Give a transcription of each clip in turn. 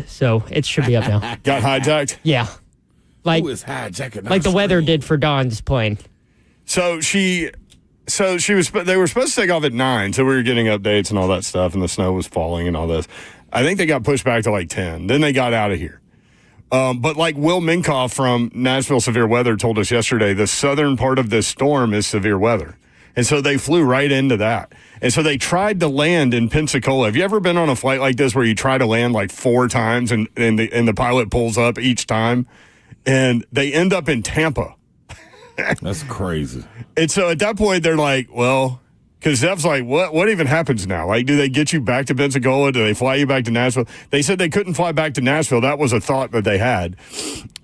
so it should be up now. Got hijacked? Yeah. Who is hijacking? Like the weather did for Dawn's plane. So they were supposed to take off at 9, so we were getting updates and all that stuff, and the snow was falling and all this. I think they got pushed back to like 10. Then they got out of here. But like Will Minkoff from Nashville Severe Weather told us yesterday, the southern part of this storm is severe weather. And so they flew right into that. And so they tried to land in Pensacola. Have you ever been on a flight like this where you try to land like 4 times and the pilot pulls up each time? And they end up in Tampa. That's crazy. And so at that point, they're like, well, because Zev's like, what even happens now? Like, do they get you back to Pensacola? Do they fly you back to Nashville? They said they couldn't fly back to Nashville. That was a thought that they had.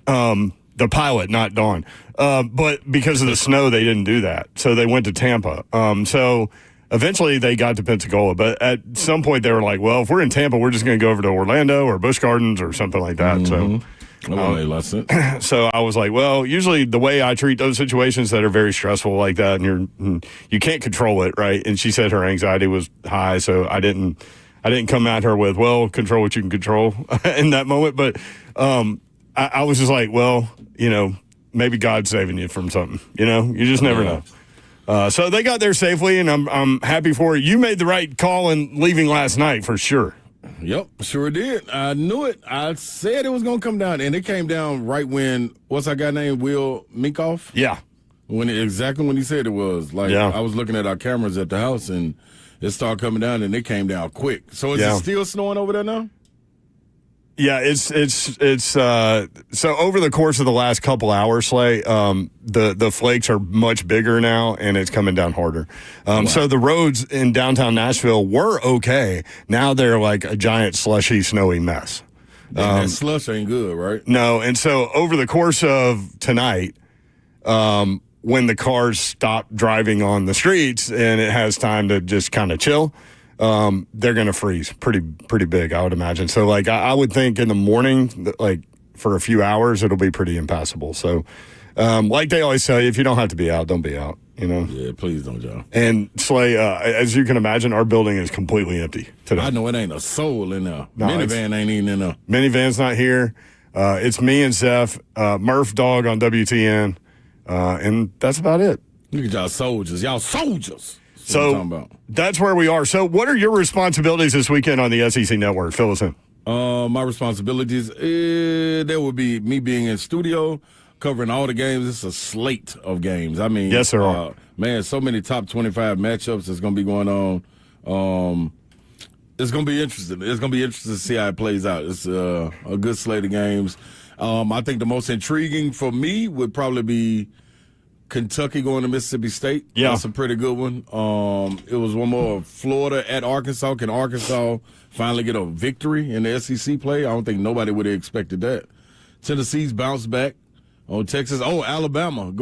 The pilot, not Dawn. But because of the snow, they didn't do that. So they went to Tampa. So eventually they got to Pensacola. But at some point, they were like, well, if we're in Tampa, we're just going to go over to Orlando or Busch Gardens or something like that. Mm-hmm. So so I was like, well, usually the way I treat those situations that are very stressful like that, and you can't control it, right? And she said her anxiety was high, so I didn't come at her with, well, control what you can control in that moment. But I was just like, well, maybe God's saving you from something. You just never know. So they got there safely, and I'm happy for it. You made the right call in leaving last night for sure. Yep, sure did. I knew it. I said it was going to come down, and it came down right when, what's that guy named, Will Minkoff? Yeah. Exactly when he said it was. I was looking at our cameras at the house, and it started coming down, and it came down quick. So is it still snowing over there now? Yeah, it's so over the course of the last couple hours, Slay, the flakes are much bigger now, and it's coming down harder. Wow. So the roads in downtown Nashville were okay. Now they're like a giant slushy, snowy mess. That slush ain't good, right? No, and so over the course of tonight, when the cars stop driving on the streets and it has time to just kind of chill, they're going to freeze pretty big, I would imagine. So, like, I would think in the morning, like, for a few hours, it'll be pretty impassable. So, like they always tell you, if you don't have to be out, don't be out, Yeah, please don't, Joe. And, Slay, as you can imagine, our building is completely empty today. I know it ain't a soul in there. No, Minivan ain't even in there. Minivan's not here. It's me and Zeph, Murph Dog on WTN, and that's about it. Look at y'all soldiers. Y'all soldiers. So that's where we are. So what are your responsibilities this weekend on the SEC Network? Fill us in. My responsibilities, there would be me being in studio, covering all the games. It's a slate of games. I mean, yes, there are. Man, so many top 25 matchups that's going to be going on. It's going to be interesting. It's going to be interesting to see how it plays out. It's a good slate of games. I think the most intriguing for me would probably be Kentucky going to Mississippi State. Yeah. That's a pretty good one. It was one more. Florida at Arkansas. Can Arkansas finally get a victory in the SEC play? I don't think nobody would have expected that. Tennessee's bounced back on Texas. Alabama.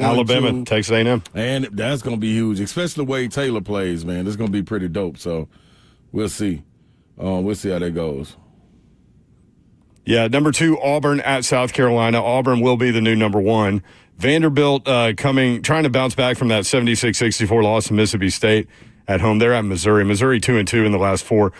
Texas A&M. And that's going to be huge, especially the way Taylor plays, man. It's going to be pretty dope. So we'll see. We'll see how that goes. Yeah, number 2, Auburn at South Carolina. Auburn will be the new number 1. Vanderbilt trying to bounce back from that 76-64 loss to Mississippi State at home. They're at Missouri. Missouri 2-2 in the last 4.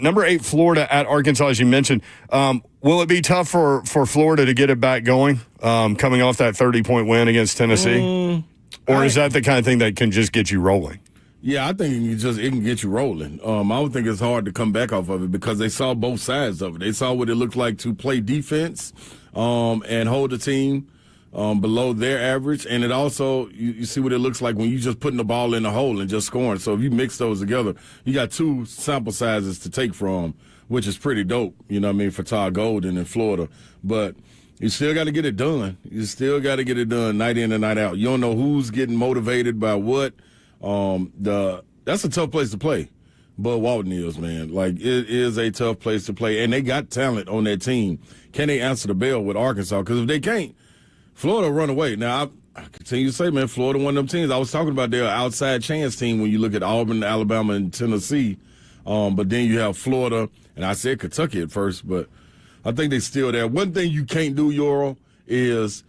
Number 8, Florida at Arkansas, as you mentioned. Will it be tough for Florida to get it back going, coming off that 30-point win against Tennessee? Or is that the kind of thing that can just get you rolling? Yeah, I think it can get you rolling. I don't think it's hard to come back off of it because they saw both sides of it. They saw what it looked like to play defense and hold the team below their average. And it also, you see what it looks like when you just putting the ball in the hole and just scoring. So if you mix those together, you got 2 sample sizes to take from, which is pretty dope, for Todd Golden in Florida. But you still got to get it done. You still got to get it done night in and night out. You don't know who's getting motivated by what. That's a tough place to play. Bud Walton is, man. Like, it is a tough place to play. And they got talent on that team. Can they answer the bell with Arkansas? Because if they can't, Florida will run away. Now, I continue to say, man, Florida one of them teams. I was talking about their outside chance team when you look at Auburn, Alabama, and Tennessee. But then you have Florida, and I said Kentucky at first, but I think they're still there. One thing you can't do, Euro, is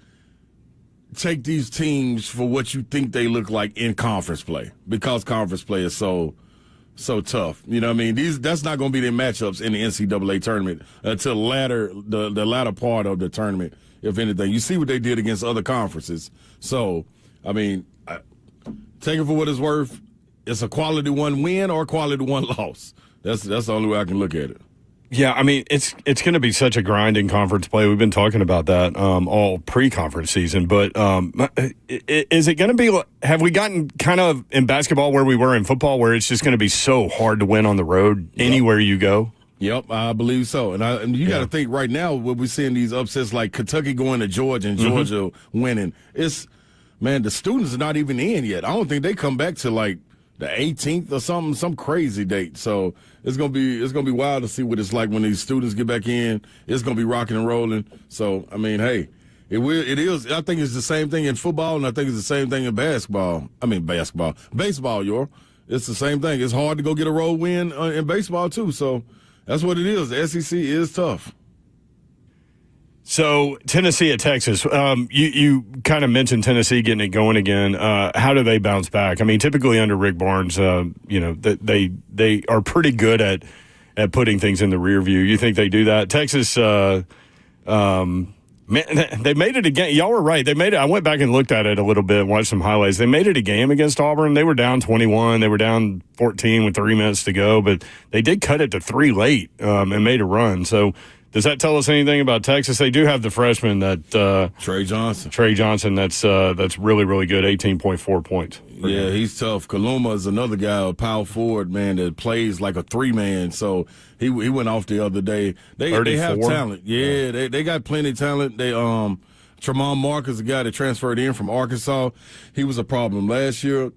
take these teams for what you think they look like in conference play, because conference play is so so tough. You know what I mean? That's not going to be their matchups in the NCAA tournament until the latter part of the tournament, if anything. You see what they did against other conferences. So, I mean, take it for what it's worth. It's a quality one win or a quality one loss. That's the only way I can look at it. Yeah, I mean, it's going to be such a grind in conference play. We've been talking about that all pre-conference season. But is it going to be – have we gotten kind of in basketball where we were in football, where it's just going to be so hard to win on the road anywhere you go? Yep, I believe so. And you got to think right now, when we're seeing these upsets like Kentucky going to Georgia and Georgia winning, the students are not even in yet. I don't think they come back to like the 18th or something, some crazy date. So it's gonna be wild to see what it's like when these students get back in. It's gonna be rocking and rolling. So I mean, hey, it is. I think it's the same thing in football, and I think it's the same thing in baseball. Baseball, it's the same thing. It's hard to go get a road win in baseball too. So that's what it is. The SEC is tough. So Tennessee at Texas, you kind of mentioned Tennessee getting it going again. How do they bounce back? I mean, typically under Rick Barnes, they are pretty good at putting things in the rear view. You think they do that? Texas, man, they made it again. Y'all were right. They made it. I went back and looked at it a little bit, watched some highlights. They made it a game against Auburn. They were down 21. They were down 14 with 3 minutes to go, but they did cut it to 3 late and made a run. So. Does that tell us anything about Texas? They do have the freshman that Trey Johnson. That's really, really good. 18.4 points. Yeah, he's tough. Kaluma is another guy, a power forward, man, that plays like a 3-man. So he went off the other day. They have talent. Yeah, they got plenty of talent. They Tremont Marcus, a guy that transferred in from Arkansas. He was a problem last year.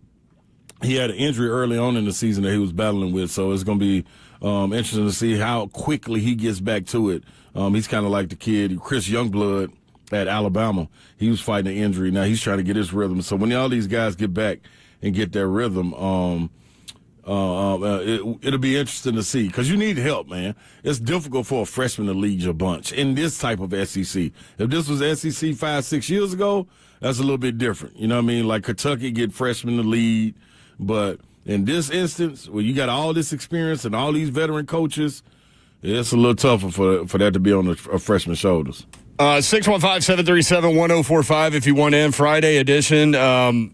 He had an injury early on in the season that he was battling with, so it's going to be interesting to see how quickly he gets back to it. He's kind of like the kid, Chris Youngblood at Alabama. He was fighting an injury. Now he's trying to get his rhythm. So when all these guys get back and get their rhythm, it'll be interesting to see because you need help, man. It's difficult for a freshman to lead your bunch in this type of SEC. If this was SEC 5-6 years ago, that's a little bit different. You know what I mean? Like Kentucky get freshmen to lead, but in this instance, where you got all this experience and all these veteran coaches, it's a little tougher for that to be on a freshman's shoulders. 615-737-1045 if you want in. Friday edition.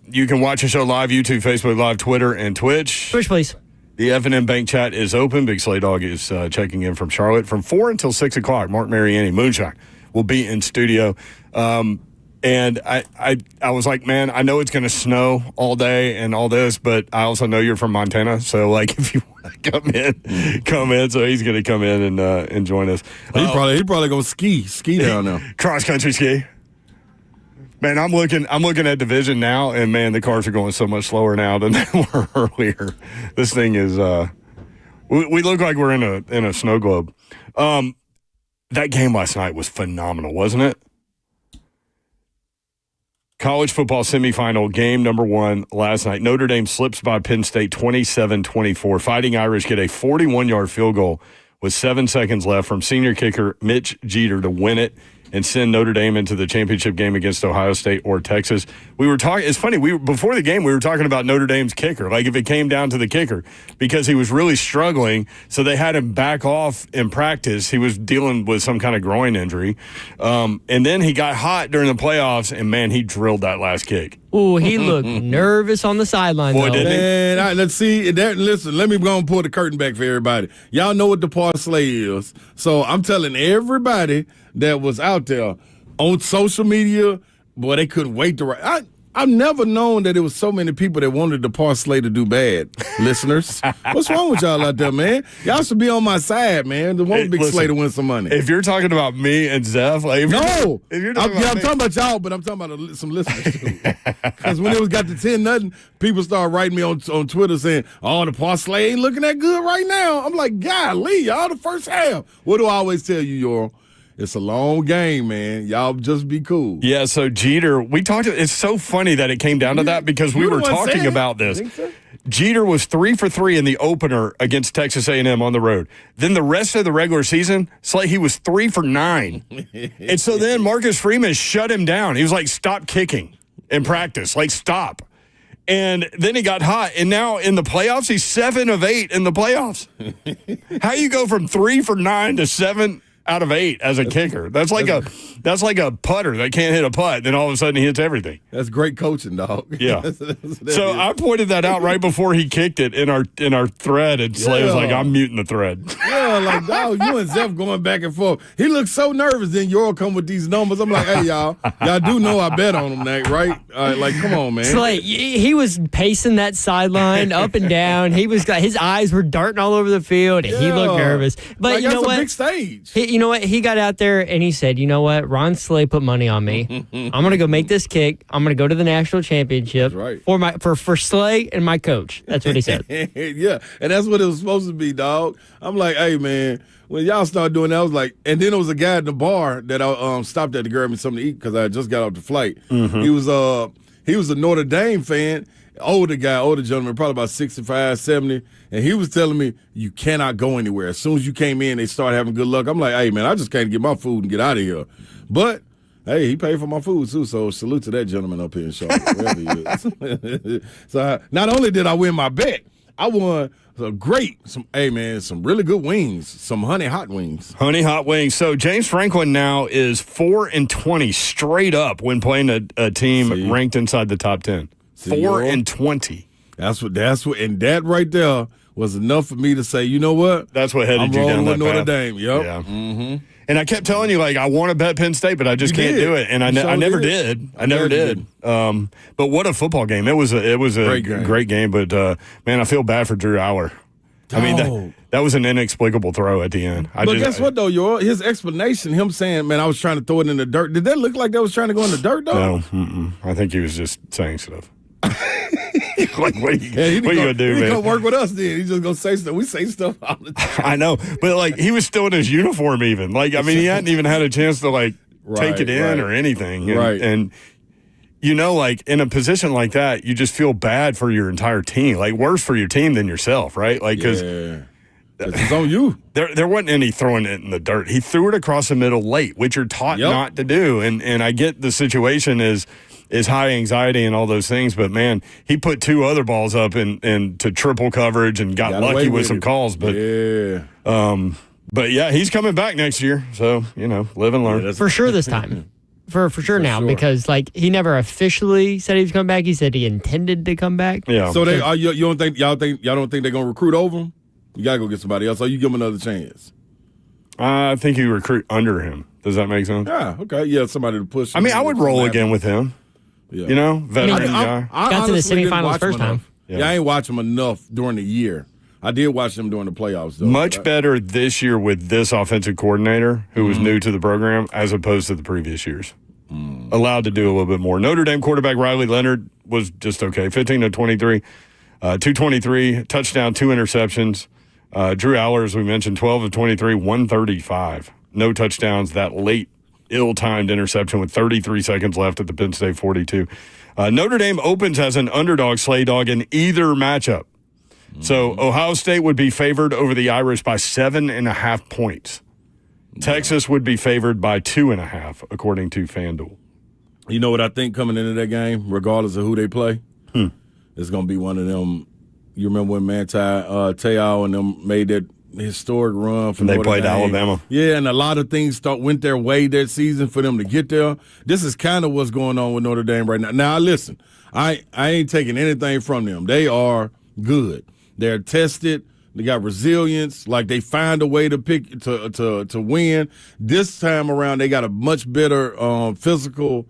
You can watch the show live, YouTube, Facebook Live, Twitter, and Twitch. Twitch, please. The F&M Bank chat is open. Big Slay Dog is checking in from Charlotte from 4 until 6 o'clock. Mark Mariani, Moonshine, will be in studio. And I was like, man, I know it's going to snow all day and all this, but I also know you're from Montana. So, like, if you want to come in. So he's going to come in and join us. He probably going to ski down there. Cross-country ski. Man, I'm looking at Division now, and, man, the cars are going so much slower now than they were earlier. This thing is we look like we're in a snow globe. That game last night was phenomenal, wasn't it? College football semifinal game number 1 last night. Notre Dame slips by Penn State 27-24. Fighting Irish get a 41-yard field goal with 7 seconds left from senior kicker Mitch Jeter to win it and send Notre Dame into the championship game against Ohio State or Texas. We were talking. It's funny. Before the game, we were talking about Notre Dame's kicker. Like if it came down to the kicker, because he was really struggling, so they had him back off in practice. He was dealing with some kind of groin injury, and then he got hot during the playoffs, and man, he drilled that last kick. Ooh, he looked nervous on the sideline. Boy, didn't he? Man, let's see. Listen, let me go and pull the curtain back for everybody. Y'all know what the parlay is, so I'm telling everybody that was out there on social media, boy, they couldn't wait to. I've never known that there was so many people that wanted the parlay to do bad. Listeners, what's wrong with y'all out there, man? Y'all should be on my side, man. The one big slay to win some money. If you're talking about me and Zeph, like I'm talking about y'all, but I'm talking about some listeners too. Because when it got to 10-0, people started writing me on Twitter saying, "Oh, the parlay ain't looking that good right now." I'm like, golly, y'all the first half. What do I always tell you, Yoral? It's a long game, man. Y'all just be cool. Yeah, so Jeter, we talked. It's so funny that it came down to that because we were talking about this. So? Jeter was 3 for 3 in the opener against Texas A&M on the road. Then the rest of the regular season, he was 3 for 9. And so then Marcus Freeman shut him down. He was like, "Stop kicking in practice. Like, stop." And then he got hot, and now in the playoffs, he's 7 of 8 in the playoffs. How you go from 3 for 9 to 7 out of 8 as a kicker? That's like a putter that can't hit a putt. Then all of a sudden he hits everything. That's great coaching, dog. Yeah. So I pointed that out right before he kicked it in our thread, and Slay was like, "I'm muting the thread." Yeah, like, dog, you and Zeph going back and forth. He looked so nervous. Then York come with these numbers. I'm like, hey, y'all do know I bet on him, Nate, right? Like, come on, man. Slay, he was pacing that sideline up and down. His eyes were darting all over the field, and he looked nervous. But like, you know what? Big stage. You know what? He got out there and he said, "You know what? Ron Slay put money on me. I'm gonna go make this kick. I'm gonna go to the national championship for Slay and my coach." That's what he said. Yeah, and that's what it was supposed to be, dog. I'm like, hey, man, when y'all start doing that, I was like, and then there was a guy at the bar that I stopped at to grab me something to eat because I just got off the flight. Mm-hmm. He was a Notre Dame fan. Older gentleman, probably about 65, 70, and he was telling me, you cannot go anywhere. As soon as you came in, they start having good luck. I'm like, hey, man, I just can't get my food and get out of here. But, hey, he paid for my food, too, so salute to that gentleman up here in Charlotte, wherever he is. So not only did I win my bet, I won some really good wings, some honey hot wings. Honey hot wings. So James Franklin now is 4-20 straight up when playing a team ranked inside the top 10. 4-20. That's what, and that right there was enough for me to say, you know what? That's what headed you down that path. Notre Dame. Yep. Yeah. Mm-hmm. And I kept telling you, like, I want to bet Penn State, but I just can't do it. And I never did. I never did. But what a football game! It was a great game. But man, I feel bad for Drew Aller. I mean, that was an inexplicable throw at the end. But guess what, though, his explanation, him saying, man, I was trying to throw it in the dirt. Did that look like that was trying to go in the dirt, though? No. I think he was just saying stuff. Like, what are you going to do, man? He going to work with us then. He's just going to say stuff. We say stuff all the time. I know. But, like, he was still in his uniform even. Like, I mean, he hadn't even had a chance to, like, take it in or anything. And, you know, like, in a position like that, you just feel bad for your entire team. Like, worse for your team than yourself, right? Like, because it's on you. There wasn't any throwing it in the dirt. He threw it across the middle late, which you're taught not to do. And I get the situation is high anxiety and all those things, but man, he put 2 other balls up and to triple coverage and got lucky with some calls. But but yeah, he's coming back next year, so live and learn. For sure this time. For sure now, because like he never officially said he was coming back. He said he intended to come back. Yeah. So y'all don't think they're gonna recruit over him? You gotta go get somebody else, or you give him another chance. I think you recruit under him. Does that make sense? Yeah. Okay. Yeah. Somebody to push. I mean, I would roll again with him. Yeah. Veteran guy. I got to the semifinals first time. Yeah, I ain't watch him enough during the year. I did watch him during the playoffs, though. Much better this year with this offensive coordinator who was new to the program as opposed to the previous years. Allowed to do a little bit more. Notre Dame quarterback Riley Leonard was just okay. 15 of 23, 223, touchdown, 2 interceptions. Drew Aller, as we mentioned, 12 of 23, 135. No touchdowns. That late, ill-timed interception with 33 seconds left at the Penn State 42. Notre Dame opens as an underdog, Slay Dog, in either matchup. So Ohio State would be favored over the Irish by 7.5 points. Texas would be favored by 2.5, according to FanDuel. You know what I think coming into that game, regardless of who they play? It's going to be one of them. You remember when Manti Te'o and them made that historic run from They Notre played Dame. Alabama. Yeah, and a lot of things went their way that season for them to get there. This is kind of what's going on with Notre Dame right now. Now, listen, I ain't taking anything from them. They are good. They're tested. They got resilience. Like, they find a way to pick to win. This time around, they got a much better physical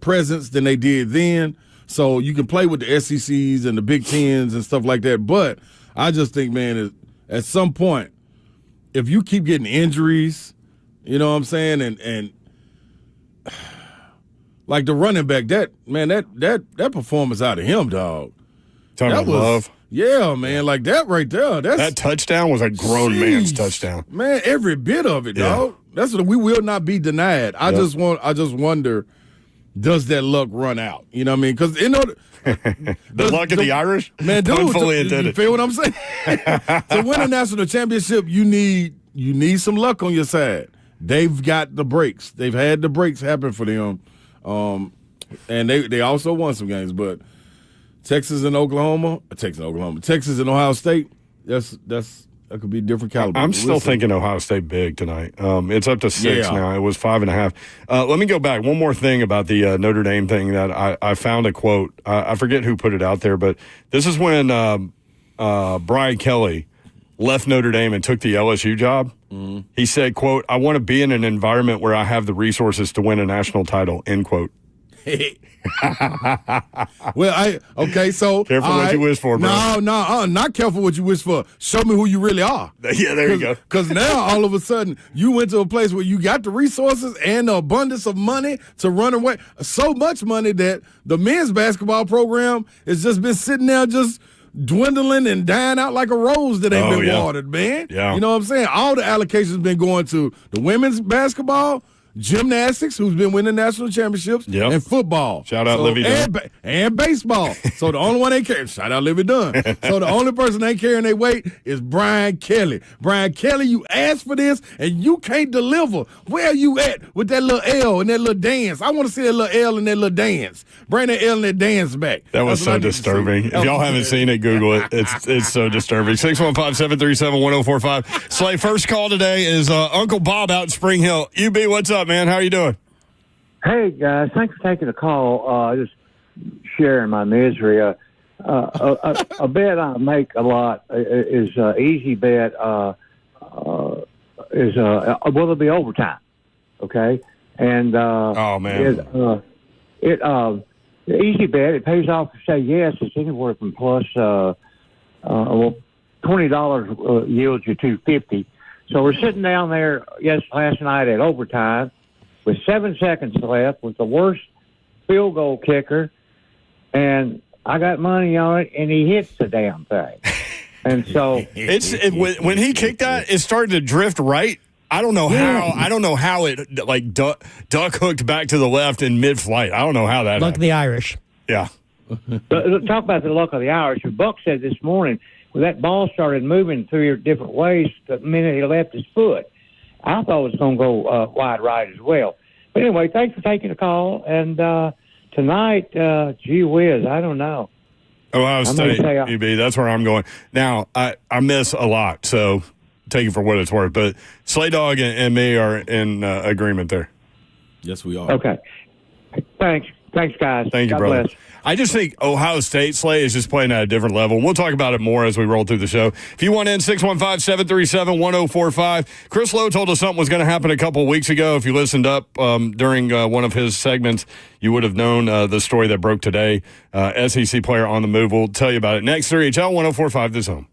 presence than they did then. So you can play with the SECs and the Big Tens and stuff like that. But I just think, man, at some point, if you keep getting injuries, you know what I'm saying, and like the running back, that performance out of him, dog. Talking about love. Yeah, man, like that right there. That touchdown was a grown man's touchdown. Man, every bit of it, dog. That's what we will not be denied. I just wonder, does that luck run out? You know what I mean? Because the luck of the Irish, man, dude, fully you feel what I'm saying? To win a national championship, you need some luck on your side. They've got the breaks. They've had the breaks happen for them, and they also won some games. But Texas and Oklahoma. Texas and Ohio State. That could be different caliber. I'm still thinking Ohio State big tonight. It's up to 6 now. It was 5.5. Let me go back. One more thing about the Notre Dame thing that I found a quote. I forget who put it out there, but this is when Brian Kelly left Notre Dame and took the LSU job. Mm-hmm. He said, quote, "I want to be in an environment where I have the resources to win a national title," end quote. Well, so careful what you wish for, bro. No, not careful what you wish for. Show me who you really are. Yeah, there you go. Because now all of a sudden you went to a place where you got the resources and the abundance of money to run away. So much money that the men's basketball program has just been sitting there just dwindling and dying out like a rose that ain't been watered, man. Yeah. You know what I'm saying? All the allocations been going to the women's basketball, gymnastics, who's been winning national championships, and football. Shout out Livy Dunn. And baseball. So the only one ain't carrying. Shout out Livy Dunn. So the only person ain't carrying their weight is Brian Kelly. Brian Kelly, you asked for this and you can't deliver. Where are you at with that little L and that little dance? I want to see that little L and that little dance. Bring that L and that dance back. That was so disturbing. If y'all haven't seen it, Google it. It's so disturbing. 615-737-1045. Slay, first call today is Uncle Bob out in Spring Hill. UB, what's up, man? How are you doing? Hey, guys. Thanks for taking the call. Just sharing my misery. A bet I make a lot is easy bet will it be overtime? Okay, and oh man, the easy bet, it pays off to say yes. It's anywhere from plus $20 yields you $250. So we're sitting down there last night at overtime with 7 seconds left with the worst field goal kicker, and I got money on it, and he hits the damn thing. And so when he kicked that, it started to drift right. I don't know how. I don't know how it like duck hooked back to the left in mid-flight. I don't know how that. Luck of the Irish. Yeah. But talk about the luck of the Irish. Buck said this morning when that ball started moving 3 different ways the minute he left his foot. I thought it was going to go wide right as well. But anyway, thanks for taking the call. And tonight, gee whiz, I don't know. Ohio State, UB, that's where I'm going. Now, I miss a lot, so take it for what it's worth. But Slay Dog and me are in agreement there. Yes, we are. Okay. Thanks, guys. Thank you, God brother. bless. I just think Ohio State, Slay, is just playing at a different level. We'll talk about it more as we roll through the show. If you want in, 615-737-1045. Chris Lowe told us something was going to happen a couple of weeks ago. If you listened up during one of his segments, you would have known the story that broke today. SEC player on the move. We'll tell you about it next. 3HL 1045 this home.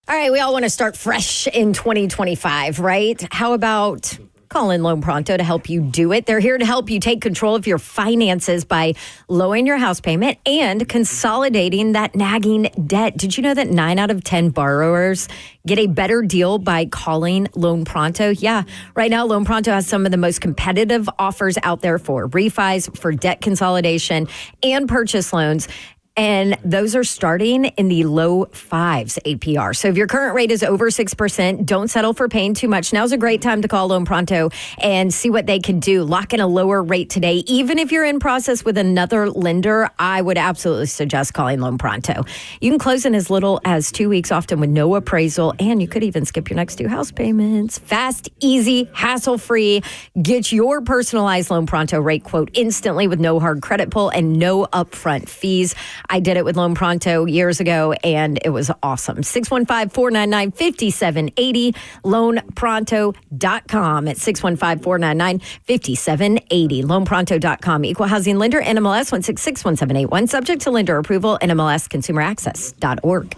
All right, we all want to start fresh in 2025, right? How about call in Loan Pronto to help you do it? They're here to help you take control of your finances by lowering your house payment and consolidating that nagging debt. Did you know that 9 out of 10 borrowers get a better deal by calling Loan Pronto? Yeah, right now Loan Pronto has some of the most competitive offers out there for refis, for debt consolidation, and purchase loans. And those are starting in the low 5s APR. So if your current rate is over 6%, don't settle for paying too much. Now's a great time to call Loan Pronto and see what they can do. Lock in a lower rate today. Even if you're in process with another lender, I would absolutely suggest calling Loan Pronto. You can close in as little as 2 weeks, often with no appraisal, and you could even skip your next 2 house payments. Fast, easy, hassle-free. Get your personalized Loan Pronto rate quote instantly with no hard credit pull and no upfront fees. I did it with Loan Pronto years ago, and it was awesome. 615-499-5780, loanpronto.com at 615-499-5780, loanpronto.com. Equal housing lender, NMLS 1661781, subject to lender approval, NMLSconsumeraccess.org.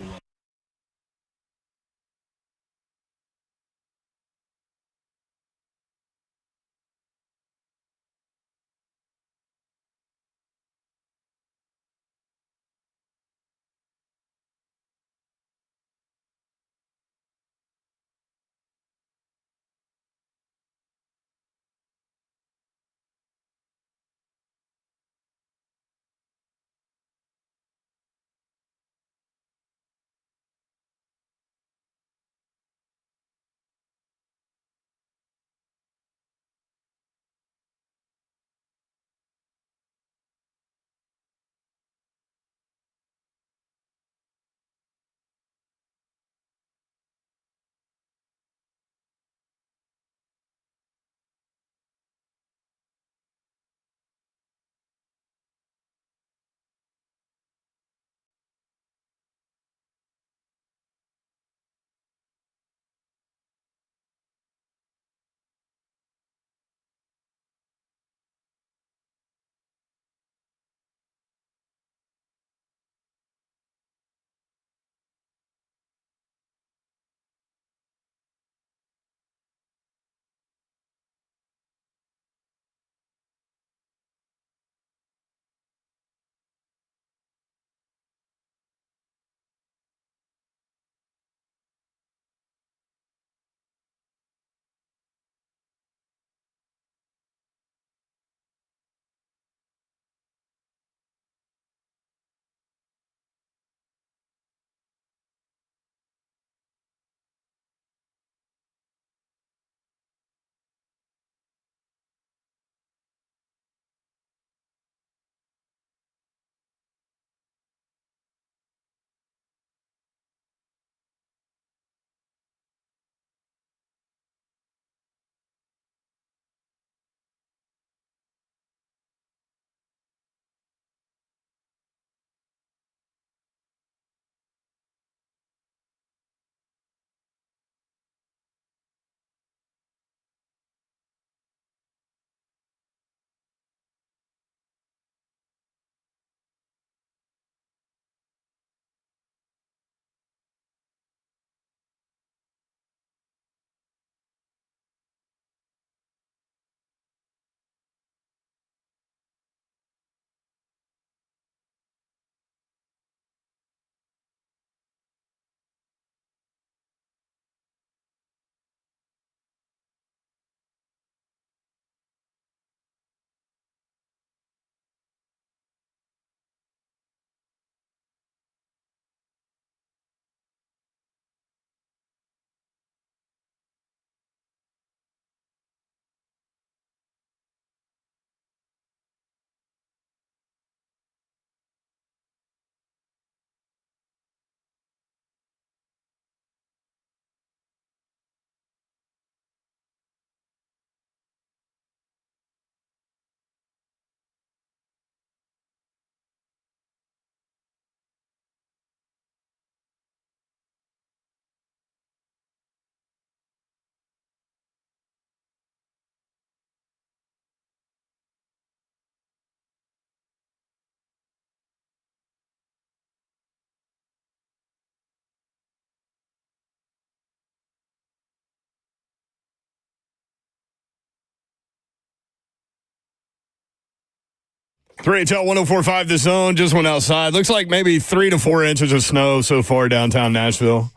3HL 104.5 The Zone just went outside. Looks like maybe 3 to 4 inches of snow so far downtown Nashville.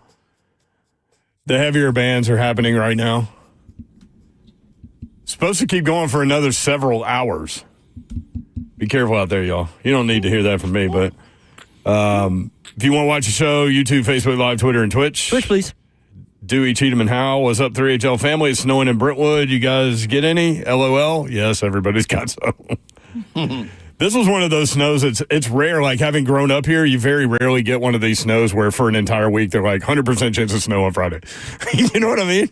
The heavier bands are happening right now. Supposed to keep going for another several hours. Be careful out there, y'all. You don't need to hear that from me, but if you want to watch the show, YouTube, Facebook Live, Twitter, and Twitch. Twitch, please. Dewey, Cheatham, and Howell. What's up, 3HL family? It's snowing in Brentwood. You guys get any? LOL? Yes, everybody's got some. This was one of those snows. It's rare. Like, having grown up here, you very rarely get one of these snows where for an entire week they're like 100% chance of snow on Friday. You know what I mean?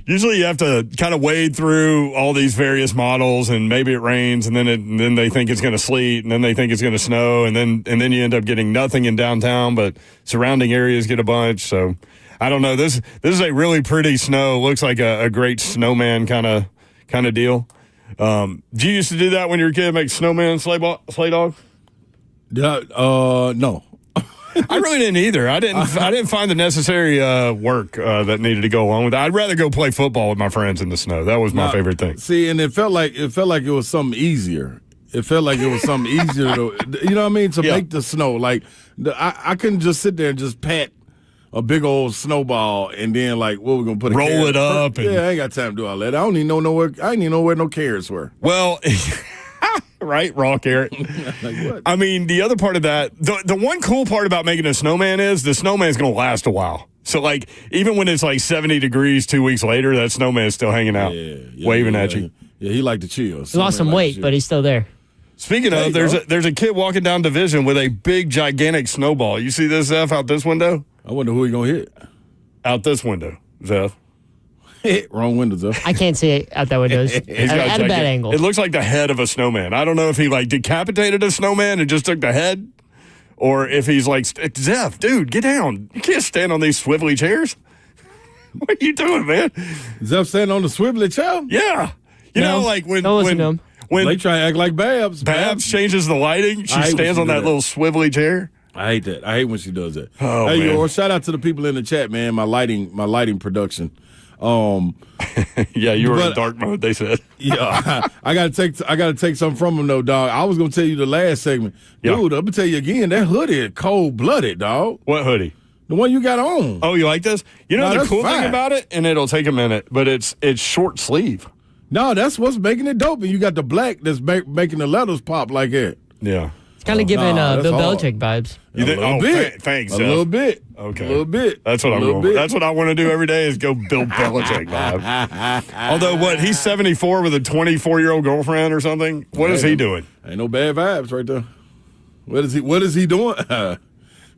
Usually you have to kind of wade through all these various models, and maybe it rains, and then they think it's going to sleet, and then they think it's going to snow, and then you end up getting nothing in downtown, but surrounding areas get a bunch. So I don't know. This is a really pretty snow. Looks like a great snowman kind of deal. Do you used to do that when you were a kid, make snowman, sleigh dog? No. I really didn't either. I didn't find the necessary work that needed to go along with it. I'd rather go play football with my friends in the snow. That was my favorite thing. See, and it felt like it was something easier. It felt like it was something easier to, you know what I mean, to make the snow. Like I couldn't just sit there and just pat a big old snowball and then like, what we're gonna put roll it up. I ain't got time to do all that. I don't even know where. I didn't even know where no carrots were. Well. Right, raw carrot. Like what? I mean, the other part of that, the one cool part about making a snowman is the snowman's going to last a while. So, like, even when it's like 70 degrees 2 weeks later, that snowman's still hanging out, waving at you. Yeah, he liked to chill. He lost some weight, but he's still there. Speaking of, there's a kid walking down Division with a big, gigantic snowball. You see this, Zeph, out this window? I wonder who he going to hit. Out this window, Zeph. Wrong window, though. I can't see it out that window. At a bad angle. It looks like the head of a snowman. I don't know if he like decapitated a snowman and just took the head, or if he's like, Zeph, dude, get down. You can't stand on these swivelly chairs. What are you doing, man? Zeph standing on the swivelly chair? Yeah. You know, like when they try to act like Babs. Babs changes the lighting, she stands on that little swivelly chair. I hate that. I hate when she does that. Oh, hey, man. Shout out to the people in the chat, man. My lighting production. Yeah, you were in dark mode, they said. Yeah, I gotta take something from them though, dog. I was gonna tell you the last segment, dude. I'm gonna tell you again. That hoodie is cold blooded, dog. What hoodie? The one you got on. Oh, you like this? You know the cool thing about it, and it'll take a minute, but it's short sleeve. No, that's what's making it dope. And you got the black that's making the letters pop like that. Yeah. It's kind of giving Bill Belichick vibes. You think? Oh, thanks. A little bit. Okay. A little bit. That's what I'm going. That's what I want to do every day is go Bill Belichick vibe. Although, he's 74 with a 24-year-old girlfriend or something. What is he doing? Ain't no bad vibes right there. What is he doing?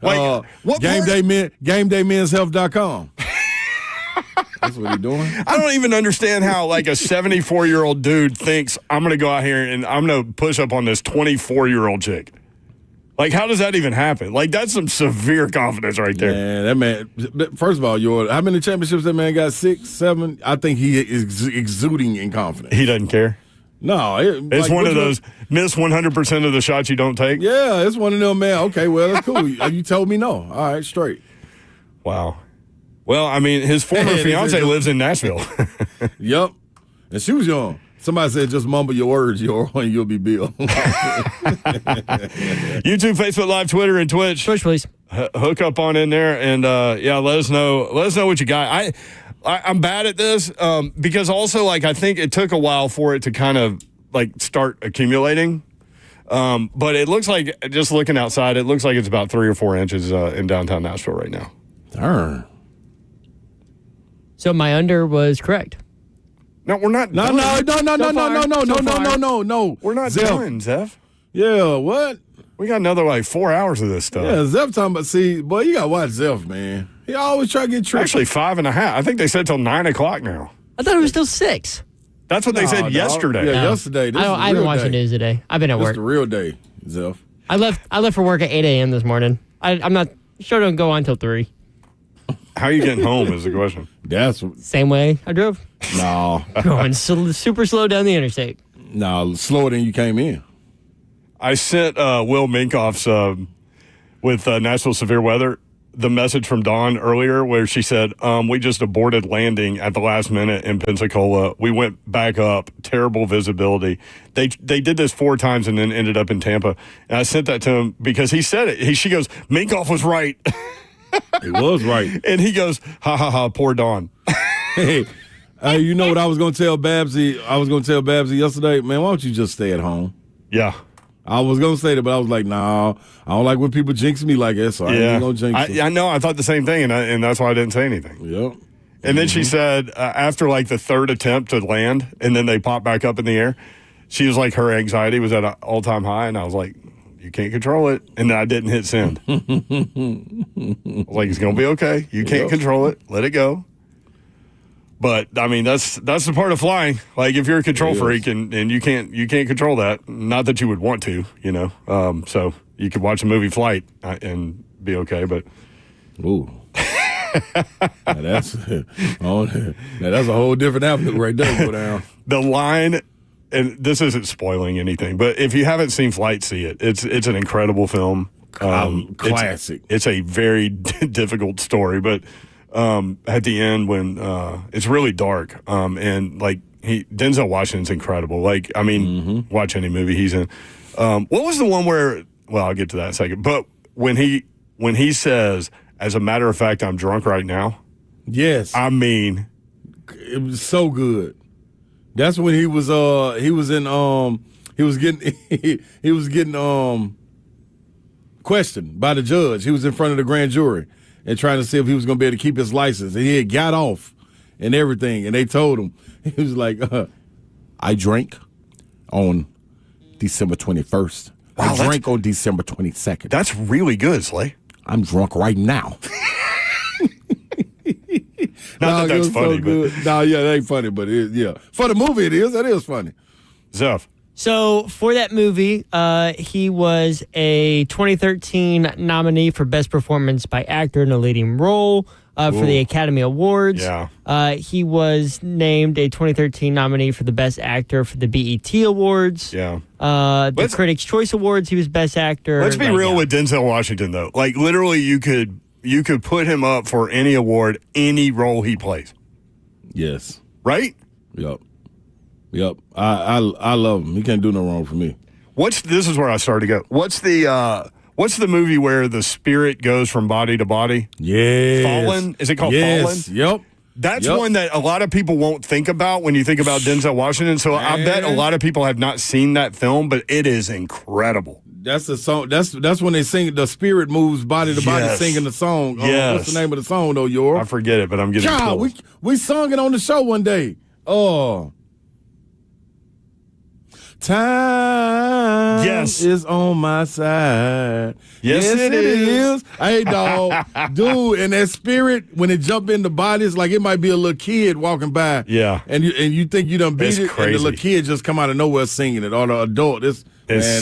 GameDayMensHealth.com. That's what he's doing. I don't even understand how like a 74-year-old dude thinks I'm going to go out here and I'm going to push up on this 24-year-old chick. Like, how does that even happen? Like, that's some severe confidence right there. Man, that man, first of all, how many championships that man got? 6, 7? I think he is exuding in confidence. He doesn't care. No. It's one of those miss 100% of the shots you don't take. Yeah, it's one of them, man. Okay, well, that's cool. You told me no. All right, straight. Wow. Well, I mean, his former fiance lives in Nashville. Yep. And she was young. Somebody said, just mumble your words, and you'll be Bill. YouTube, Facebook Live, Twitter, and Twitch. Twitch, please. Hook up on in there, and let us know. Let us know what you got. I'm bad at this because also, like, I think it took a while for it to kind of like start accumulating. But it looks like, just looking outside, it looks like it's about 3 or 4 inches in downtown Nashville right now. Darn. So my under was correct. No, we're not. No. We're not done, Zeph. Yeah, what? We got another like 4 hours of this stuff. Yeah, Zeph talking about. See, boy, you gotta watch Zeph, man. He always try to get tricked. Actually, 5.5. I think they said till 9 o'clock now. I thought it was still 6. That's what they said yesterday. Yeah, yesterday. I haven't watched the news today. I've been at work. It's the real day, Zeph. I left for work at 8 a.m. this morning. I'm not sure don't go on until 3. How are you getting home is the question. Same way I drove. No. Going super slow down the interstate. No, slower than you came in. I sent Will Minkoff's with Nashville Severe Weather the message from Dawn earlier where she said, we just aborted landing at the last minute in Pensacola. We went back up, terrible visibility. They did this 4 times and then ended up in Tampa. And I sent that to him because he said it. She goes, Minkoff was right. He was right. And he goes, ha, ha, ha, poor Dawn. Hey, you know what I was going to tell Babsy? I was going to tell Babsy yesterday, man, why don't you just stay at home? Yeah. I was going to say that, but I was like, nah, I don't like when people jinx me like that, so I ain't going to jinx them. I know. I thought the same thing, and that's why I didn't say anything. Yep. And then she said, after like the 3rd attempt to land, and then they popped back up in the air, she was like, her anxiety was at an all-time high, and I was like, you can't control it. And then I didn't hit send. I was like, it's going to be okay. You can't control it. Let it go. But I mean, that's the part of flying. Like if you're a control freak and you can't control that. Not that you would want to, So you could watch a movie Flight and be okay. But ooh, that's a whole different avenue right there. Go down the line, and this isn't spoiling anything. But if you haven't seen Flight, see it. It's an incredible film. Classic. It's a very difficult story, but. At the end when it's really dark and like Denzel Washington's incredible. Like I mean, watch any movie he's in. What was the one where? Well, I'll get to that in a second. But when he says, "As a matter of fact, I'm drunk right now." Yes, I mean, it was so good. That's when he was getting questioned by the judge. He was in front of the grand jury. And trying to see if he was going to be able to keep his license. And he had got off and everything. And they told him, he was like, I drank on December 21st. Wow, I drank on December 22nd. That's really good, Slay. I'm drunk right now. Not that's funny. So good. No, yeah, that ain't funny, but for the movie it is. That is funny. Zeph. So for that movie, he was a 2013 nominee for Best Performance by Actor in a Leading Role for the Academy Awards. Yeah. He was named a 2013 nominee for the Best Actor for the BET Awards. Yeah. The Critics' Choice Awards, he was Best Actor. Let's be real with Denzel Washington, though. Like, literally, you could put him up for any award, any role he plays. Yes. Right? Yep. I love him. He can't do no wrong for me. This is where I started to go. What's the movie where the spirit goes from body to body? Yes. Fallen? Is it called Fallen? Yep. That's one that a lot of people won't think about when you think about Denzel Washington. So I bet a lot of people have not seen that film, but it is incredible. That's the song. That's when they sing. The spirit moves body to body, singing the song. Yes. What's the name of the song, though, Yor? I forget it, but I'm getting close. We sung it on the show one day. Oh. Time is on my side. Yes, it is. Hey, dog. Dude, and that spirit, when it jump in the body, it's like it might be a little kid walking by. Yeah. And you think you done beat it's it, crazy. and the little kid just come out of nowhere singing it, or the adult. That's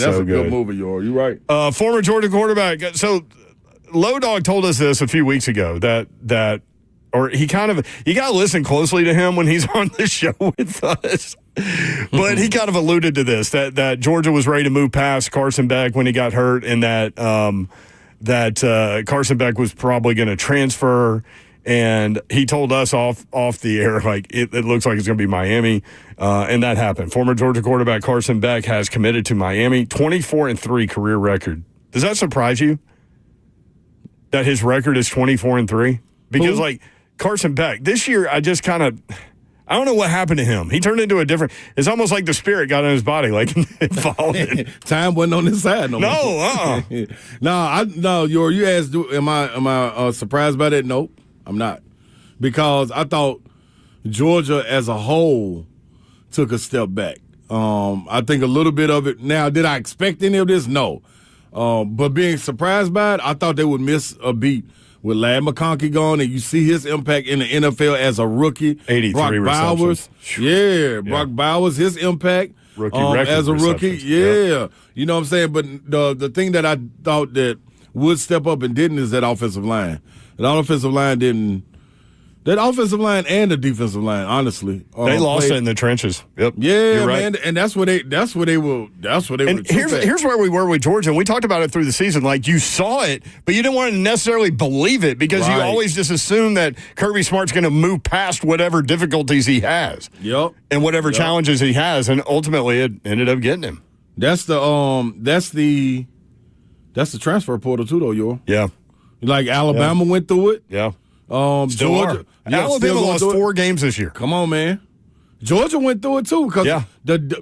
so a good movie, Yor. You right. Former Georgia quarterback. So, Low Dog told us this a few weeks ago that or you got to listen closely to him when he's on the show with us. But he kind of alluded to this, that Georgia was ready to move past Carson Beck when he got hurt, and that Carson Beck was probably going to transfer. And he told us off the air, like, it looks like it's going to be Miami. And that happened. Former Georgia quarterback Carson Beck has committed to Miami. 24-3 career record. Does that surprise you? That his record is 24-3? Because, Carson Beck, this year, I don't know what happened to him. He turned into it's almost like the spirit got in his body, like it followed. Time wasn't on his side no more. No, you asked, am I surprised by that? Nope, I'm not. Because I thought Georgia as a whole took a step back. I think a little bit of it. Now, did I expect any of this? No. But being surprised by it, I thought they would miss a beat with Lad McConkey gone, and you see his impact in the NFL as a rookie. 83 Brock Bowers. Yeah. Brock Bowers, his impact rookie record as a rookie. Yeah. You know what I'm saying? But the thing that I thought that would step up and didn't is that offensive line. That offensive line didn't That offensive line and the defensive line, honestly, they lost it in the trenches. Yep. Yeah, you're right. man, and that's what they will. And here's where we were with Georgia, and we talked about it through the season. Like, you saw it, but you didn't want to necessarily believe it because you always just assume that Kirby Smart's going to move past whatever difficulties he has. Yep. And whatever challenges he has, and ultimately it ended up getting him. That's the transfer portal too, though, yo. Yeah. Like Alabama went through it. Yeah. Georgia. Alabama lost 4 games this year. Come on, man. Georgia went through it too because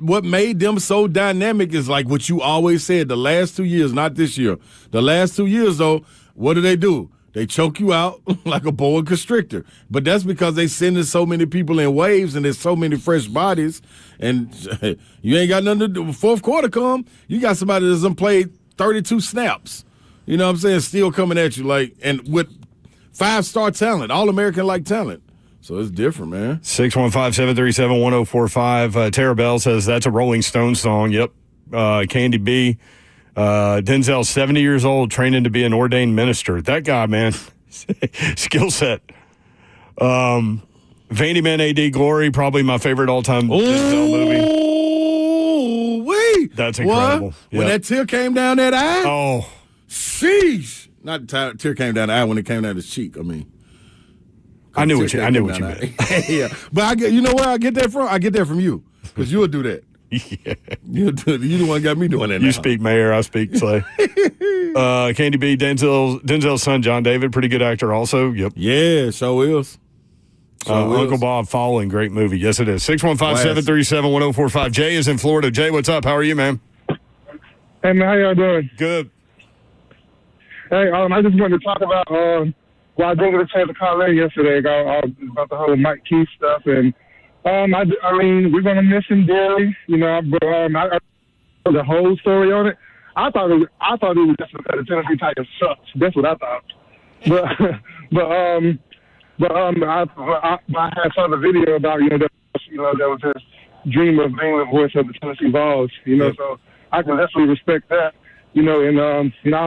what made them so dynamic is like what you always said the last 2 years, not this year. The last 2 years, though, what do? They choke you out like a boa constrictor. But that's because they sending so many people in waves and there's so many fresh bodies. And you ain't got nothing to do. Fourth quarter come, you got somebody that doesn't play 32 snaps. You know what I'm saying? Still coming at you and with 5-star talent, All-American-like talent. So it's different, man. 615-737-1045. Tara Bell says that's a Rolling Stones song. Yep. Candy B. Denzel, 70 years old, training to be an ordained minister. That guy, man. Skill set. Vandy Man AD Glory, probably my favorite all-time Denzel movie. Oh, wait. That's incredible. Yep. When that tear came down that eye? Oh. Sheesh. Not the tear came down the eye when it came down his cheek. I mean. I knew what you meant. Yeah. But you know where I get that from? I get that from you. Because you'll do that. Yeah. You the one got me doing that now. You speak Mayor, I speak Slay. Candy B, Denzel's son, John David, pretty good actor also. Yep. Yeah, so is. Uncle Bob Falling, great movie. Yes, it is. 615-737-1045. Jay is in Florida. Jay, what's up? How are you, man? Hey, man, how y'all doing? Good. Hey, I just wanted to talk about well, I didn't get a chance to call in yesterday about the whole Mike Keith stuff, and I mean, we're gonna miss him dearly, you know. But I the whole story on it, I thought it was just because the Tennessee Titans sucks. That's what I thought. I had saw the video about that was his dream of being the voice of the Tennessee Vols, So I can definitely respect that, and I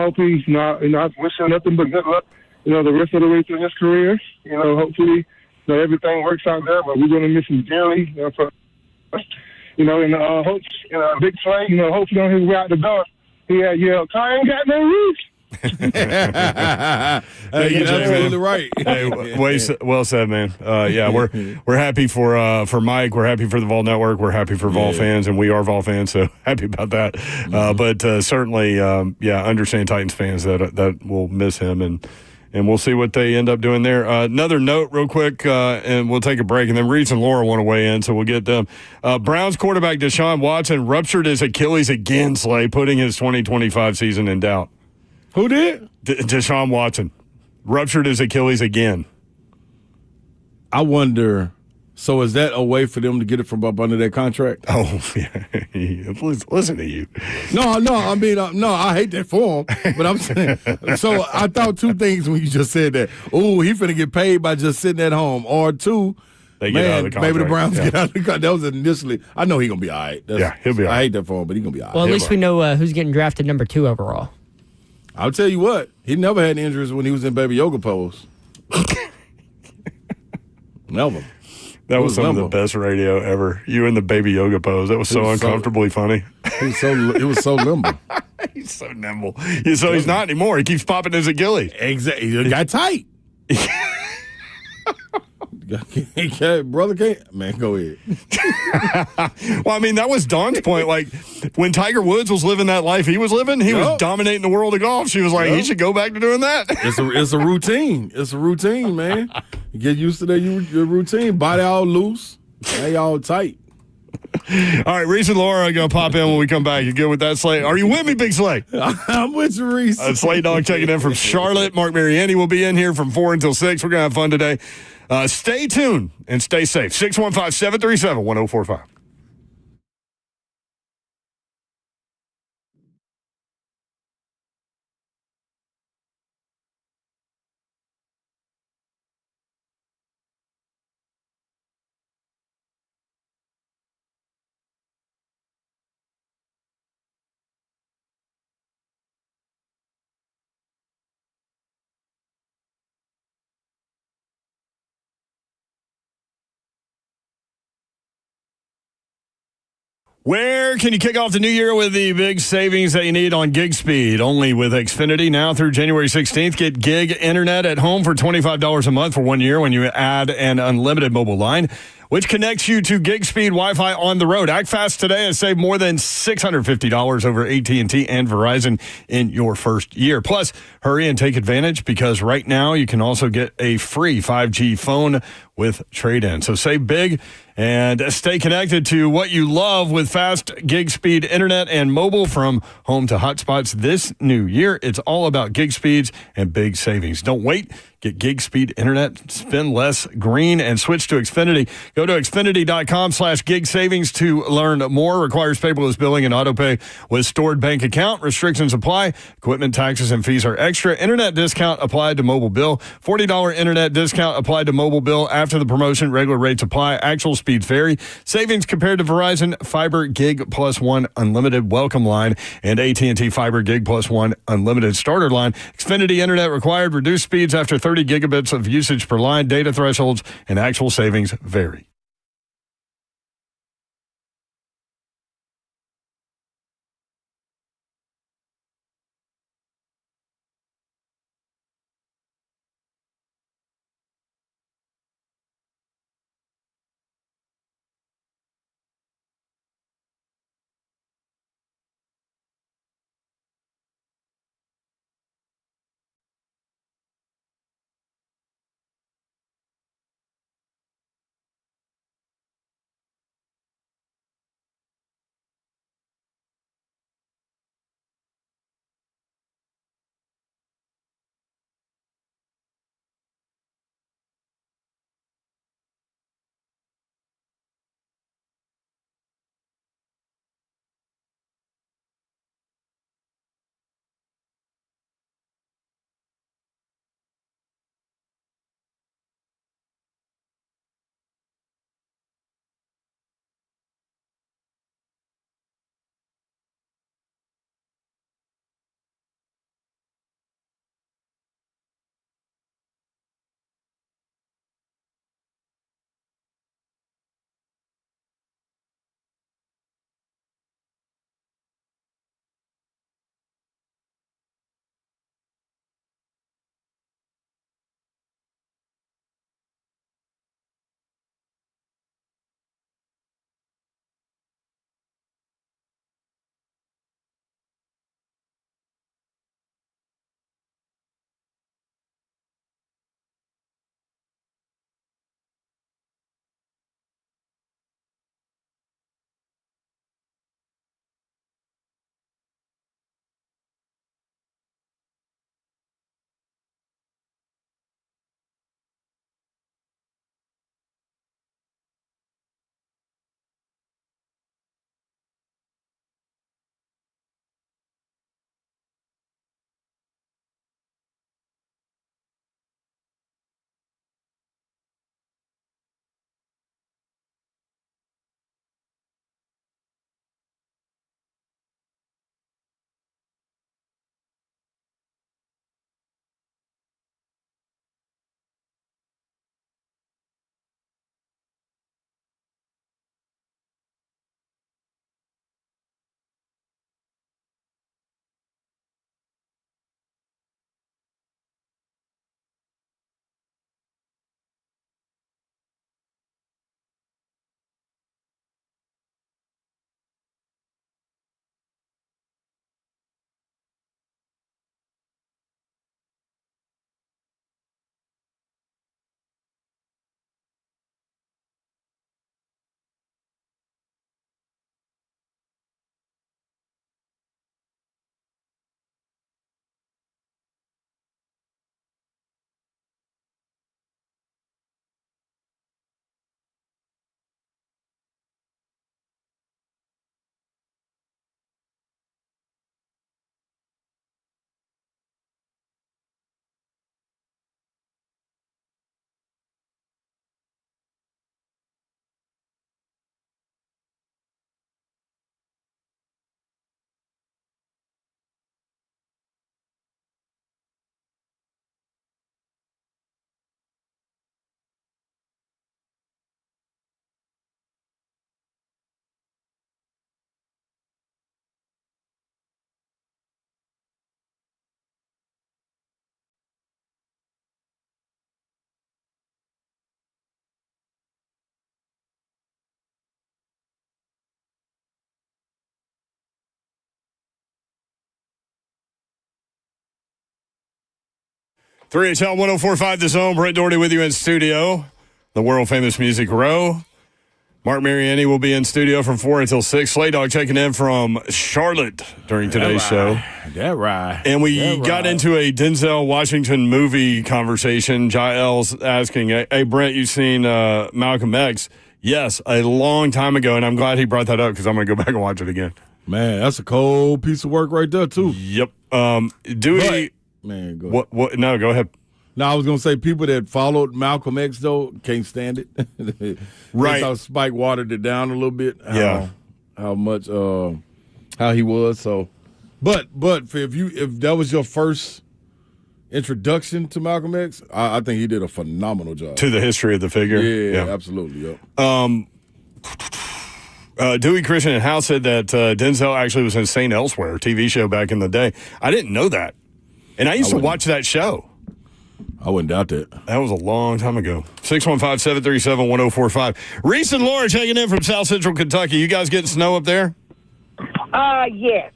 hope I wish him nothing but good luck, the rest of the way through his career. Hopefully, everything works out there, but we're going to miss him dearly, and hope, Big Slay, hopefully on his way out the door, he had yelled, "I ain't got no roots." Hey, you're absolutely right. Hey, well said, man. We're happy for Mike. We're happy for the Vol Network. We're happy for Vol fans, and we are Vol fans, so happy about that. But certainly, understand Titans fans that will miss him, and we'll see what they end up doing there. Another note real quick, and we'll take a break, and then Reese and Laura want to weigh in, so we'll get them. Browns quarterback Deshaun Watson ruptured his Achilles again, Slay, putting his 2025 season in doubt. Who did? Deshaun Watson ruptured his Achilles again. I wonder, so is that a way for them to get it from up under their contract? Oh, yeah. Listen to you. No, I mean, I hate that for him, but I'm saying, so I thought 2 things when you just said that. Oh, he finna get paid by just sitting at home. Or 2, they get out of the contract. Maybe the Browns get out of the contract. That was initially, I know he's going to be all right. He'll be all right. I hate that for him, but he's going to be all right. Well, at least we know who's getting drafted number 2 overall. I'll tell you what, he never had injuries when he was in baby yoga pose. Never. That was some of the best radio ever. You in the baby yoga pose. That was so uncomfortably funny. It was so limber. He's so nimble. So he's not anymore. He keeps popping his Achilles. Exactly. He got tight. Brother can't. Man, go ahead. Well, I mean, that was Dawn's point. Like, when Tiger Woods was living that life he was living, he was dominating the world of golf. She was like, he should go back to doing that. It's a routine. It's a routine, man. You get used to your routine. Body all loose. They all tight. All right, Reese and Laura are going to pop in when we come back. You good with that, Slay? Are you with me, Big Slay? I'm with you, Reese. Slay Dog checking in from Charlotte. Mark Mariani will be in here from 4 until 6. We're going to have fun today. Stay tuned and stay safe. 615-737-1045. Where can you kick off the new year with the big savings that you need on gig speed? Only with Xfinity now through January 16th. Get gig internet at home for $25 a month for 1 year when you add an unlimited mobile line, which connects you to gig speed Wi-Fi on the road. Act fast today and save more than $650 over AT&T and Verizon in your first year. Plus, hurry and take advantage because right now you can also get a free 5G phone with trade-in. So save big and stay connected to what you love with fast gig speed internet and mobile from home to hotspots this new year. It's all about gig speeds and big savings. Don't wait. Get gig speed internet, spend less green, and switch to Xfinity. Go to Xfinity.com/gig savings to learn more. Requires paperless billing and auto pay with stored bank account. Restrictions apply. Equipment taxes and fees are extra. Internet discount applied to mobile bill. $40 internet discount applied to mobile bill. After the promotion, regular rates apply. Actual speeds vary. Savings compared to Verizon Fiber Gig Plus One Unlimited Welcome Line and AT&T Fiber Gig Plus One Unlimited Starter Line. Xfinity internet required. Reduced speeds after 30 gigabits of usage per line. Data thresholds and actual savings vary. 3HL 104.5 The Zone. Brett Doherty with you in studio. The world-famous Music Row. Mark Mariani will be in studio from 4 until 6. Slay Dog checking in from Charlotte during today's show. That right. And we got into a Denzel Washington movie conversation. Jael's asking, hey, Brent, you seen Malcolm X? Yes, a long time ago, and I'm glad he brought that up because I'm going to go back and watch it again. Man, that's a cold piece of work right there, too. Yep. Dewey. Man, go ahead. What? No, go ahead. No, I was going to say people that followed Malcolm X, though, can't stand it. Right. That's how Spike watered it down a little bit. How much, how he was. So, but if that was your first introduction to Malcolm X, I think he did a phenomenal job. To the history of the figure. Yeah. Absolutely. Yep. Dewey Christian and Howe said that Denzel actually was in St. Elsewhere, TV show back in the day. I didn't know that. And I used to watch that show. I wouldn't doubt that. That was a long time ago. 615-737-1045. Reese and Laura checking in from South Central Kentucky. You guys getting snow up there? Yes.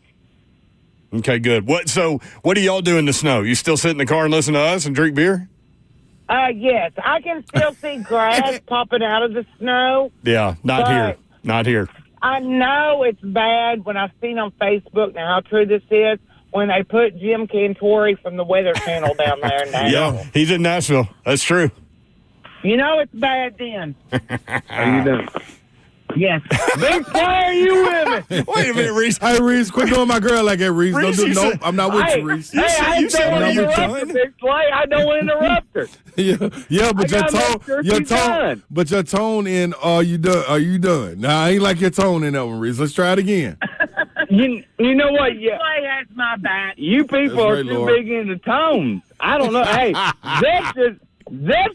Okay, good. What do y'all do in the snow? You still sit in the car and listen to us and drink beer? Yes. I can still see grass popping out of the snow. Yeah, not here. Not here. I know it's bad when I've seen on Facebook, now how true this is, when they put Jim Cantori from the Weather Channel down there now. Yeah, he's in Nashville. That's true. You know it's bad then. How you doing? Yes. Big player, you with me? Wait a minute, Reese. Hey, Reese, quit doing my girl like that, Reese. Reese, Nope, I'm not with you, Reese. Hey, I don't want to interrupt her, Big Play. I don't want to interrupt her. Yeah, but your tone in Are You Done? Nah, I ain't like your tone in that one, Reese. Let's try it again. You know what? Yeah. Play has my back. You people are too big into tones. I don't know. Hey, Zep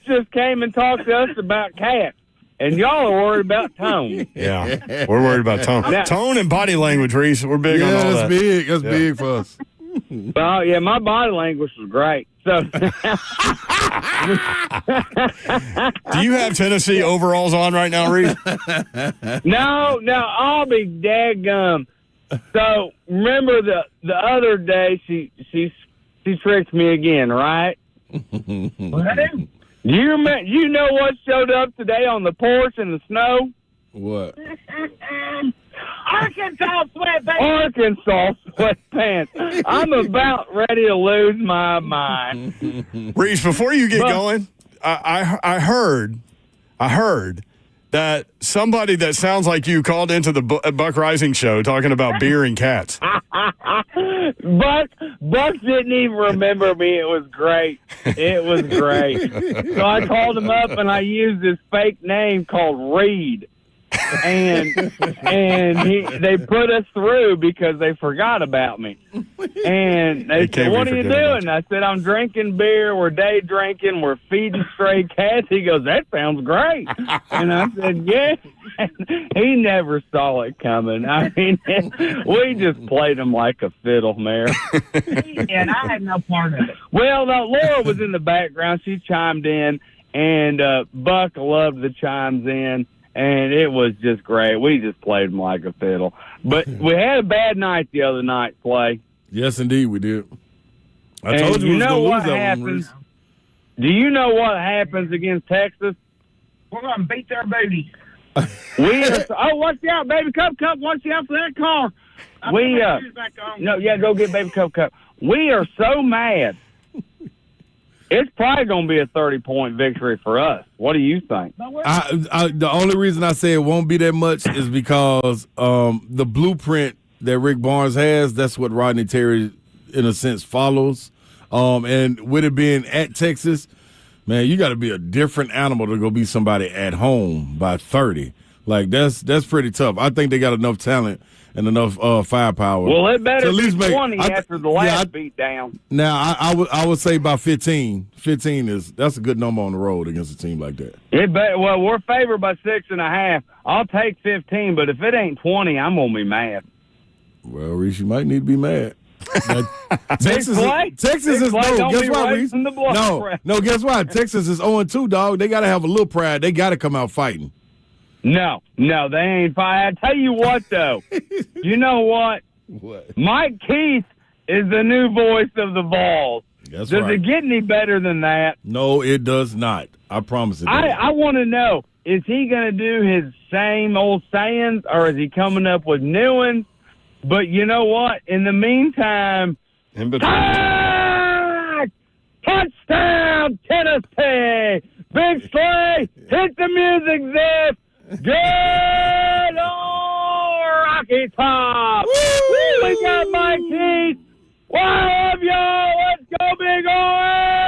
just came and talked to us about cats. And y'all are worried about tone. Yeah, we're worried about tone. Tone and body language, Reese. We're big on all that. That's big for us. Well, yeah, my body language was great. So, do you have Tennessee overalls on right now, Reese? No, I'll be daggum. So remember the other day she tricked me again, right? What? You know what showed up today on the porch in the snow? What? Arkansas sweatpants. I'm about ready to lose my mind. Reese, before you get going, I heard that somebody that sounds like you called into the Buck Rising show talking about beer and cats. Buck didn't even remember me. It was great. So I called him up and I used his fake name called Reed. And they put us through because they forgot about me. And they said, "What are you doing?" I said, "I'm drinking beer. We're day drinking. We're feeding stray cats." He goes, "That sounds great." And I said, "Yeah." He never saw it coming. I mean, we just played him like a fiddle, Mayor. And I had no part of it. Well, no, Laura was in the background. She chimed in, and Buck loved the chimes in. And it was just great. We just played them like a fiddle. But we had a bad night the other night, Clay. Yes, indeed, we did. I told you we was going to lose that one, Reese. Do you know what happens against Texas? We're going to beat their booty. Watch out, baby Cup. Watch out for that car. Go get baby Cup. We are so mad. It's probably going to be a 30-point victory for us. What do you think? The only reason I say it won't be that much is because the blueprint that Rick Barnes has, that's what Rodney Terry, in a sense, follows. And with it being at Texas, man, you got to be a different animal to go beat somebody at home by 30. Like, that's pretty tough. I think they got enough talent and enough firepower. Well, it better be 20 after the last beat down. Now, I would say about 15. 15 that's a good number on the road against a team like that. Well, we're favored by 6.5. I'll take 15, but if it ain't 20, I'm going to be mad. Well, Reese, you might need to be mad. Texas is no. Guess what, Reese? No. Guess what? Texas is 0-2, dog. They got to have a little pride. They got to come out fighting. No, they ain't fighting. I tell you what, though. You know what? What? Mike Keith is the new voice of the Vols. That's Does right. it get any better than that? No, it does not. I promise it doesn't. I want to know, is he going to do his same old sayings, or is he coming up with new ones? But you know what? In the meantime, In between. touchdown, Tennessee! Big Slay, hit the music, Zip! Good old Rocky Top! Woo! We got Mike Keith! Well, I love y'all! Let's go, Big Orange!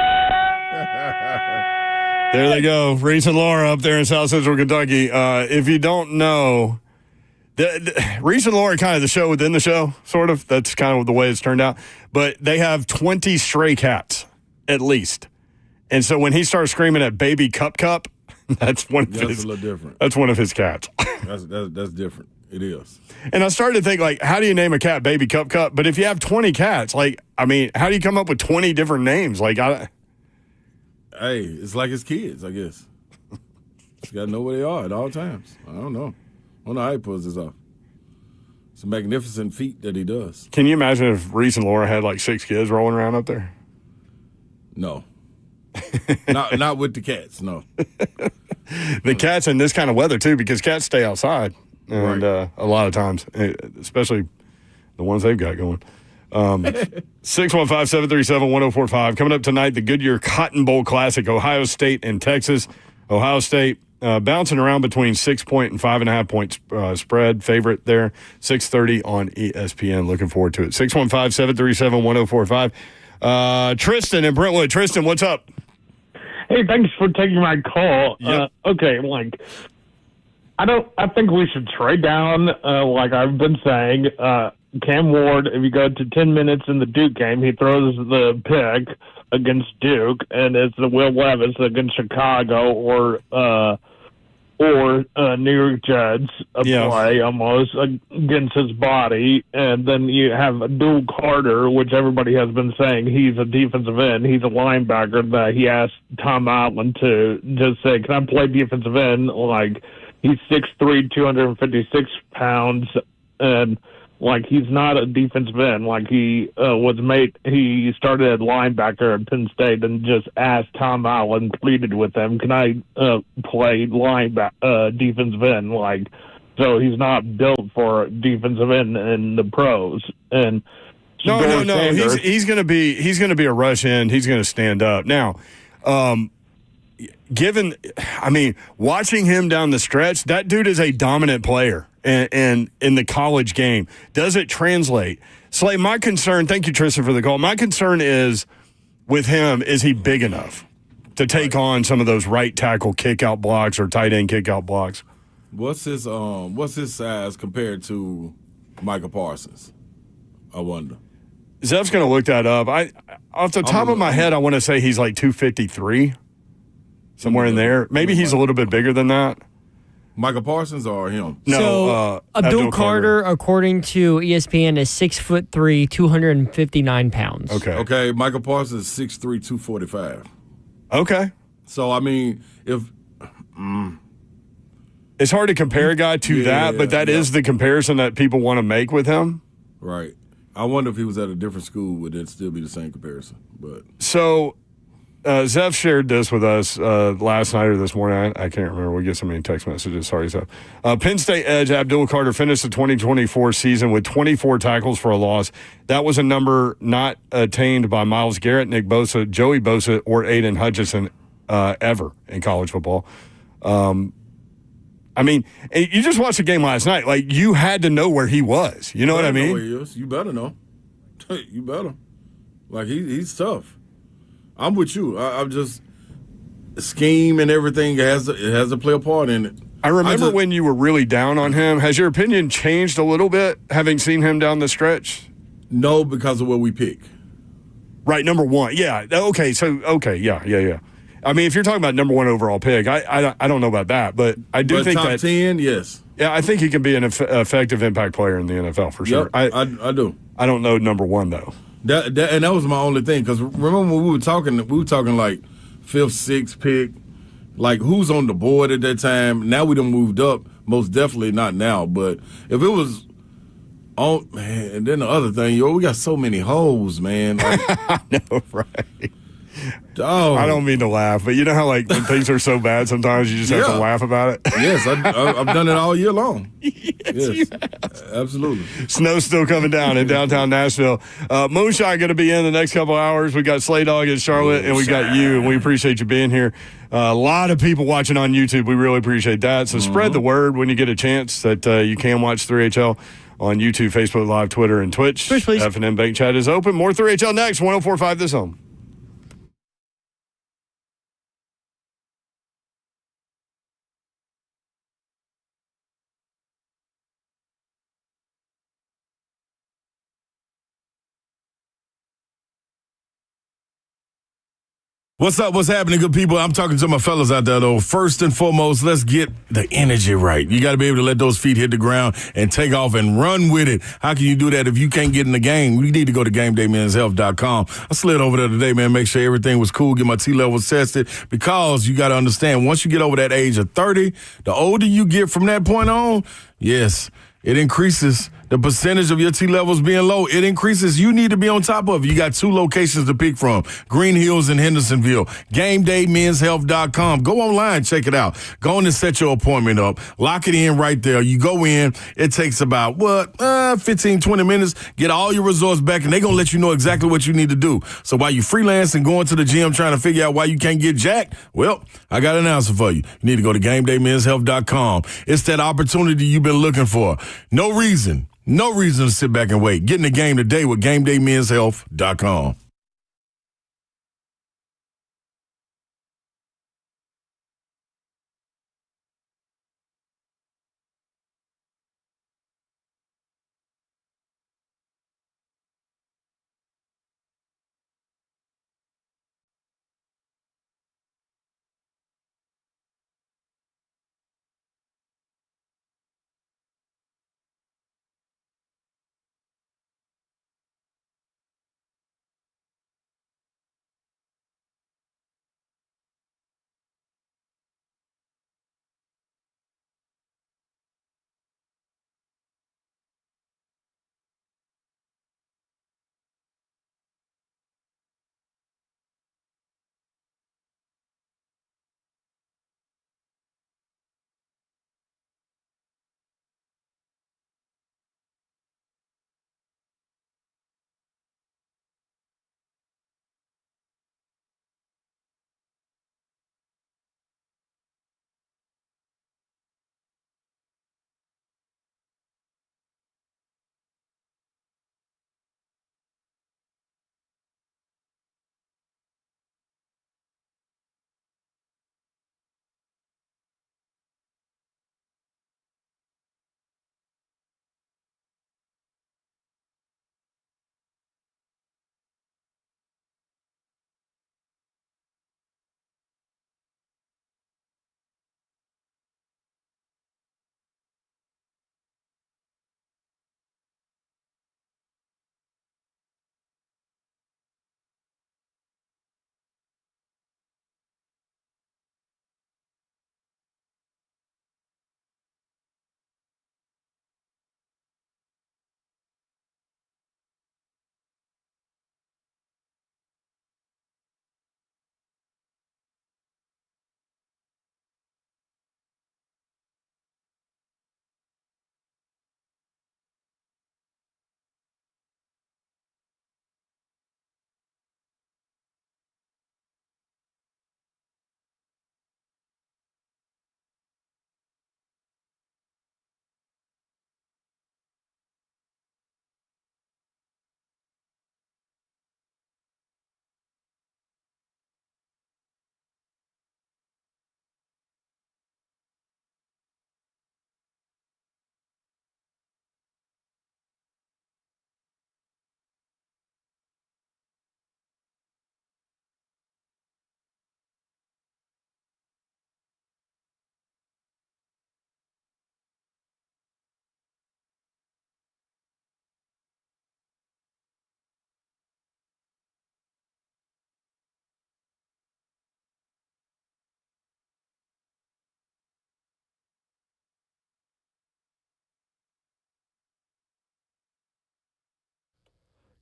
There they go. Reese and Laura up there in South Central Kentucky. If you don't know, Reese and Laura are kind of the show within the show, sort of. That's kind of the way it's turned out. But they have 20 stray cats, at least. And so when he starts screaming at Baby Cup, that's one of his. That's a little different. That's one of his cats. That's different. It is. And I started to think, like, how do you name a cat Baby Cup? But if you have 20 cats, like, I mean, how do you come up with 20 different names? Like, hey, it's like his kids, I guess. He's got to know where they are at all times. I don't know how he pulls this off. It's a magnificent feat that he does. Can you imagine if Reese and Laura had like 6 kids rolling around up there? No. not with the cats, no. The cats in this kind of weather, too, because cats stay outside. And Right. A lot of times, especially the ones they've got going. 615-737-1045. Coming up tonight, the Goodyear Cotton Bowl Classic, Ohio State and Texas. Ohio State bouncing around between 6-point and 5.5 point spread. Favorite there, 6:30 on ESPN. Looking forward to it. 615-737-1045. Tristan in Brentwood. Tristan, what's up? Hey, thanks for taking my call. Yep. Okay, I think we should trade down, like I've been saying. Cam Ward, if you go to 10 minutes in the Duke game, he throws the pick against Duke, and it's the Will Levis against Chicago or New York Jets play almost against his body. And then you have Abdul Carter, which everybody has been saying he's a defensive end. He's a linebacker that he asked Tom Allen to just say, can I play defensive end? Like, he's 6'3", 256 pounds, and like he's not a defensive end. Like he started at linebacker at Penn State and just asked Tom Allen, pleaded with him, can I play defensive end? Like, so he's not built for defensive end in the pros. And No. He's going to be a rush end. He's going to stand up now. Watching him down the stretch, that dude is a dominant player. And in the college game, does it translate? Slay, my concern, thank you, Tristan, for the call. My concern is with him, is he big enough to take on some of those right tackle kick out blocks or tight end kick out blocks? What's his size compared to Micah Parsons? I wonder. Zev's going to look that up. Off the top of my head, I want to say he's like 253, somewhere in there. Maybe he's a little bit bigger than that. Micah Parsons or him? No, so Abdul Carter, according to ESPN, is 6'3", 259 pounds. Okay. Micah Parsons is 6'3", 245. Okay. So it's hard to compare a guy to that, but that is the comparison that people want to make with him. Right. I wonder if he was at a different school, would it still be the same comparison? But so. Zev shared this with us last night or this morning. I can't remember. We get so many text messages. Sorry, Zev. Penn State edge Abdul Carter finished the 2024 season with 24 tackles for a loss. That was a number not attained by Myles Garrett, Nick Bosa, Joey Bosa, or Aiden Hutchinson ever in college football. You just watched the game last night. Like, you had to know where he was. You know what I mean? Know where he is. You better know. You better. Like, he's tough. I'm with you. I'm just scheme and everything has to play a part in it. I remember when you were really down on him. Has your opinion changed a little bit having seen him down the stretch? No, because of what we pick. Right, number one. Yeah. Okay. Yeah. I mean, if you're talking about number one overall pick, I don't know about that, but I do think top 10, yes. Yeah, I think he can be an effective impact player in the NFL for sure. Yep, I do. I don't know number one though. And that was my only thing, because remember when we were talking like 5th, 6th pick, like who's on the board at that time. Now we done moved up, most definitely not now. But if it was Oh, man. And then the other thing, we got so many hoes, man. Like, I know, right? Oh. I don't mean to laugh, but you know how like when things are so bad, sometimes you just have to laugh about it. Yes, I've done it all year long. Yes, absolutely. Snow's still coming down in downtown Nashville. Moonshine going to be in the next couple hours. We got Slay Dog in Charlotte, and we got you, and we appreciate you being here. A lot of people watching on YouTube. We really appreciate that. So spread the word when you get a chance that you can watch 3HL on YouTube, Facebook Live, Twitter, and Twitch. Twitch, please. F&M Bank Chat is open. More 3HL next. 104.5 This Home. What's up? What's happening, good people? I'm talking to my fellas out there, though. First and foremost, let's get the energy right. You got to be able to let those feet hit the ground and take off and run with it. How can you do that if you can't get in the game? You need to go to GameDayMen'sHealth.com. I slid over there today, man, make sure everything was cool, get my T-levels tested, because you got to understand, once you get over that age of 30, the older you get from that point on, yes, it increases the percentage of your T-levels being low. It increases. You need to be on top of it. You got 2 locations to pick from, Green Hills and Hendersonville. GameDayMen'sHealth.com. Go online, check it out. Go on and set your appointment up. Lock it in right there. You go in. It takes about, 15, 20 minutes. Get all your results back, and they're going to let you know exactly what you need to do. So while you freelance and going to the gym trying to figure out why you can't get jacked, well, I got an answer for you. You need to go to GameDayMen'sHealth.com. It's that opportunity you've been looking for. No reason to sit back and wait. Get in the game today with GameDayMen'sHealth.com.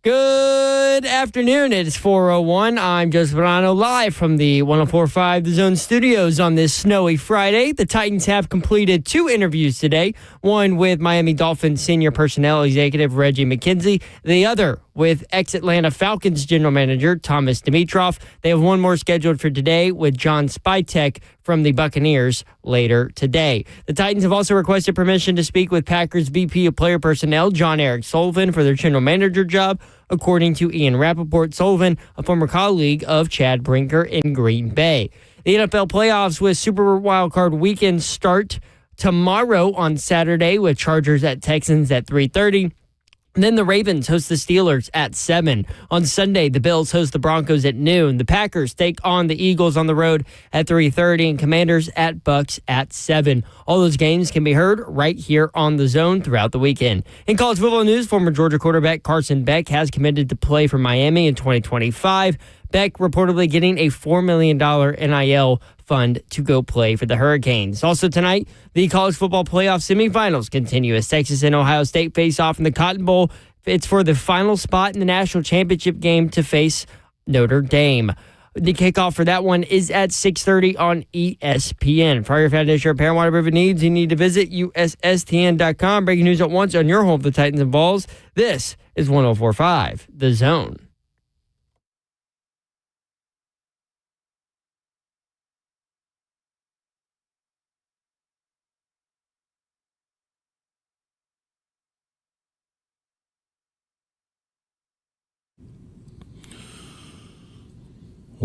Good afternoon. It's 4:01. I'm Joseph Bonanno, live from the 104.5 The Zone studios on this snowy Friday. The Titans have completed 2 interviews today, one with Miami Dolphins senior personnel executive Reggie McKenzie, the other with ex-Atlanta Falcons general manager Thomas Dimitroff. They have one more scheduled for today with John Spytek from the Buccaneers later today. The Titans have also requested permission to speak with Packers VP of Player Personnel John Eric Sullivan for their general manager job, according to Ian Rappaport. Sullivan, a former colleague of Chad Brinker in Green Bay. The NFL playoffs with Super Wildcard Weekend start tomorrow on Saturday with Chargers at Texans at 3:30. And then the Ravens host the Steelers at 7. On Sunday, the Bills host the Broncos at noon. The Packers take on the Eagles on the road at 3:30 and Commanders at Bucks at 7. All those games can be heard right here on The Zone throughout the weekend. In college football news, former Georgia quarterback Carson Beck has committed to play for Miami in 2025. Beck reportedly getting a $4 million NIL fund to go play for the Hurricanes. Also tonight, the college football playoff semifinals continue as Texas and Ohio State face off in the Cotton Bowl. It's for the final spot in the national championship game to face Notre Dame. The kickoff for that one is at 6:30 on ESPN. For your foundation repair and water river needs, you need to visit USSTN.com. Breaking news at once on your home for the Titans and Vols. This is 104.5 The Zone.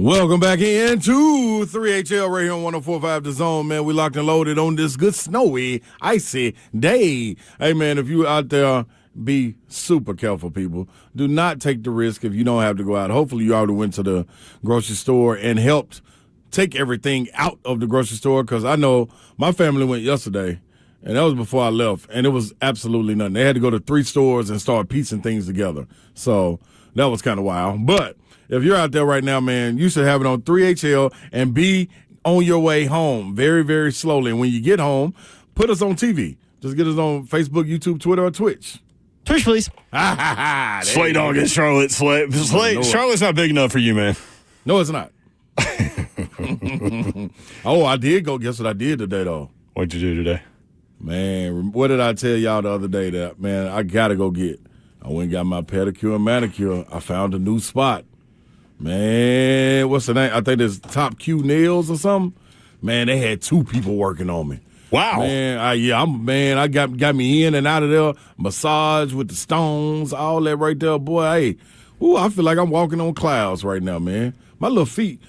Welcome back into 3HL right here on 104.5 The Zone, man. We locked and loaded on this good snowy, icy day. Hey, man, if you out there, be super careful, people. Do not take the risk if you don't have to go out. Hopefully you already went to the grocery store and helped take everything out of the grocery store, because I know my family went yesterday, and that was before I left, and it was absolutely nothing. They had to go to 3 stores and start piecing things together. So that was kind of wild. But if you're out there right now, man, you should have it on 3HL and be on your way home very, very slowly. And when you get home, put us on TV. Just get us on Facebook, YouTube, Twitter, or Twitch. Twitch, please. Slay dog and Charlotte. Charlotte's not big enough for you, man. No, it's not. Oh, I did go. Guess what I did today, though? What'd you do today? Man, what did I tell y'all the other day that, man, I got to go get? I went and got my pedicure and manicure. I found a new spot. Man, what's the name? I think it's Top Q Nails or something. Man, they had 2 people working on me. Wow. Man, I got me in and out of there. Massage with the stones, all that right there. Boy, hey, I feel like I'm walking on clouds right now, man. My little feet.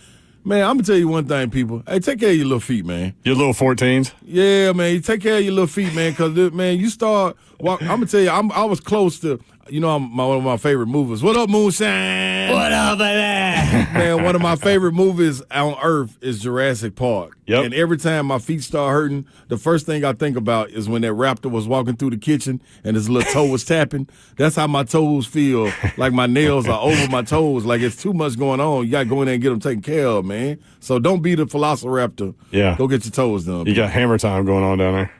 Man, I'm going to tell you one thing, people. Hey, take care of your little feet, man. Your little 14s? Yeah, man. You take care of your little feet, man, because, man, you start I'm going to tell you, I was close to, one of my favorite movies. What up, Moonshine? What up, baby? Man, one of my favorite movies on earth is Jurassic Park. Yep. And every time my feet start hurting, the first thing I think about is when that raptor was walking through the kitchen and his little toe was tapping. That's how my toes feel, like my nails are over my toes. Like it's too much going on. You got to go in there and get them taken care of, man. So don't be the Velociraptor. Yeah. Go get your toes done. You got hammer time going on down there.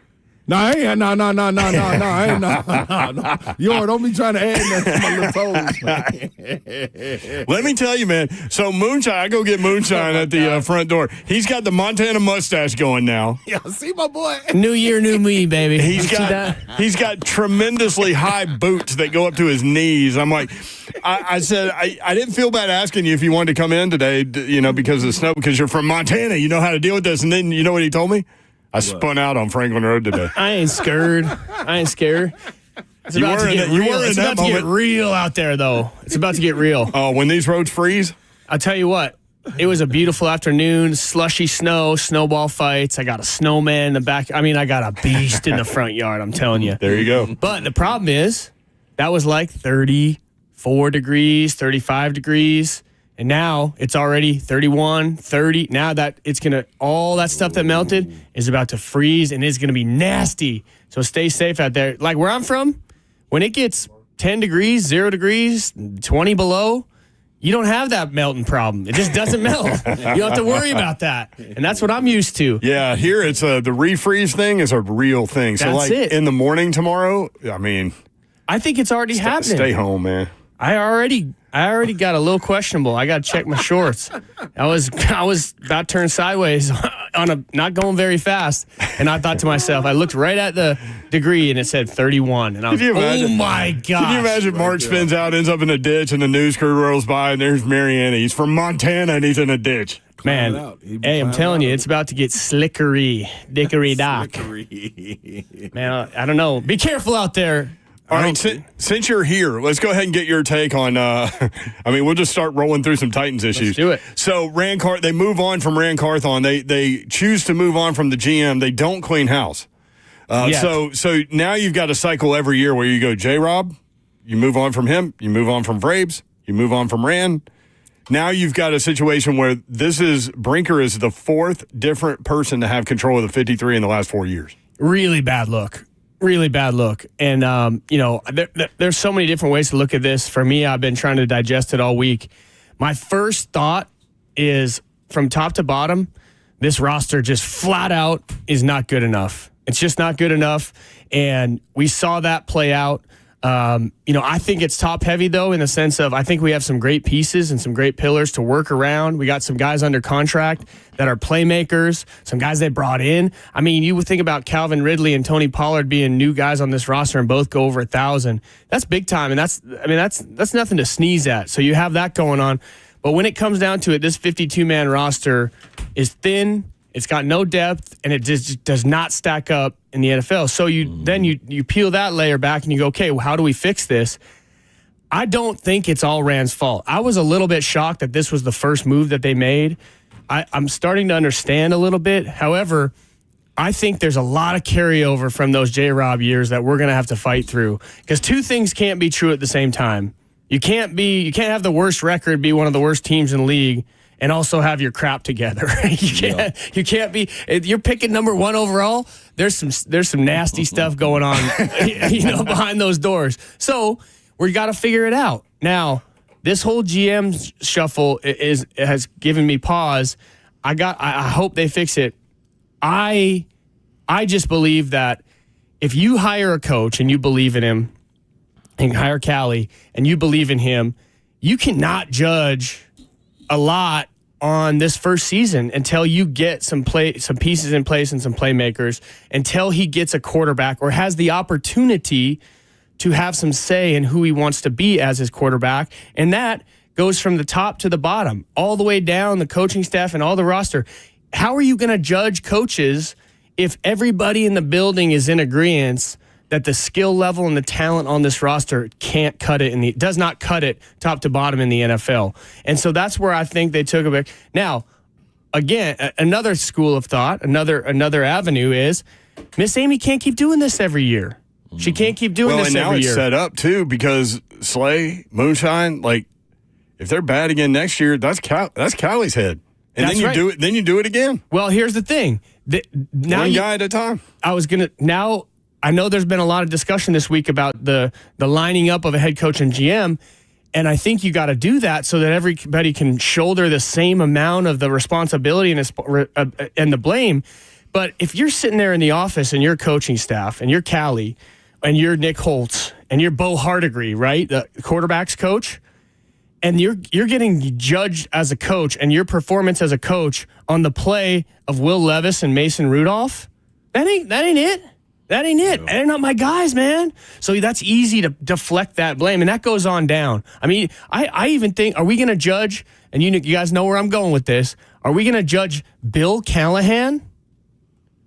No. Yo, don't be trying to add that to my little toes, man. Let me tell you, man. So Moonshine, I go get Moonshine at the front door. He's got the Montana mustache going now. Yeah, see my boy. New year, new me, baby. He's got tremendously high boots that go up to his knees. I'm like, I said, I didn't feel bad asking you if you wanted to come in today, because of the snow, because you're from Montana. You know how to deal with this. And then you know what he told me? I spun out on Franklin Road today. I ain't scared. It's about to get real out there, though. It's about to get real. Oh, when these roads freeze? I'll tell you what. It was a beautiful afternoon, slushy snow, snowball fights. I got a snowman in the back. I mean, I got a beast in the front yard, I'm telling you. There you go. But the problem is, that was like 34 degrees, 35 degrees. And now it's already 31, 30. Now that all that stuff that melted is about to freeze and it's going to be nasty. So stay safe out there. Like where I'm from, when it gets 10 degrees, 0 degrees, 20 below, you don't have that melting problem. It just doesn't melt. You don't have to worry about that. And that's what I'm used to. Yeah, here it's the refreeze thing is a real thing. So That's it. In the morning tomorrow, I mean. I think it's already happening. Stay home, man. I already got a little questionable. I got to check my shorts. I was about to turn sideways on not going very fast, and I thought to myself, I looked right at the degree and it said 31, and I was, oh my god! Can you imagine Mark spins out, ends up in a ditch, and the news crew rolls by, and there's Mariana. He's from Montana, and he's in a ditch. Man, hey, I'm telling you, it's about to get slickery, dickory dock. Man, I don't know. Be careful out there. All right, since you're here, let's go ahead and get your take on, we'll just start rolling through some Titans issues. Let's do it. So, they move on from Rand Carthon. They choose to move on from the GM. They don't clean house. So now you've got a cycle every year where you go, J-Rob, you move on from him, you move on from Vrabes, you move on from Rand. Now you've got a situation where Brinker is the fourth different person to have control of the 53 in the last 4 years. Really bad look. And, there's so many different ways to look at this. For me, I've been trying to digest it all week. My first thought is, from top to bottom, this roster just flat out is not good enough. It's just not good enough. And we saw that play out. I think it's top heavy, though, in the sense of I think we have some great pieces and some great pillars to work around. We got some guys under contract that are playmakers, some guys they brought in. I mean, you would think about Calvin Ridley and Tony Pollard being new guys on this roster and both go over 1,000. That's big time, and that's nothing to sneeze at. So you have that going on. But when it comes down to it, this 52-man roster is thin. It's got no depth, and it just does not stack up in the NFL. So you peel that layer back and you go, okay, well, how do we fix this? I don't think it's all Rand's fault. I was a little bit shocked that this was the first move that they made. I'm starting to understand a little bit. However, I think there's a lot of carryover from those J-Rob years that we're going to have to fight through, because two things can't be true at the same time. You can't have the worst record, be one of the worst teams in the league, and also have your crap together. You can't be. You're picking number one overall. There's some nasty stuff going on, behind those doors. So we got to figure it out. Now, this whole GM shuffle has given me pause. I hope they fix it. I just believe that if you hire a coach and you believe in him, and hire Callie and you believe in him, you cannot judge a lot on this first season until you get some pieces in place and some playmakers, until he gets a quarterback or has the opportunity to have some say in who he wants to be as his quarterback. And that goes from the top to the bottom, all the way down the coaching staff and all the roster. How are you going to judge coaches if everybody in the building is in agreement that the skill level and the talent on this roster can't cut it does not cut it top to bottom in the NFL? And so that's where I think they took a bit. Now, again, another school of thought, another avenue is Miss Amy can't keep doing this every year. She can't keep doing this every year. Well, and now it's set up too, because Slay, Moonshine, if they're bad again next year, that's Callie's head. And that's then you do it again. Well, here's the thing. One guy at a time. I know there's been a lot of discussion this week about the lining up of a head coach and GM, and I think you got to do that so that everybody can shoulder the same amount of the responsibility and the blame. But if you're sitting there in the office and you're coaching staff and you're Callie and you're Nick Holtz and you're Bo Hardigree, right, the quarterback's coach, and you're getting judged as a coach and your performance as a coach on the play of Will Levis and Mason Rudolph, that ain't it. That ain't it. They're not my guys, man. So that's easy to deflect that blame, and that goes on down. I mean, I even think, are we going to judge, and you guys know where I'm going with this, are we going to judge Bill Callahan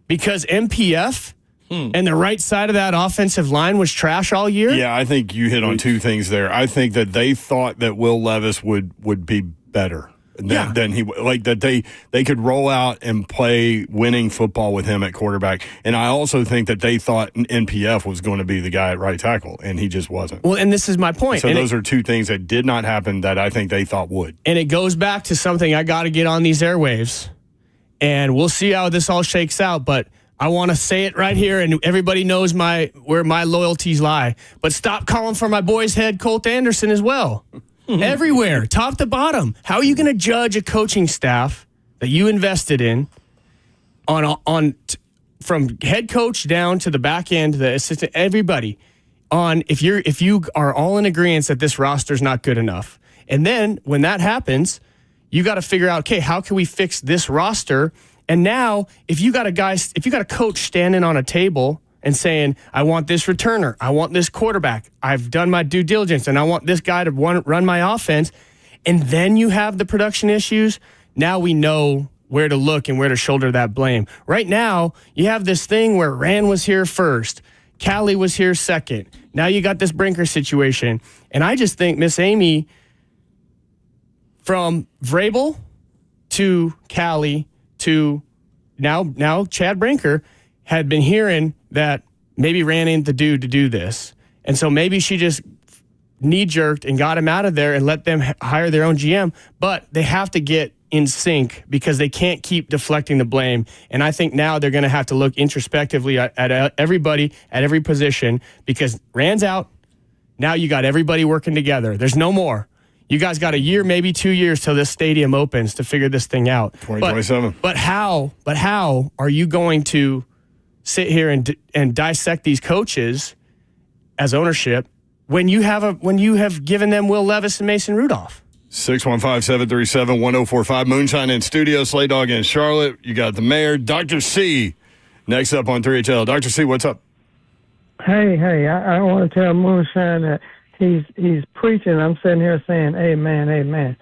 because MPF and the right side of that offensive line was trash all year? Yeah, I think you hit on two things there. I think that they thought that Will Levis would be better. Than he, that they could roll out and play winning football with him at quarterback. And I also think that they thought NPF was going to be the guy at right tackle, and he just wasn't. Well, and this is my point. So those are two things that did not happen that I think they thought would. And it goes back to something I got to get on these airwaves, and we'll see how this all shakes out. But I want to say it right here, and everybody knows where my loyalties lie. But stop calling for my boy's head, Colt Anderson, as well. Everywhere, top to bottom. How are you going to judge a coaching staff that you invested in from head coach down to the back end, the assistant, everybody, on if you are all in agreement that this roster's not good enough. And then when that happens, you got to figure out, okay, how can we fix this roster? And now if you got a coach standing on a table and saying, I want this returner, I want this quarterback, I've done my due diligence, and I want this guy to run my offense, and then you have the production issues, now we know where to look and where to shoulder that blame. Right now, you have this thing where Rand was here first, Callie was here second. Now you got this Brinker situation. And I just think Miss Amy, from Vrabel to Callie to now Chad Brinker, had been hearing that maybe Rand ain't the dude to do this. And so maybe she just knee-jerked and got him out of there and let them hire their own GM. But they have to get in sync because they can't keep deflecting the blame. And I think now they're going to have to look introspectively at everybody at every position because Rand's out. Now you got everybody working together. There's no more. You guys got a year, maybe 2 years till this stadium opens to figure this thing out. 2027. But how are you going to sit here and dissect these coaches as ownership when you have given them Will Levis and Mason Rudolph? 615-737-1045. Moonshine in studio. Slay Dog in Charlotte. You got the mayor, Dr. C, next up on 3HL. Dr. C, what's up? Hey, I want to tell Moonshine that he's preaching. I'm sitting here saying, amen, amen.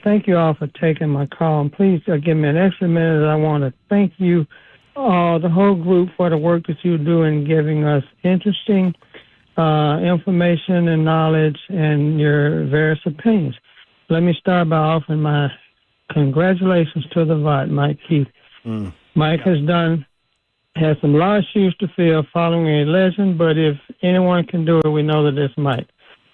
Thank you all for taking my call. And please give me an extra minute. I want to thank you, the whole group, for the work that you do in giving us interesting information and knowledge and your various opinions. Let me start by offering my congratulations to the VOT, Mike Keith. Mike has some large shoes to fill following a legend, but if anyone can do it, we know that it's Mike.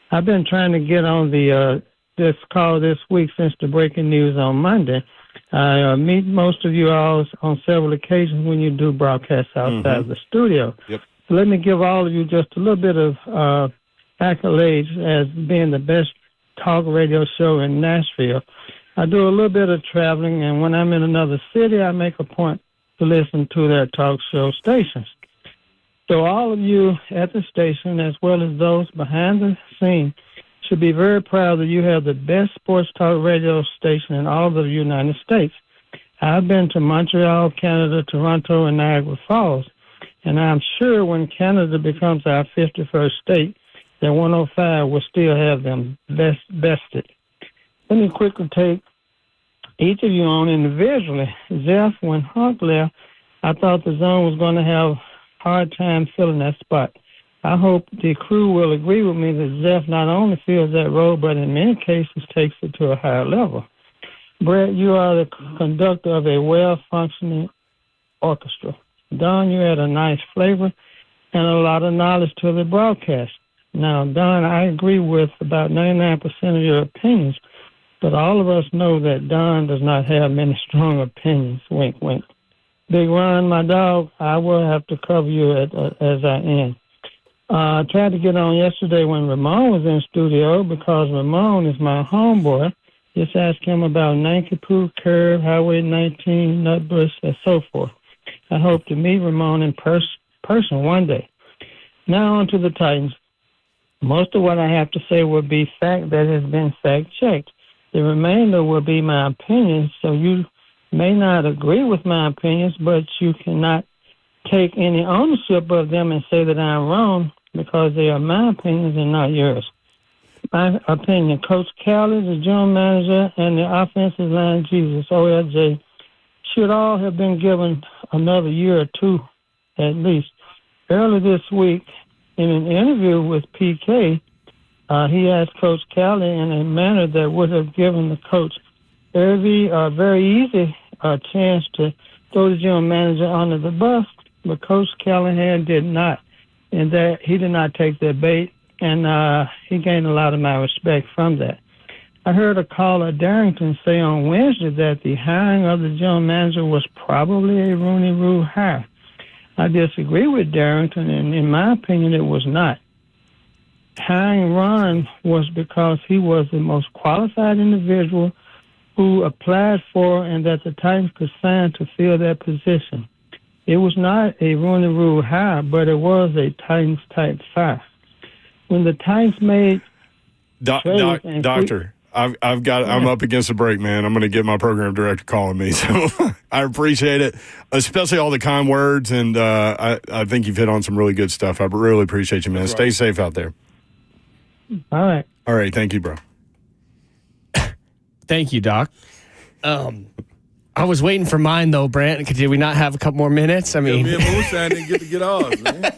I've been trying to get on this call this week since the breaking news on Monday. I meet most of you all on several occasions when you do broadcasts outside of the studio. Yep. So let me give all of you just a little bit of accolades as being the best talk radio show in Nashville. I do a little bit of traveling, and when I'm in another city, I make a point to listen to their talk show stations. So all of you at the station, as well as those behind the scene, should be very proud that you have the best sports talk radio station in all of the United States. I've been to Montreal, Canada, Toronto, and Niagara Falls, and I'm sure when Canada becomes our 51st state, that 105 will still have them bested. Let me quickly take each of you on individually. Zeph, when Hunk left, I thought the zone was going to have a hard time filling that spot. I hope the crew will agree with me that Zeph not only fills that role, but in many cases takes it to a higher level. Brett, you are the conductor of a well-functioning orchestra. Don, you add a nice flavor and a lot of knowledge to the broadcast. Now, Don, I agree with about 99% of your opinions, but all of us know that Don does not have many strong opinions. Wink, wink. Big Ron, my dog, I will have to cover you as I end. I tried to get on yesterday when Ramon was in studio because Ramon is my homeboy. Just ask him about Nankipu, Curve, Highway 19, Nutbush, and so forth. I hope to meet Ramon in person one day. Now on to the Titans. Most of what I have to say will be fact that has been fact-checked. The remainder will be my opinions, so you may not agree with my opinions, but you cannot take any ownership of them and say that I'm wrong because they are my opinions and not yours. My opinion, Coach Callie, the general manager, and the offensive line, Jesus, OLJ, should all have been given another year or two at least. Early this week, in an interview with PK, he asked Coach Callie in a manner that would have given the coach very easy chance to throw the general manager under the bus, but Coach Callahan did not, and that he did not take that bait, and he gained a lot of my respect from that. I heard a caller, Darrington, say on Wednesday that the hiring of the general manager was probably a Rooney Rule hire. I disagree with Darrington, and in my opinion, it was not. Hiring Ron was because he was the most qualified individual who applied for and that the Titans could sign to fill that position. It was not a Rooney Rule hire, but it was a Titans-type fire. when the Titans made trades and Doctor, I'm up against the break, man. I'm going to get my program director calling me. So I appreciate it, especially all the kind words. And I think you've hit on some really good stuff. I really appreciate you, man. That's Stay right. safe out there. All right. All right. Thank you, bro. Thank you, Doc. I was waiting for mine though, Brant. Did we not have a couple more minutes? I mean, Me and Moonshine didn't get to get ours, man.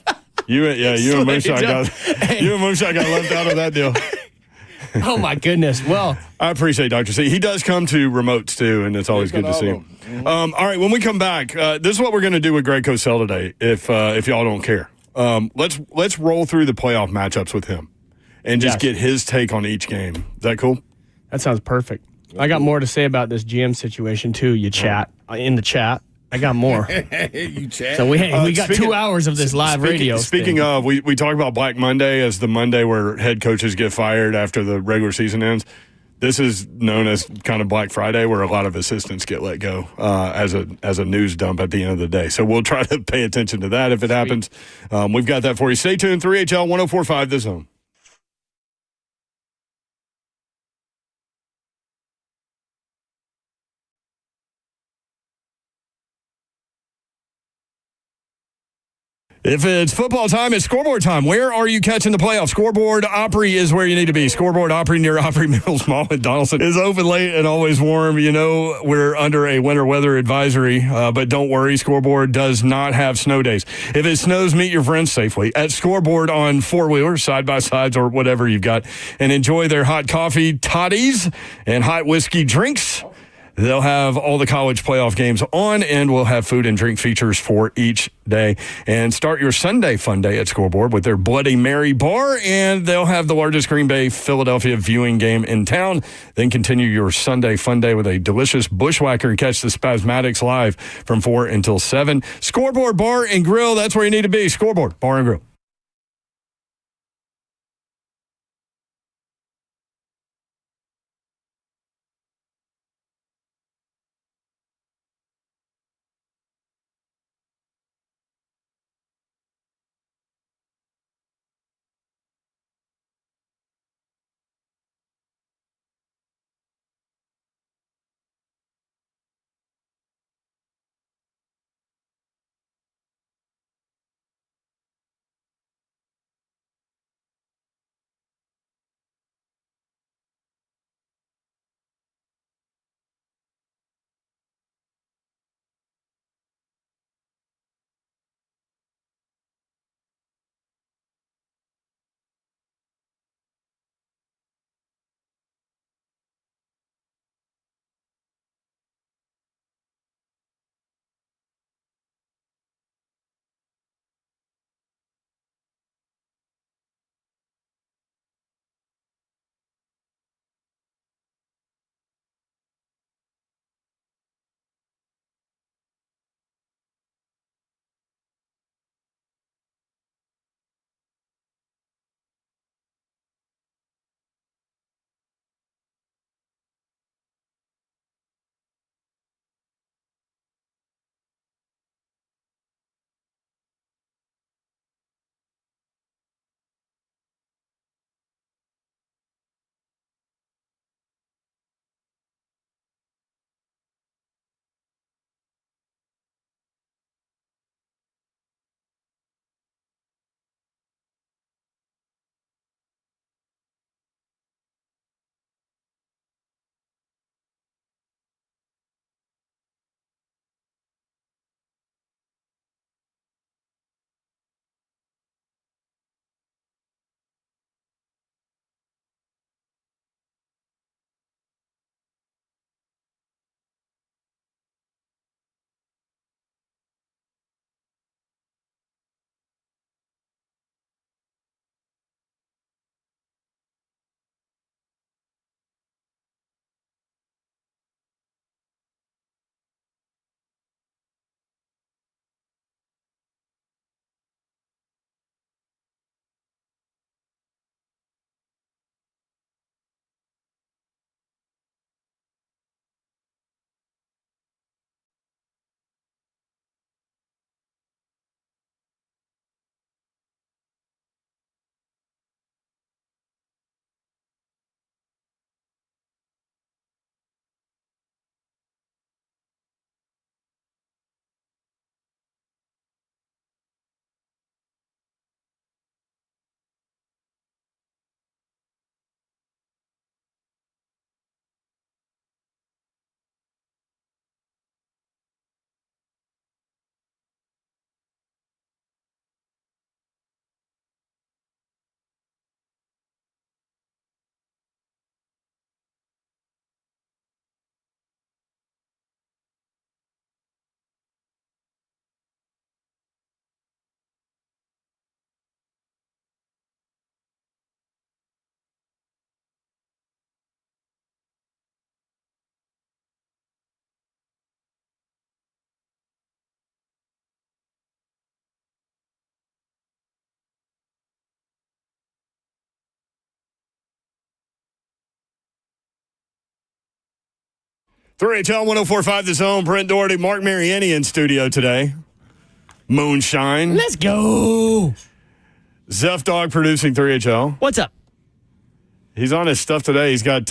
You and Moonshot got left out of that deal. oh my goodness. Well, I appreciate Dr. C. He does come to remotes too, and it's always good to see him. Mm-hmm. All right, when we come back, this is what we're going to do with Greg Cosell today. If y'all don't care, let's roll through the playoff matchups with him, and just get his take on each game. Is that cool? that sounds perfect. I got more to say about this GM situation too. You chat in the chat. I got more. You chat. So we got 2 hours of this live radio. Speaking of, we talk about Black Monday as the Monday where head coaches get fired after the regular season ends. This is known as kind of Black Friday, where a lot of assistants get let go as a news dump at the end of the day. So we'll try to pay attention to that if it happens. We've got that for you. Stay tuned. 3HL 104.5 The Zone. If it's football time, it's scoreboard time. Where are you catching the playoffs? Scoreboard Opry is where you need to be. Scoreboard Opry near Opry Middle Mall in Donaldson is open late and always warm. You know, we're under a winter weather advisory, but don't worry. Scoreboard does not have snow days. If it snows, meet your friends safely at Scoreboard on four-wheelers, side-by-sides, or whatever you've got, and enjoy their hot coffee toddies and hot whiskey drinks. They'll have all the college playoff games on, and we'll have food and drink features for each day. And start your Sunday fun day at Scoreboard with their Bloody Mary bar, and they'll have the largest Green Bay Philadelphia viewing game in town. Then continue your Sunday fun day with a delicious bushwhacker and catch the Spasmatics live from 4 until 7. Scoreboard Bar and Grill, that's where you need to be. Scoreboard Bar and Grill. 3HL 104.5 The Zone. Brent Doherty, Mark Mariani in studio today. Moonshine. Let's go. Zeph Dog producing 3HL. What's up? He's on his stuff today. He's got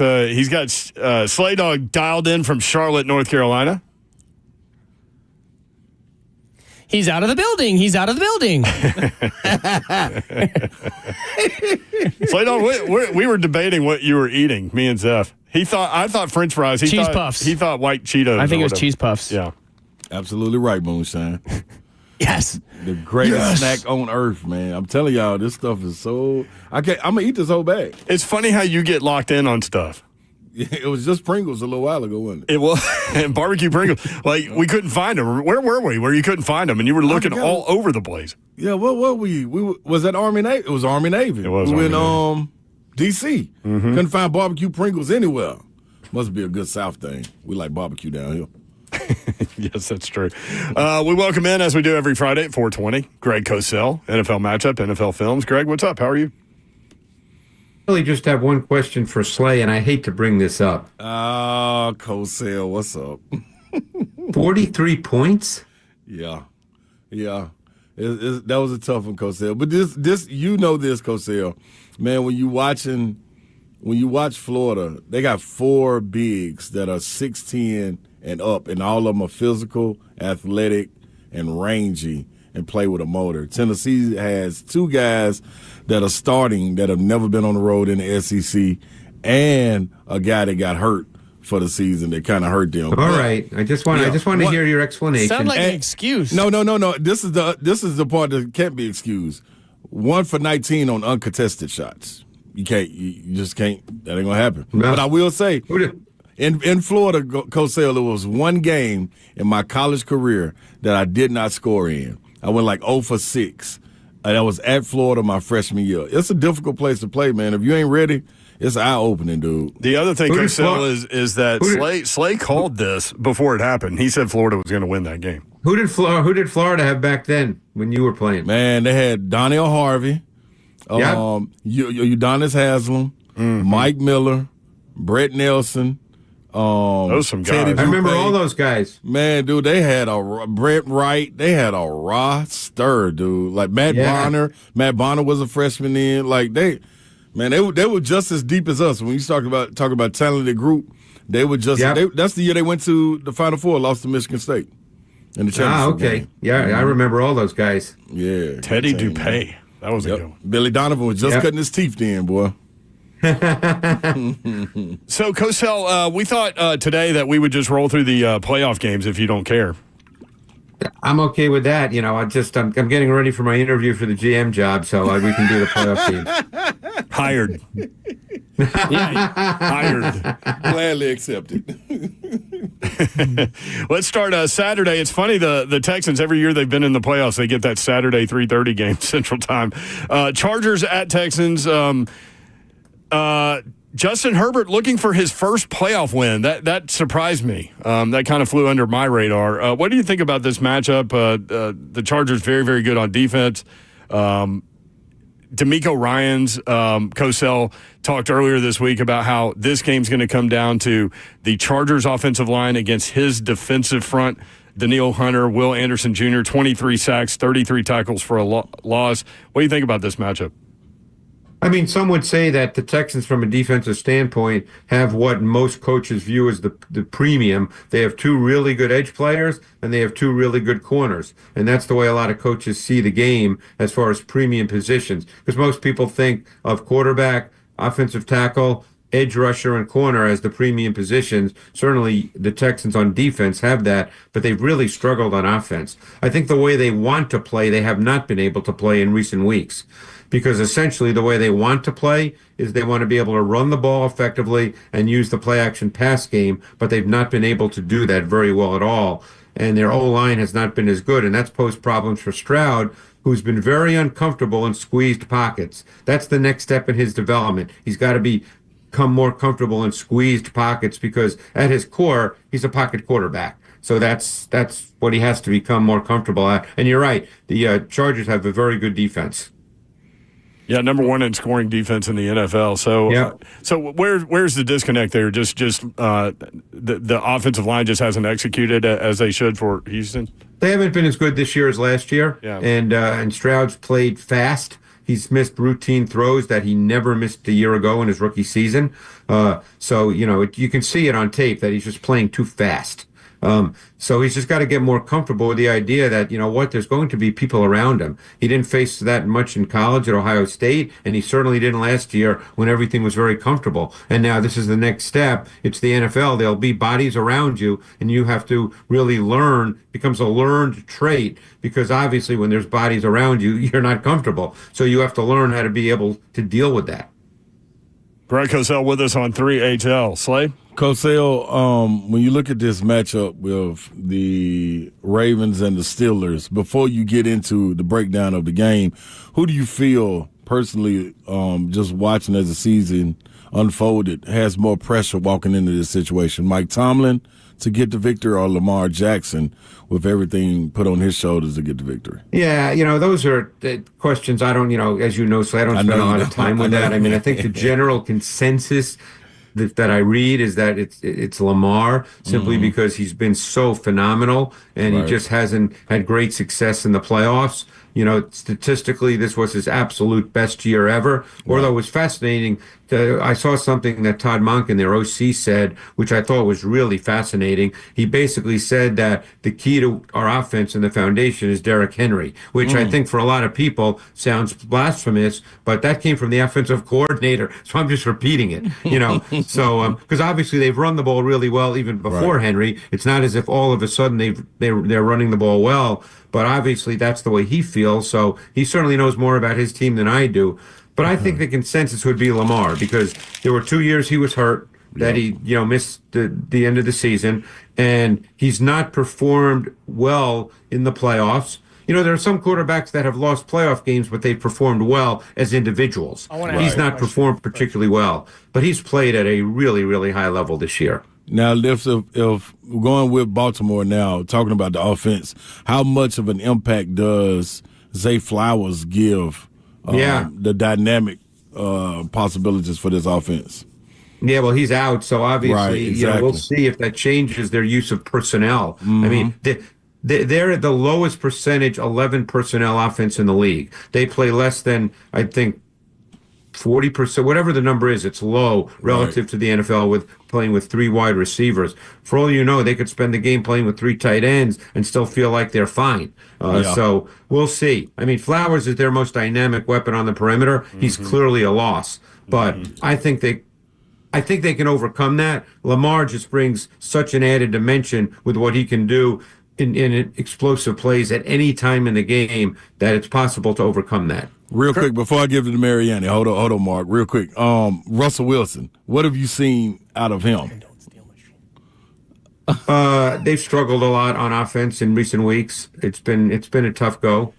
Slay Dog dialed in from Charlotte, North Carolina. He's out of the building. Slay Dog, we were debating what you were eating, me and Zeph. I thought French fries. Cheese puffs. He thought white Cheetos. I think it was cheese puffs. Yeah. Absolutely right, Moonshine. Yes. The greatest snack on earth, man. I'm telling y'all, this stuff is so... I'm going to eat this whole bag. It's funny how you get locked in on stuff. It was just Pringles a little while ago, wasn't it? It was. And barbecue Pringles. Like, we couldn't find them. Where were we? Where you couldn't find them, and you were looking all over the place. Yeah, what were we? Was that Army Navy? It was Army Navy. It was we Army were in Navy. D.C. Couldn't find barbecue Pringles anywhere. Must be a good South thing. We like barbecue down here. Yes, that's true. We welcome in, as we do every Friday at 4:20, Greg Cosell, NFL Matchup, NFL Films. Greg, what's up? How are you? I really just have one question for Slay, and I hate to bring this up. Cosell, what's up? 43 points? Yeah. That was a tough one, Cosell. But this, this, Cosell. Man, when you watch Florida, they got 4 bigs that are 6'10" and up, and all of them are physical, athletic, and rangy, and play with a motor. Tennessee has 2 guys that are starting that have never been on the road in the SEC, and a guy that got hurt for the season that kind of hurt them. All right, I just want to hear your explanation. Sound like an excuse. No. This is the part that can't be excused. 1 for 19 on uncontested shots. You just can't. That ain't gonna happen. No. But I will say, in Florida, Cosell, there was one game in my college career that I did not score in. I went like 0 for 6. And I was at Florida my freshman year. It's a difficult place to play, man. If you ain't ready, it's eye-opening, dude. The other thing, Cosell, is that Slay called this before it happened. He said Florida was going to win that game. Who did Florida have back then when you were playing? Man, they had Donnell Harvey, Udonis Haslam, Mike Miller, Brett Nelson. Those some guys. I remember all those guys. Man, dude, they had a Brett Wright. They had a roster, dude. Like Matt Bonner. Matt Bonner was a freshman in. Like they were just as deep as us. When you talk about talented group, they were just. That's the year they went to the Final Four, lost to Michigan State in the championship game. Yeah, I remember all those guys. Yeah, Teddy Dupay. That was a good one. Billy Donovan was just cutting his teeth then, boy. So, Cosell, we thought today that we would just roll through the playoff games if you don't care. I'm okay with that. You know, I'm getting ready for my interview for the GM job, so we can do the playoff games. Hired. Hired. Gladly accepted. Let's start Saturday. It's funny, the Texans, every year they've been in the playoffs, they get that Saturday 3:30 game Central Time. Chargers at Texans. Justin Herbert looking for his first playoff win. That surprised me. That kind of flew under my radar. What do you think about this matchup? The Chargers very, very good on defense. D'Amico Ryans, Cosell talked earlier this week about how this game's going to come down to the Chargers offensive line against his defensive front. Daniil Hunter, Will Anderson Jr., 23 sacks, 33 tackles for a loss. What do you think about this matchup? I mean, some would say that the Texans, from a defensive standpoint, have what most coaches view as the premium. They have 2 really good edge players, and they have 2 really good corners. And that's the way a lot of coaches see the game as far as premium positions. Because most people think of quarterback, offensive tackle, edge rusher, and corner as the premium positions. Certainly the Texans on defense have that, but they've really struggled on offense. I think the way they want to play, they have not been able to play in recent weeks. Because essentially the way they want to play is they want to be able to run the ball effectively and use the play-action pass game, but they've not been able to do that very well at all. And their O-line has not been as good, and that's posed problems for Stroud, who's been very uncomfortable in squeezed pockets. That's the next step in his development. He's got to become more comfortable in squeezed pockets because at his core, he's a pocket quarterback. So that's what he has to become more comfortable at. And you're right, the Chargers have a very good defense. Yeah, number one in scoring defense in the NFL. So, Yeah. So where's the disconnect there? Just the offensive line just hasn't executed as they should for Houston. They haven't been as good this year as last year. Yeah. And Stroud's played fast. He's missed routine throws that he never missed a year ago in his rookie season. So you can see it on tape that he's just playing too fast. So he's just got to get more comfortable with the idea that, there's going to be people around him. He didn't face that much in college at Ohio State, and he certainly didn't last year when everything was very comfortable. And now this is the next step. It's the NFL. There'll be bodies around you, and you have to really learn. Becomes a learned trait, because obviously when there's bodies around you, you're not comfortable. So you have to learn how to be able to deal with that. Greg Cosell with us on 3HL. Slay? Cosell, when you look at this matchup with the Ravens and the Steelers, before you get into the breakdown of the game, who do you feel personally, just watching as the season unfolded, has more pressure walking into this situation? Mike Tomlin to get the victory, or Lamar Jackson with everything put on his shoulders to get the victory? Yeah, those are questions I don't, as you know, so I don't spend a lot of time with that. I mean, I think the general consensus that I read is that it's Lamar, simply because he's been so phenomenal, and he just hasn't had great success in the playoffs. Statistically, this was his absolute best year ever. Although it was fascinating, I saw something that Todd Monken, their OC, said, which I thought was really fascinating. He basically said that the key to our offense and the foundation is Derrick Henry, which I think for a lot of people sounds blasphemous, but that came from the offensive coordinator. So I'm just repeating it, So, because obviously they've run the ball really well even before Henry. It's not as if all of a sudden they're running the ball well, but obviously that's the way he feels. So he certainly knows more about his team than I do. But I think the consensus would be Lamar, because there were 2 years he was hurt, that he missed the end of the season, and he's not performed well in the playoffs. There are some quarterbacks that have lost playoff games, but they've performed well as individuals. He's not performed particularly well, but he's played at a really, really high level this year. Now, if we're going with Baltimore now, talking about the offense, how much of an impact does Zay Flowers give the dynamic possibilities for this offense? Yeah, well, he's out, so obviously, we'll see if that changes their use of personnel. I mean, they're at the lowest percentage 11 personnel offense in the league. They play less than, I think, 40%, whatever the number is. It's low relative to the NFL, with playing with 3 wide receivers. For all you know, they could spend the game playing with 3 tight ends and still feel like they're fine. So we'll see. I mean, Flowers is their most dynamic weapon on the perimeter. He's clearly a loss, but I think they can overcome that. Lamar just brings such an added dimension with what he can do in explosive plays at any time in the game that it's possible to overcome that. Real quick, before I give it to Mariani, hold on, Mark. Real quick, Russell Wilson, what have you seen out of him? They've struggled a lot on offense in recent weeks. It's been a tough go,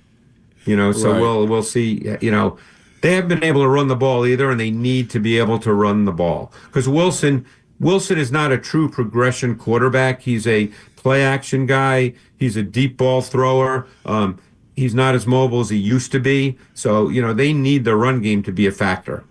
So we'll see. They haven't been able to run the ball either, and they need to be able to run the ball, because Wilson is not a true progression quarterback. He's a play action guy. He's a deep ball thrower. He's not as mobile as he used to be. So, they need the run game to be a factor.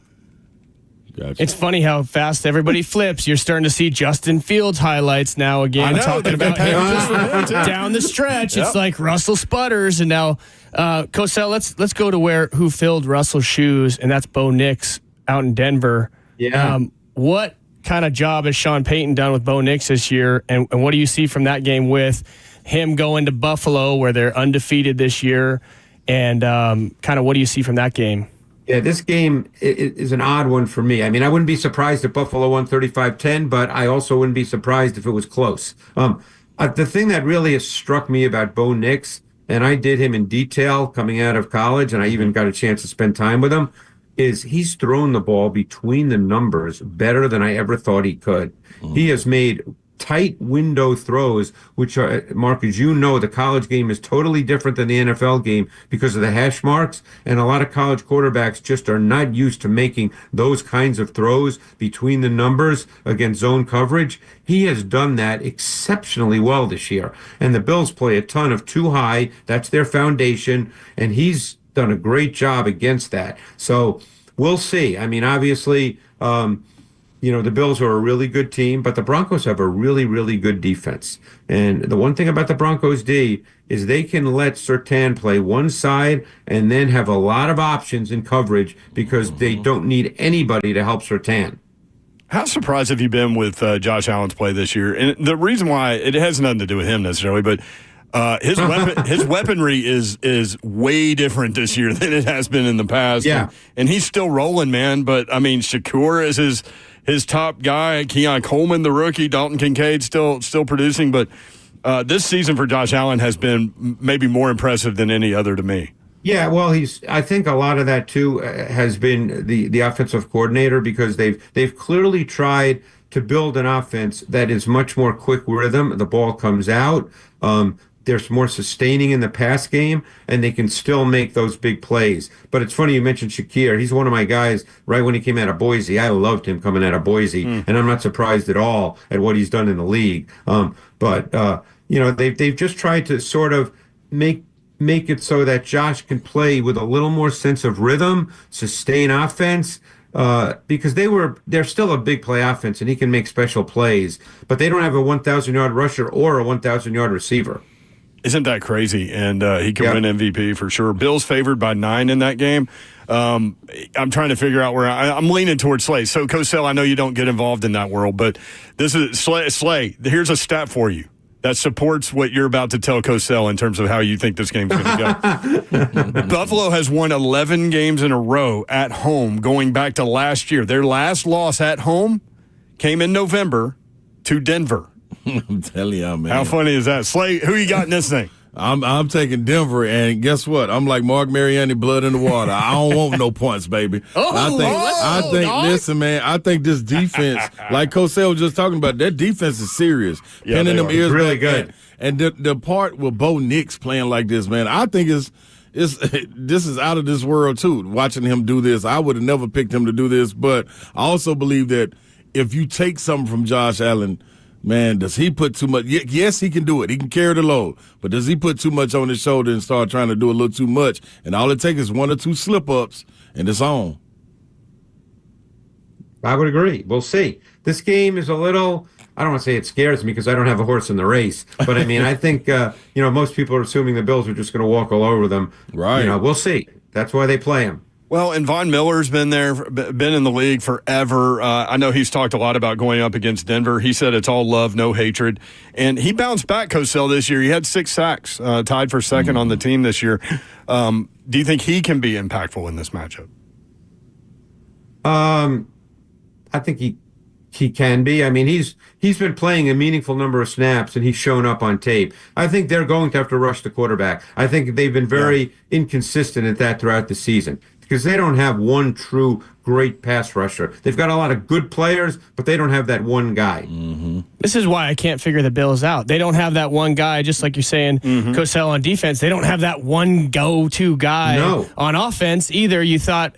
Gotcha. It's funny how fast everybody flips. You're starting to see Justin Fields highlights now again, talking about him down the stretch. It's like Russell sputters, and now Cosell, let's go to who filled Russell's shoes, and that's Bo Nix out in Denver. Yeah. What kind of job has Sean Payton done with Bo Nix this year, and what do you see from that game with him going to Buffalo, where they're undefeated this year, and kind of what do you see from that game? Yeah, this game is an odd one for me. I mean, I wouldn't be surprised if Buffalo won 35-10, but I also wouldn't be surprised if it was close. The thing that really has struck me about Bo Nix, and I did him in detail coming out of college, and I even got a chance to spend time with him, is he's thrown the ball between the numbers better than I ever thought he could. He has made tight window throws, which are, Mark, as you know, the college game is totally different than the NFL game because of the hash marks, and a lot of college quarterbacks just are not used to making those kinds of throws between the numbers against zone coverage. He has done that exceptionally well this year, and the Bills play a ton of too high. That's their foundation, and he's done a great job against that. So we'll see. I mean, obviously, the Bills are a really good team, but the Broncos have a really, really good defense. And the one thing about the Broncos D is they can let Surtain play one side and then have a lot of options in coverage because they don't need anybody to help Surtain. How surprised have you been with Josh Allen's play this year? And the reason why, it has nothing to do with him necessarily, but his weaponry is way different this year than it has been in the past. Yeah. And he's still rolling, man. But, I mean, Shakur is his top guy. Keon Coleman, the rookie. Dalton Kincaid still producing. But this season for Josh Allen has been maybe more impressive than any other to me. Yeah, well, I think a lot of that too has been the offensive coordinator because they've clearly tried to build an offense that is much more quick rhythm. The ball comes out. There's more sustaining in the pass game, and they can still make those big plays. But it's funny you mentioned Shakir. He's one of my guys right when he came out of Boise. I loved him coming out of Boise, and I'm not surprised at all at what he's done in the league. But they've just tried to sort of make it so that Josh can play with a little more sense of rhythm, sustain offense, because they're still a big play offense, and he can make special plays. But they don't have a 1,000-yard rusher or a 1,000-yard receiver. Isn't that crazy? And he can win MVP for sure. Bills favored by 9 in that game. I'm trying to figure out where I'm leaning towards Slay. So, Cosell, I know you don't get involved in that world, but this is Slay. Here's a stat for you that supports what you're about to tell Cosell in terms of how you think this game's going to go. Buffalo has won 11 games in a row at home going back to last year. Their last loss at home came in November to Denver. I'm telling you, man. How funny is that? Slay, who you got in this thing? I'm taking Denver, and guess what? I'm like Mark Mariani, blood in the water. I don't want no points, baby. I think. Listen, man. I think this defense, like Cosell was just talking about, that defense is serious. Yeah, Pinning them ears really back good. And the part with Bo Nix playing like this, man, I think this is out of this world too. Watching him do this, I would have never picked him to do this, but I also believe that if you take something from Josh Allen. Man, does he put too much? Yes, he can do it. He can carry the load. But does he put too much on his shoulder and start trying to do a little too much? And all it takes is 1 or 2 slip-ups, and it's on. I would agree. We'll see. This game is a little, I don't want to say it scares me because I don't have a horse in the race. But, I mean, I think, most people are assuming the Bills are just going to walk all over them. Right. We'll see. That's why they play him. Well, and Von Miller's been in the league forever. I know he's talked a lot about going up against Denver. He said it's all love, no hatred. And he bounced back, Cosell, this year. He had 6 sacks, tied for second on the team this year. Do you think he can be impactful in this matchup? I think he can be. I mean, he's been playing a meaningful number of snaps, and he's shown up on tape. I think they're going to have to rush the quarterback. I think they've been very inconsistent at that throughout the season. Because they don't have one true great pass rusher. They've got a lot of good players, but they don't have that one guy. Mm-hmm. This is why I can't figure the Bills out. They don't have that one guy, just like you're saying, Cosell on defense. They don't have that one go-to guy on offense either. You thought,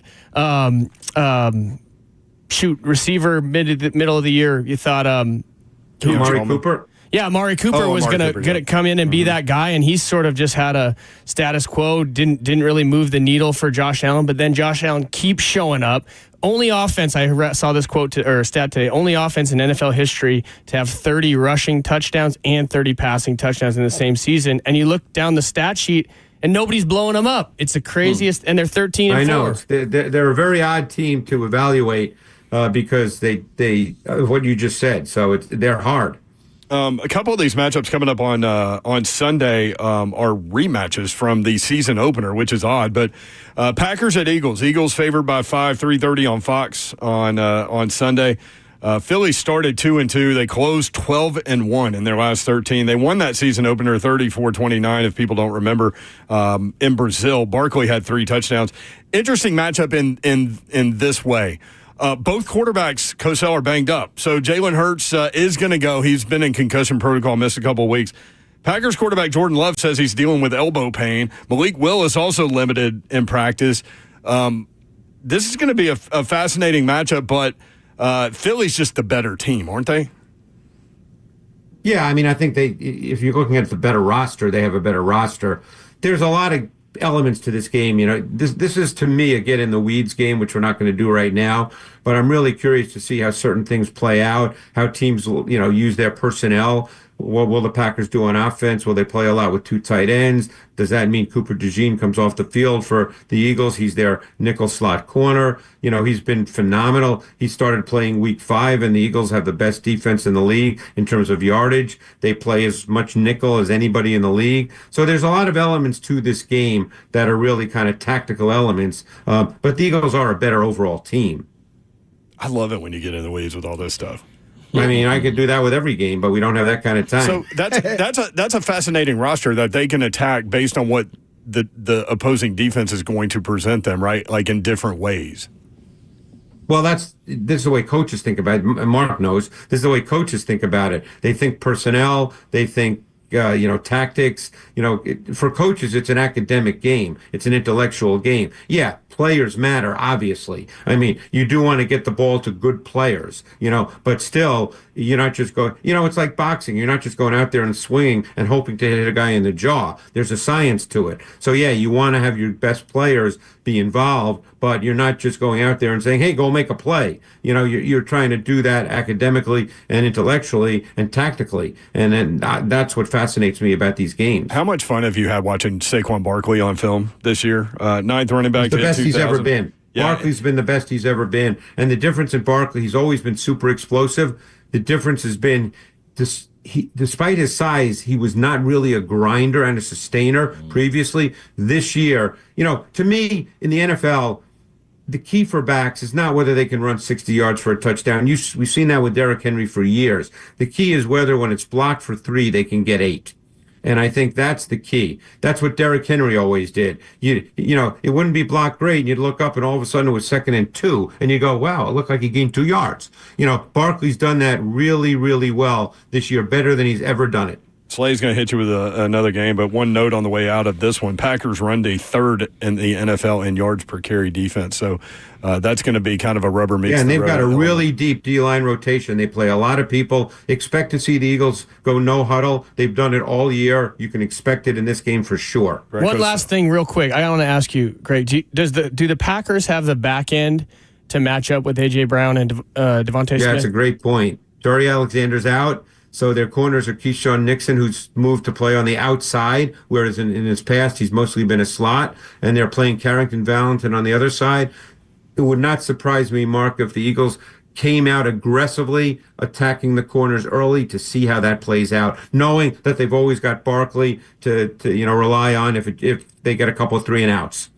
receiver middle of the year, you thought Amari Cooper? Yeah, Amari Cooper was going to come in and be that guy, and he's sort of just had a status quo, didn't really move the needle for Josh Allen, but then Josh Allen keeps showing up. Only offense, I saw this quote or stat today, only offense in NFL history to have 30 rushing touchdowns and 30 passing touchdowns in the same season. And you look down the stat sheet, and nobody's blowing them up. It's the craziest, and they're 13-4. I know. They're a very odd team to evaluate because they what you just said. So they're hard. A couple of these matchups coming up on Sunday are rematches from the season opener, which is odd. But Packers at Eagles. Eagles favored by 5, 3:30 on Fox on Sunday. Philly started 2-2. They closed 12-1 in their last 13. They won that season opener 34-29, if people don't remember, in Brazil. Barkley had 3 touchdowns. Interesting matchup in this way. Both quarterbacks, Cosell, are banged up. So Jalen Hurts is going to go. He's been in concussion protocol, missed a couple of weeks. Packers quarterback Jordan Love says he's dealing with elbow pain. Malik Willis also limited in practice. This is going to be a fascinating matchup, but Philly's just the better team, aren't they? Yeah, I mean, I think if you're looking at the better roster, they have a better roster. There's a lot of elements to this game. This is to me a get in the weeds game, which we're not going to do right now. But I'm really curious to see how certain things play out, how teams will, use their personnel. What will the Packers do on offense? Will they play a lot with 2 tight ends? Does that mean Cooper DeJean comes off the field for the Eagles? He's their nickel slot corner. He's been phenomenal. He started playing week 5, and the Eagles have the best defense in the league in terms of yardage. They play as much nickel as anybody in the league. So there's a lot of elements to this game that are really kind of tactical elements. But the Eagles are a better overall team. I love it when you get in the weeds with all this stuff. I mean, I could do that with every game, but we don't have that kind of time. So that's a fascinating roster that they can attack based on what the opposing defense is going to present them, right? Like in different ways. Well, this is the way coaches think about it. Mark knows. This is the way coaches think about it. They think personnel. They think tactics. For coaches, it's an academic game. It's an intellectual game. Yeah, players matter, obviously. I mean, you do want to get the ball to good players, but still, you're not just going, it's like boxing. You're not just going out there and swinging and hoping to hit a guy in the jaw. There's a science to it. So, yeah, you want to have your best players be involved, but you're not just going out there and saying, hey, go make a play. You're trying to do that academically and intellectually and tactically. And then that's what fascinates me about these games. How much fun have you had watching Saquon Barkley on film this year? 9th running back. He's the best he's ever been. Yeah. Barkley's been the best he's ever been. And the difference in Barkley, he's always been super explosive. The difference has been despite his size, he was not really a grinder and a sustainer previously. This year, to me, in the NFL, the key for backs is not whether they can run 60 yards for a touchdown. We've seen that with Derrick Henry for years. The key is whether when it's blocked for 3, they can get 8. And I think that's the key. That's what Derrick Henry always did. It wouldn't be blocked great, and you'd look up, and all of a sudden it was 2nd and 2, and you go, wow, it looked like he gained 2 yards. Barkley's done that really, really well this year, better than he's ever done it. Slay's going to hit you with another game, but one note on the way out of this one. Packers run the 3rd in the NFL in yards per carry defense, so that's going to be kind of a rubber meets the road. Yeah, and they've got a really deep D-line rotation. They play a lot of people. Expect to see the Eagles go no huddle. They've done it all year. You can expect it in this game for sure. Right. One last thing real quick. I want to ask you, Greg, do the Packers have the back end to match up with A.J. Brown and Devontae Smith? Yeah, that's a great point. Dory Alexander's out. So their corners are Keyshawn Nixon, who's moved to play on the outside, whereas in his past he's mostly been a slot. And they're playing Carrington Valentin on the other side. It would not surprise me, Mark, if the Eagles came out aggressively attacking the corners early to see how that plays out, knowing that they've always got Barkley to rely on if they get a couple of 3-and-outs.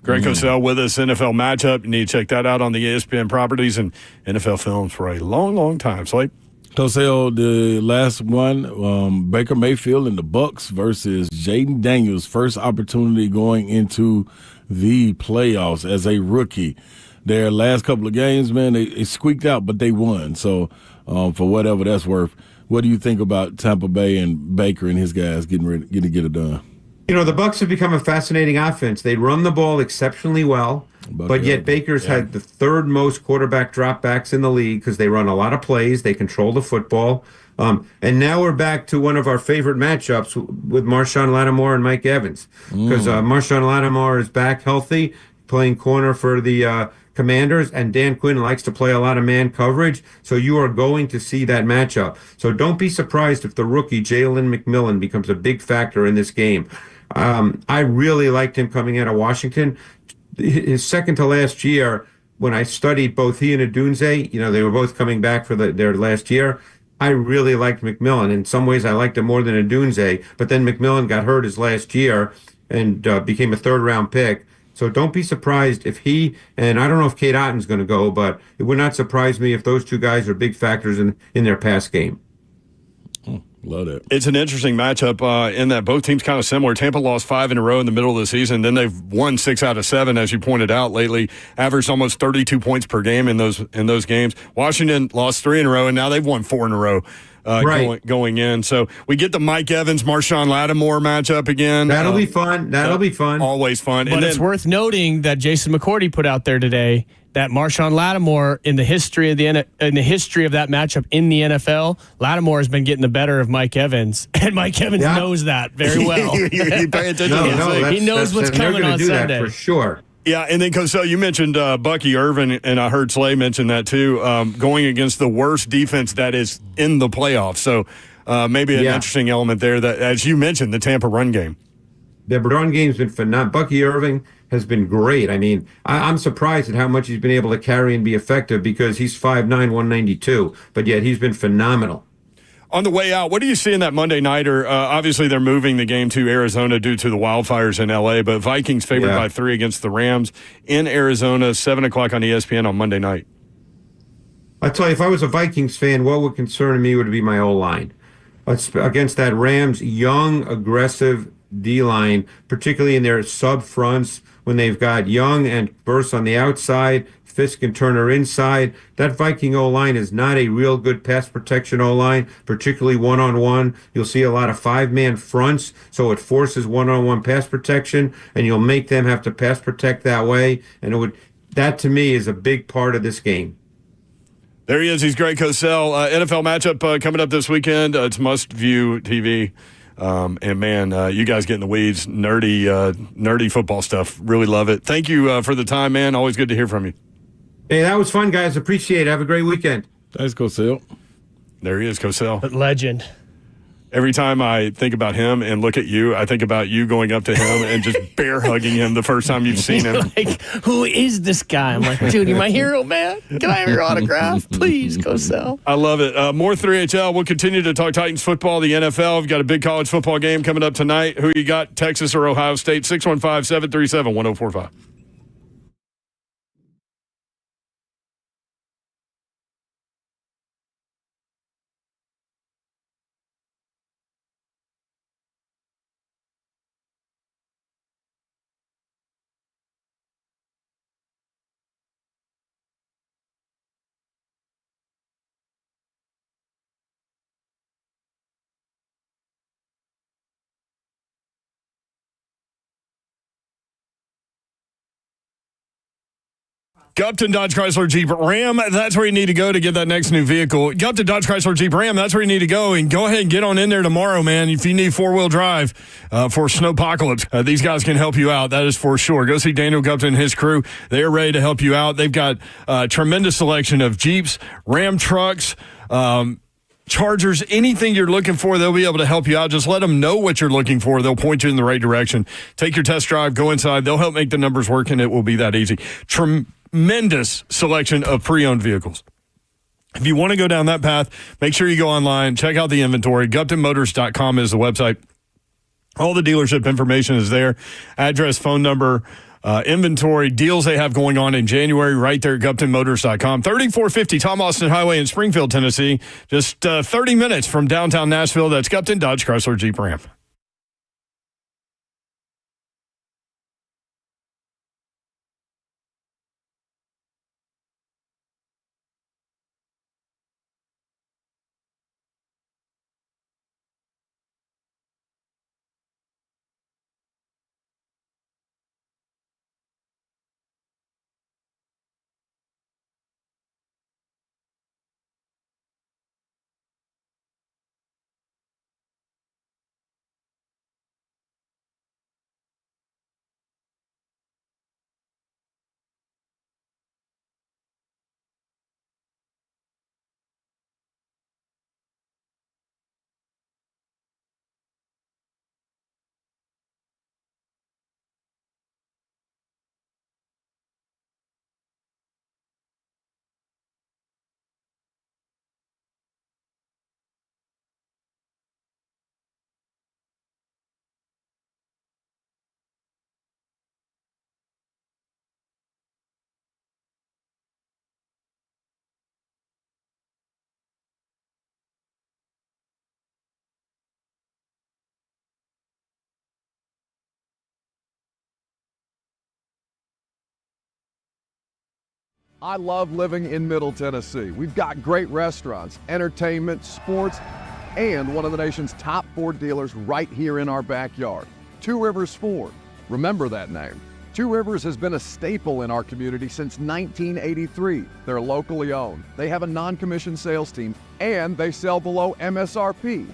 Greg Cosell with us, NFL matchup. You need to check that out on the ESPN properties and NFL films for a long, long time. Slate. Cosell, the last one, Baker Mayfield and the Bucks versus Jaden Daniels' first opportunity going into the playoffs as a rookie. Their last couple of games, man, they squeaked out, but they won. So for whatever that's worth, what do you think about Tampa Bay and Baker and his guys getting to get it done? The Bucs have become a fascinating offense. They run the ball exceptionally well, but yet Baker's had the 3rd most quarterback dropbacks in the league because they run a lot of plays. They control the football. And now we're back to one of our favorite matchups with Marshawn Lattimore and Mike Evans because Marshawn Lattimore is back healthy, playing corner for the Commanders, and Dan Quinn likes to play a lot of man coverage, so you are going to see that matchup. So don't be surprised if the rookie Jalen McMillan becomes a big factor in this game. I really liked him coming out of Washington. His second to last year, when I studied both he and Odunze, they were both coming back for their last year. I really liked McMillan. In some ways, I liked him more than Odunze, but then McMillan got hurt his last year and became a 3rd-round pick. So don't be surprised if he, and I don't know if Kate Otten's going to go, but it would not surprise me if those 2 guys are big factors in their pass game. Love it. It's an interesting matchup in that both teams kind of similar. Tampa lost 5 in a row in the middle of the season. Then they've won 6 out of 7, as you pointed out lately. Averaged almost 32 points per game in those games. Washington lost 3 in a row, and now they've won 4 in a row going in. So we get the Mike Evans, Marshawn Lattimore matchup again. That'll be fun. That'll be fun. Always fun. But it's worth noting that Jason McCourty put out there today that Marshawn Lattimore, in the history of that matchup in the NFL, Lattimore has been getting the better of Mike Evans, and Mike Evans knows that very well. You pay attention. He knows what's coming on Sunday for sure. Yeah, and then Cosell, you mentioned Bucky Irvin, and I heard Slay mention that too, going against the worst defense that is in the playoffs. So maybe an interesting element there that, as you mentioned, the Tampa run game. The run game's been phenomenal. Bucky Irving has been great. I mean, I'm surprised at how much he's been able to carry and be effective because he's 5'9", 192, but yet he's been phenomenal. On the way out, what do you see in that Monday nighter? Obviously, they're moving the game to Arizona due to the wildfires in L.A., but Vikings favored by 3 against the Rams in Arizona, 7 o'clock on ESPN on Monday night. I tell you, if I was a Vikings fan, what would concern me would be my O-line. Against that Rams young, aggressive D-line, particularly in their sub-fronts, when they've got Young and Burst on the outside, Fisk and Turner inside. That Viking O-line is not a real good pass protection O-line, particularly one-on-one. You'll see a lot of 5-man fronts, so it forces one-on-one pass protection, and you'll make them have to pass protect that way. And that, to me, is a big part of this game. There he is. He's Greg Cosell. NFL matchup coming up this weekend. It's must-view TV. And man, you guys get in the weeds, nerdy football stuff. Really love it. Thank you for the time, man. Always good to hear from you. Hey, that was fun, guys. Appreciate it. Have a great weekend. Thanks, Cosell. There he is, Cosell. Legend. Every time I think about him and look at you, I think about you going up to him and just bear hugging him the first time you've seen him. Like, who is this guy? I'm like, dude, you're my hero, man. Can I have your autograph? Please, Cosell. I love it. More 3HL. We'll continue to talk Titans football, the NFL. We've got a big college football game coming up tonight. Who you got, Texas or Ohio State? 615-737-1045. Gupton Dodge Chrysler Jeep Ram, that's where you need to go to get that next new vehicle. Gupton Dodge Chrysler Jeep Ram, that's where you need to go. And go ahead and get on in there tomorrow, man. If you need four-wheel drive for snowpocalypse, these guys can help you out. That is for sure. Go see Daniel Gupton and his crew. They are ready to help you out. They've got a tremendous selection of Jeeps, Ram trucks, Chargers, anything you're looking for, they'll be able to help you out. Just let them know what you're looking for. They'll point you in the right direction. Take your test drive, go inside. They'll help make the numbers work, and it will be that easy. Tremendous selection of pre-owned vehicles. If you want to go down that path, make sure you go online, check out the inventory. GuptonMotors.com is the website. All the dealership information is there. Address, phone number, inventory, deals they have going on in January right there at GuptonMotors.com. 3450 Tom Austin Highway in Springfield, Tennessee. Just 30 minutes from downtown Nashville. That's Gupton Dodge Chrysler Jeep Ram. I love living in Middle Tennessee. We've got great restaurants, entertainment, sports, and one of the nation's top Ford dealers right here in our backyard. Two Rivers Ford. Remember that name. Two Rivers has been a staple in our community since 1983. They're locally owned. They have a non-commissioned sales team, and they sell below MSRP.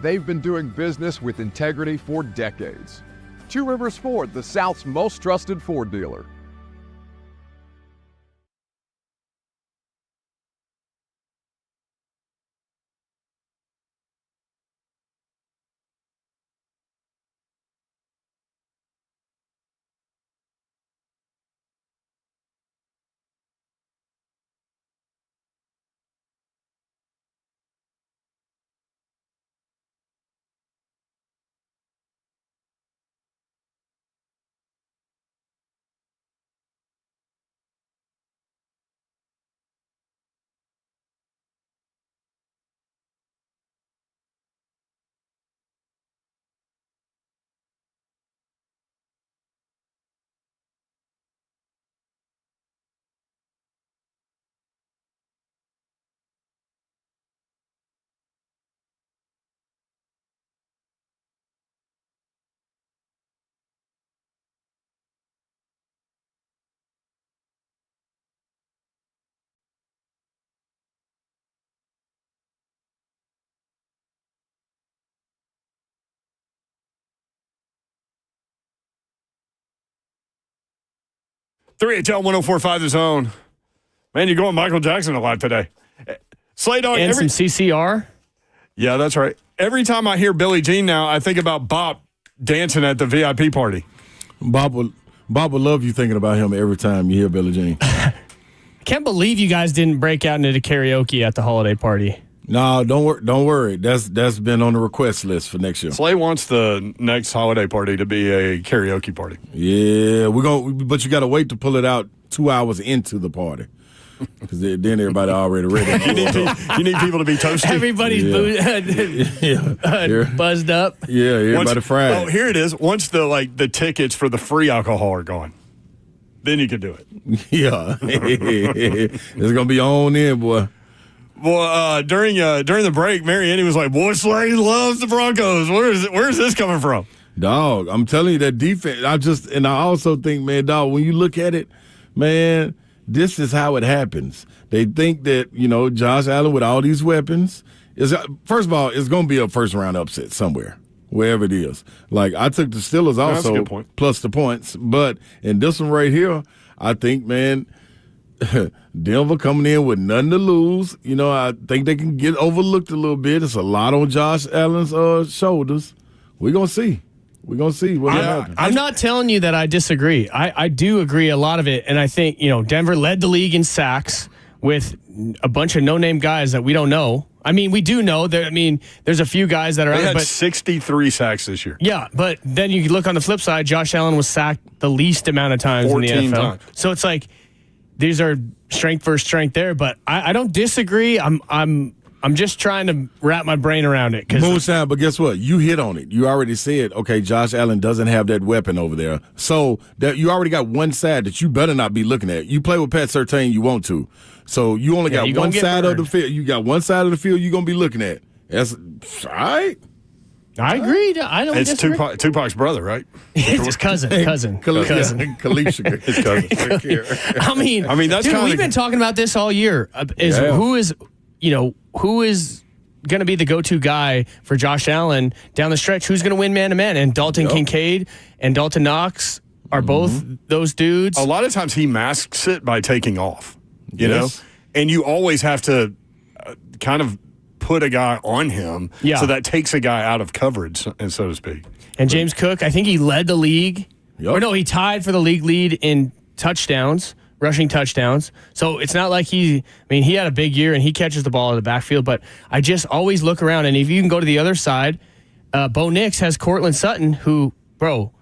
They've been doing business with integrity for decades. Two Rivers Ford, the South's most trusted Ford dealer. Three HL 104.5 The Zone. Man, you're going Michael Jackson a lot today. Slay Dog. And some CCR. Yeah, that's right. Every time I hear Billie Jean now, I think about Bob dancing at the VIP party. Bob will love you thinking about him every time you hear Billie Jean. I can't believe you guys didn't break out into the karaoke at the holiday party. No, don't worry. That's been on the request list for next year. Slay wants the next holiday party to be a karaoke party. Yeah, but you got to wait to pull it out 2 hours into the party. Because then everybody already ready. You need people to be toasty. Everybody's buzzed up. Yeah, everybody fried. Oh, here it is. Once the tickets for the free alcohol are gone, then you can do it. Yeah. It's going to be on in, boy. Well, during the break, Marianne was like, "Boy, Slay loves the Broncos. Where's this coming from?" Dog, I'm telling you that defense. I also think, man, dog, when you look at it, man, this is how it happens. They think that Josh Allen with all these weapons first of all, it's going to be a first round upset somewhere, wherever it is. Like I took the Steelers also that's a good point. plus the points, but in this one right here, I think, man. Denver coming in with nothing to lose. I think they can get overlooked a little bit. It's a lot on Josh Allen's shoulders. We're going to see. We're going to see what happens. I'm not telling you that I disagree. I do agree a lot of it. And I think, Denver led the league in sacks with a bunch of no-name guys that we don't know. I mean, we do know that. I mean, there's a few guys that are. They had 63 sacks this year. Yeah, but then you look on the flip side. Josh Allen was sacked the least amount of times in the NFL. Times. So it's like these are strength versus strength there. But I don't disagree. I'm just trying to wrap my brain around it. Moonshine, but guess what? You hit on it. You already said, okay, Josh Allen doesn't have that weapon over there. So that you already got one side that you better not be looking at. You play with Pat Surtain, you want to. So you only got one side of the field. You got one side of the field you're going to be looking at. That's all right. I agree. I don't disagree. It's Tupac's brother, right? It's his cousin. Kalisha. His cousin. I mean, that's dude, we've been talking about this all year. Who is going to be the go-to guy for Josh Allen down the stretch? Who's going to win man-to-man? And Dalton Kincaid and Dalton Knox are both those dudes. A lot of times he masks it by taking off, you know? And you always have to kind of put a guy on him so that takes a guy out of coverage, and so to speak. And James Cook, I think he led the league. Or no, he tied for the league lead in touchdowns. Rushing touchdowns. So it's not like he had a big year and he catches the ball in the backfield, but I just always look around, and if you can go to the other side, Bo Nix has Cortland Sutton, who,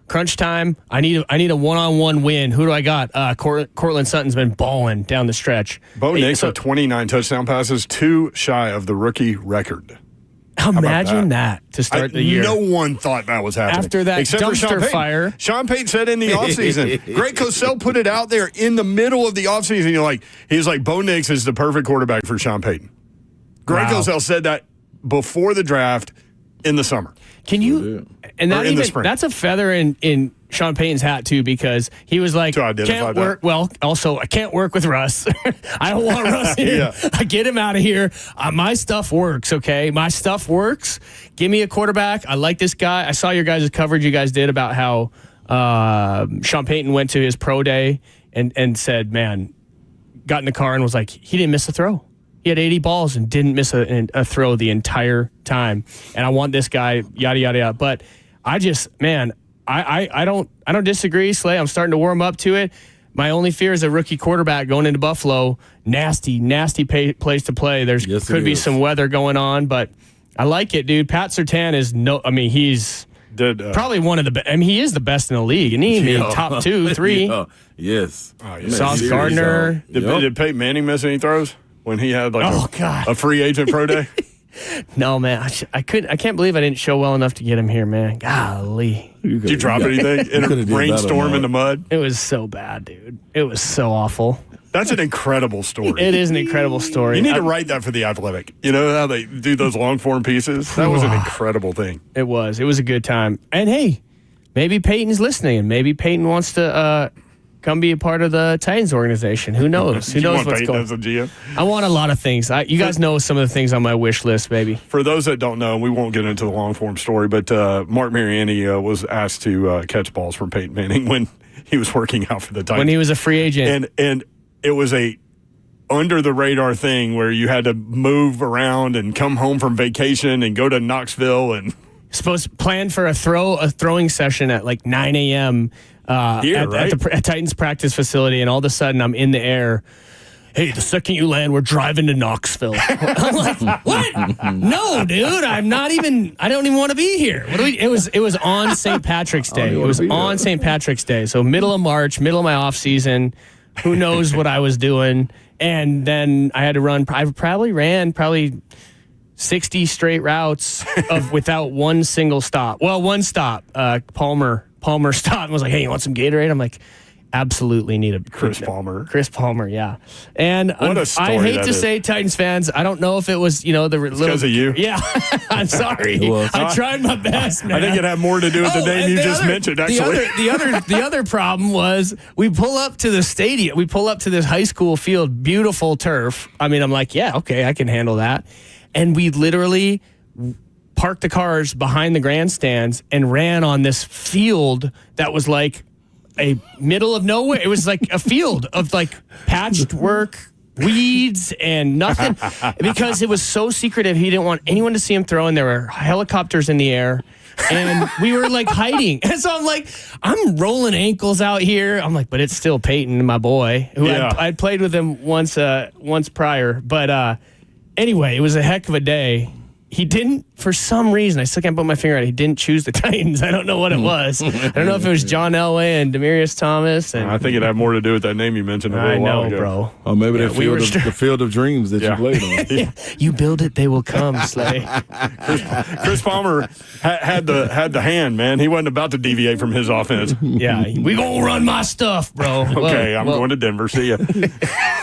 crunch time, I need a one-on-one win. Who do I got? Cortland Sutton's been balling down the stretch. Bo Nix with 29 touchdown passes, 2 shy of the rookie record. Imagine that to start the year. No one thought that was happening. After that dumpster fire. Sean Payton said in the offseason, Greg Cosell put it out there in the middle of the offseason. He was like, Bo Nix is the perfect quarterback for Sean Payton. Greg Cosell said that before the draft in the summer. Can you? And that in the spring. That's a feather in Sean Payton's hat too, because he was like, To identify can't that. work. Well, also I can't work with Russ. I don't want Russ here. Yeah. I get him out of here. My stuff works. Okay, my stuff works. Give me a quarterback. I like this guy. I saw your guys' coverage you guys did about how Sean Payton went to his pro day and said, man, got in the car and was like, he didn't miss a throw. He had 80 balls and didn't miss a throw the entire time. And I want this guy, yada, yada, yada. But I just, man, I don't disagree, Slay. I'm starting to warm up to it. My only fear is a rookie quarterback going into Buffalo. Nasty place to play. There's could be some weather going on, but I like it, dude. Pat Surtain is he's probably one of the best. I mean, he is the best in the league. And he need top 2, 3. Yes. Sauce Gardner. Did Peyton Manning miss any throws when he had a free agent pro day? No, man. I can't believe I didn't show well enough to get him here, man. Golly. Did you drop anything in a rainstorm in the mud? It was so bad, dude. It was so awful. That's an incredible story. It is an incredible story. You need to write that for The Athletic. You know how they do those long form pieces? That was an incredible thing. It was. It was a good time. And hey, maybe Peyton's listening, and maybe Peyton wants to come be a part of the Titans organization. Who knows? Who knows what's going on? As a GM? I want a lot of things. You guys know some of the things on my wish list, baby. For those that don't know, we won't get into the long form story, but Mark Mariani was asked to catch balls from Peyton Manning when he was working out for the Titans. When he was a free agent. And it was a under the radar thing where you had to move around and come home from vacation and go to Knoxville and supposed to plan for a throwing session at like 9 a.m. At Titans practice facility, and all of a sudden I'm in the air. Hey, the second you land, we're driving to Knoxville. I'm like, what? No, dude, I don't even want to be here. It was on St. Patrick's Day. It was on St. Patrick's Day. So middle of March, middle of my off season. Who knows what I was doing? And then I had to run. I probably ran 60 straight routes without one single stop. Well, one stop. Palmer stopped and was like, "Hey, you want some Gatorade?" I'm like, "Absolutely need a Chris Palmer." Chris Palmer, yeah. And what a story I hate that to is. say, Titans fans, I don't know if it was the little because of you. Yeah, I'm sorry. I tried my best, man. I think it had more to do with the name you just mentioned. Actually, the other problem was we pull up to the stadium. We pull up to this high school field, beautiful turf. I mean, I'm like, yeah, okay, I can handle that. And we literally parked the cars behind the grandstands and ran on this field that was like a middle of nowhere. It was like a field of like patched work, weeds, and nothing because it was so secretive. He didn't want anyone to see him throw, and there were helicopters in the air. And we were like hiding. And so I'm like, I'm rolling ankles out here. I'm like, but it's still Peyton, my boy, who I'd played with him once prior. But anyway, it was a heck of a day. He didn't, for some reason, I still can't put my finger on it, he didn't choose the Titans. I don't know what it was. I don't know if it was John Elway and Demarius Thomas. And I think it had more to do with that name you mentioned a little while ago. Bro. Or maybe the field of dreams that you played on. Yeah. You build it, they will come, Slay. Chris Palmer had the hand, man. He wasn't about to deviate from his offense. Yeah, we gonna run my stuff, bro. Okay, I'm going to Denver. See ya.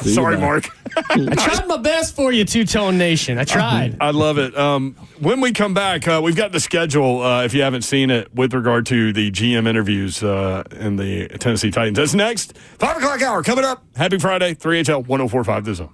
Sorry, Mark. I tried my best for you, Two-Tone Nation. I tried. I love it. When we come back, we've got the schedule, if you haven't seen it, with regard to the GM interviews in the Tennessee Titans. That's next. 5 o'clock hour coming up. Happy Friday, 3HL 104.5 The Zone.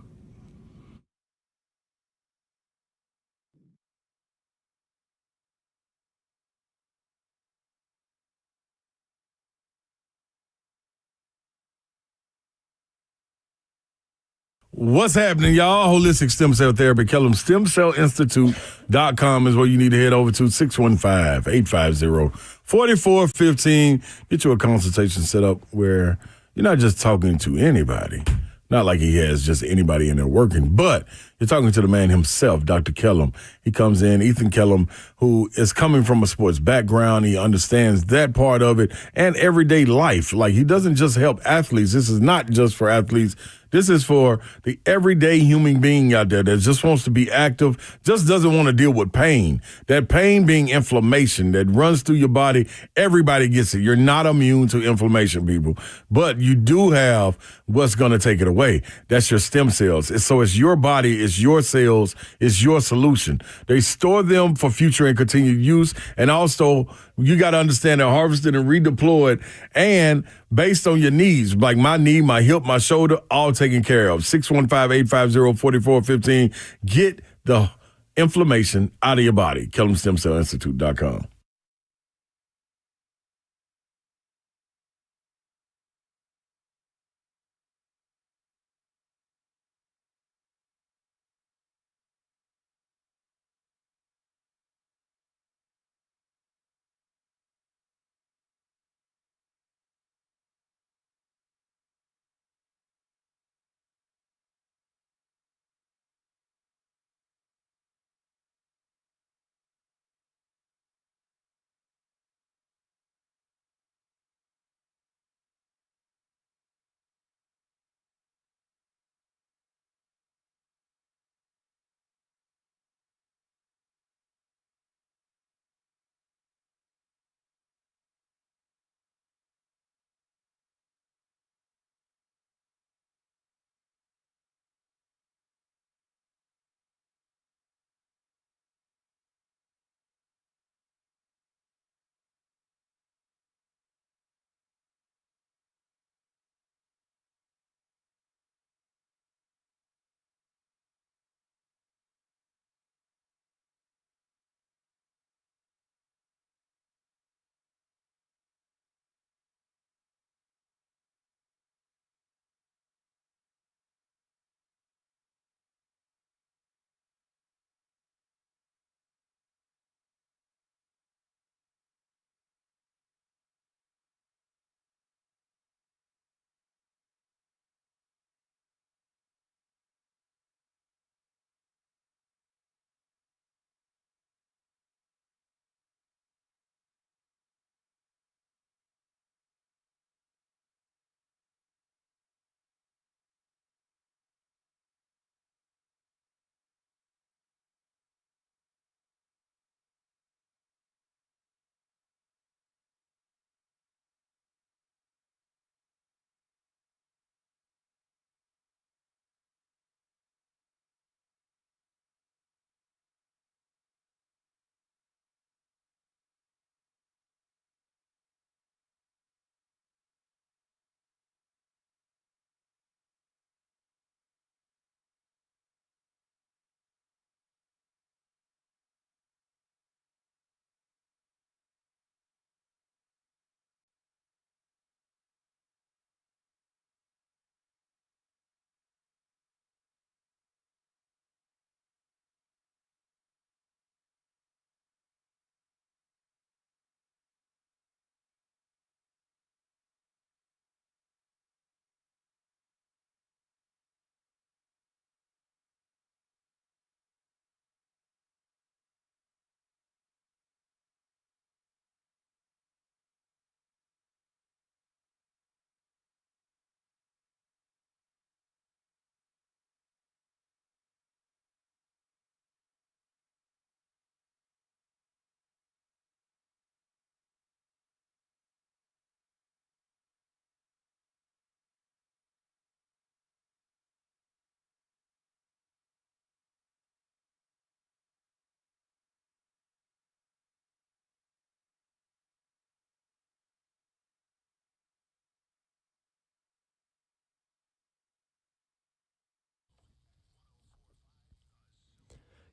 What's happening, y'all? Holistic Stem Cell Therapy. Kellum StemCellInstitute.com is where you need to head over to. 615-850-4415. Get you a consultation set up where you're not just talking to anybody. Not like he has just anybody in there working, but you're talking to the man himself, Dr. Kellum. He comes in, Ethan Kellum, who is coming from a sports background. He understands that part of it and everyday life. Like, he doesn't just help athletes. This is not just for athletes. This is for the everyday human being out there that just wants to be active, just doesn't want to deal with pain. That pain being inflammation that runs through your body, everybody gets it. You're not immune to inflammation, people. But you do have what's going to take it away. That's your stem cells. So it's your body, it's your cells, it's your solution. They store them for future and continued use. And also, you got to understand they're harvested and redeployed and based on your needs, like my knee, my hip, my shoulder, all taken care of. 615-850-4415. Get the inflammation out of your body. KellamStemCellInstitute.com.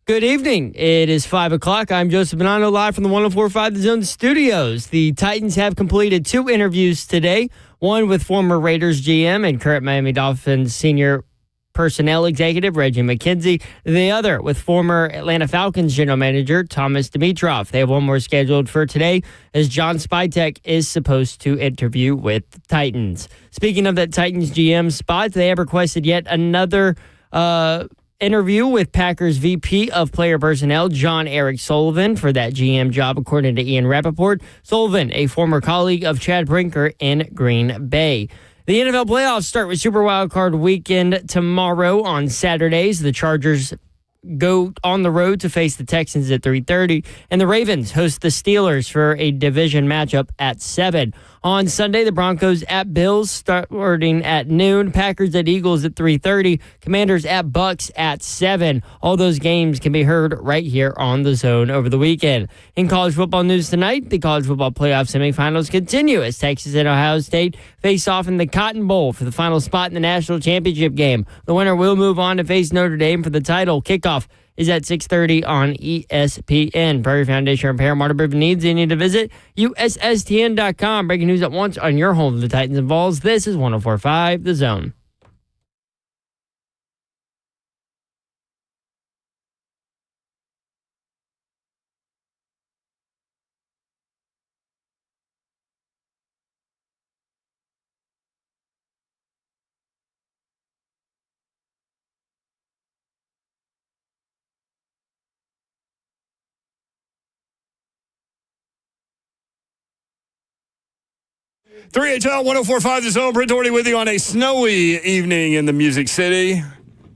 Good evening. It is 5 o'clock. I'm Joseph Bonanno, live from the 104.5 The Zone studios. The Titans have completed 2 interviews today, one with former Raiders GM and current Miami Dolphins senior personnel executive Reggie McKenzie, the other with former Atlanta Falcons general manager Thomas Dimitroff. They have one more scheduled for today as John Spytek is supposed to interview with the Titans. Speaking of that Titans GM spot, they have requested yet another interview with Packers VP of Player Personnel, John Eric Sullivan, for that GM job, according to Ian Rappaport. Sullivan, a former colleague of Chad Brinker in Green Bay. The NFL playoffs start with Super Wildcard Weekend tomorrow on Saturdays. The Chargers go on the road to face the Texans at 3:30, and the Ravens host the Steelers for a division matchup at 7. On Sunday, the Broncos at Bills starting at noon, Packers at Eagles at 3:30, Commanders at Bucks at 7. All those games can be heard right here on The Zone over the weekend. In college football news tonight, the college football playoff semifinals continue as Texas and Ohio State face off in the Cotton Bowl for the final spot in the national championship game. The winner will move on to face Notre Dame for the title. Kickoff is at 6:30 on ESPN. Prairie Foundation Repair Waterproof needs you need to visit USSTN.com. Breaking news at once on your home of the Titans and Vols. This is 104.5 The Zone. HL 104.5 The Zone. Brent Doherty with you on a snowy evening in the Music City.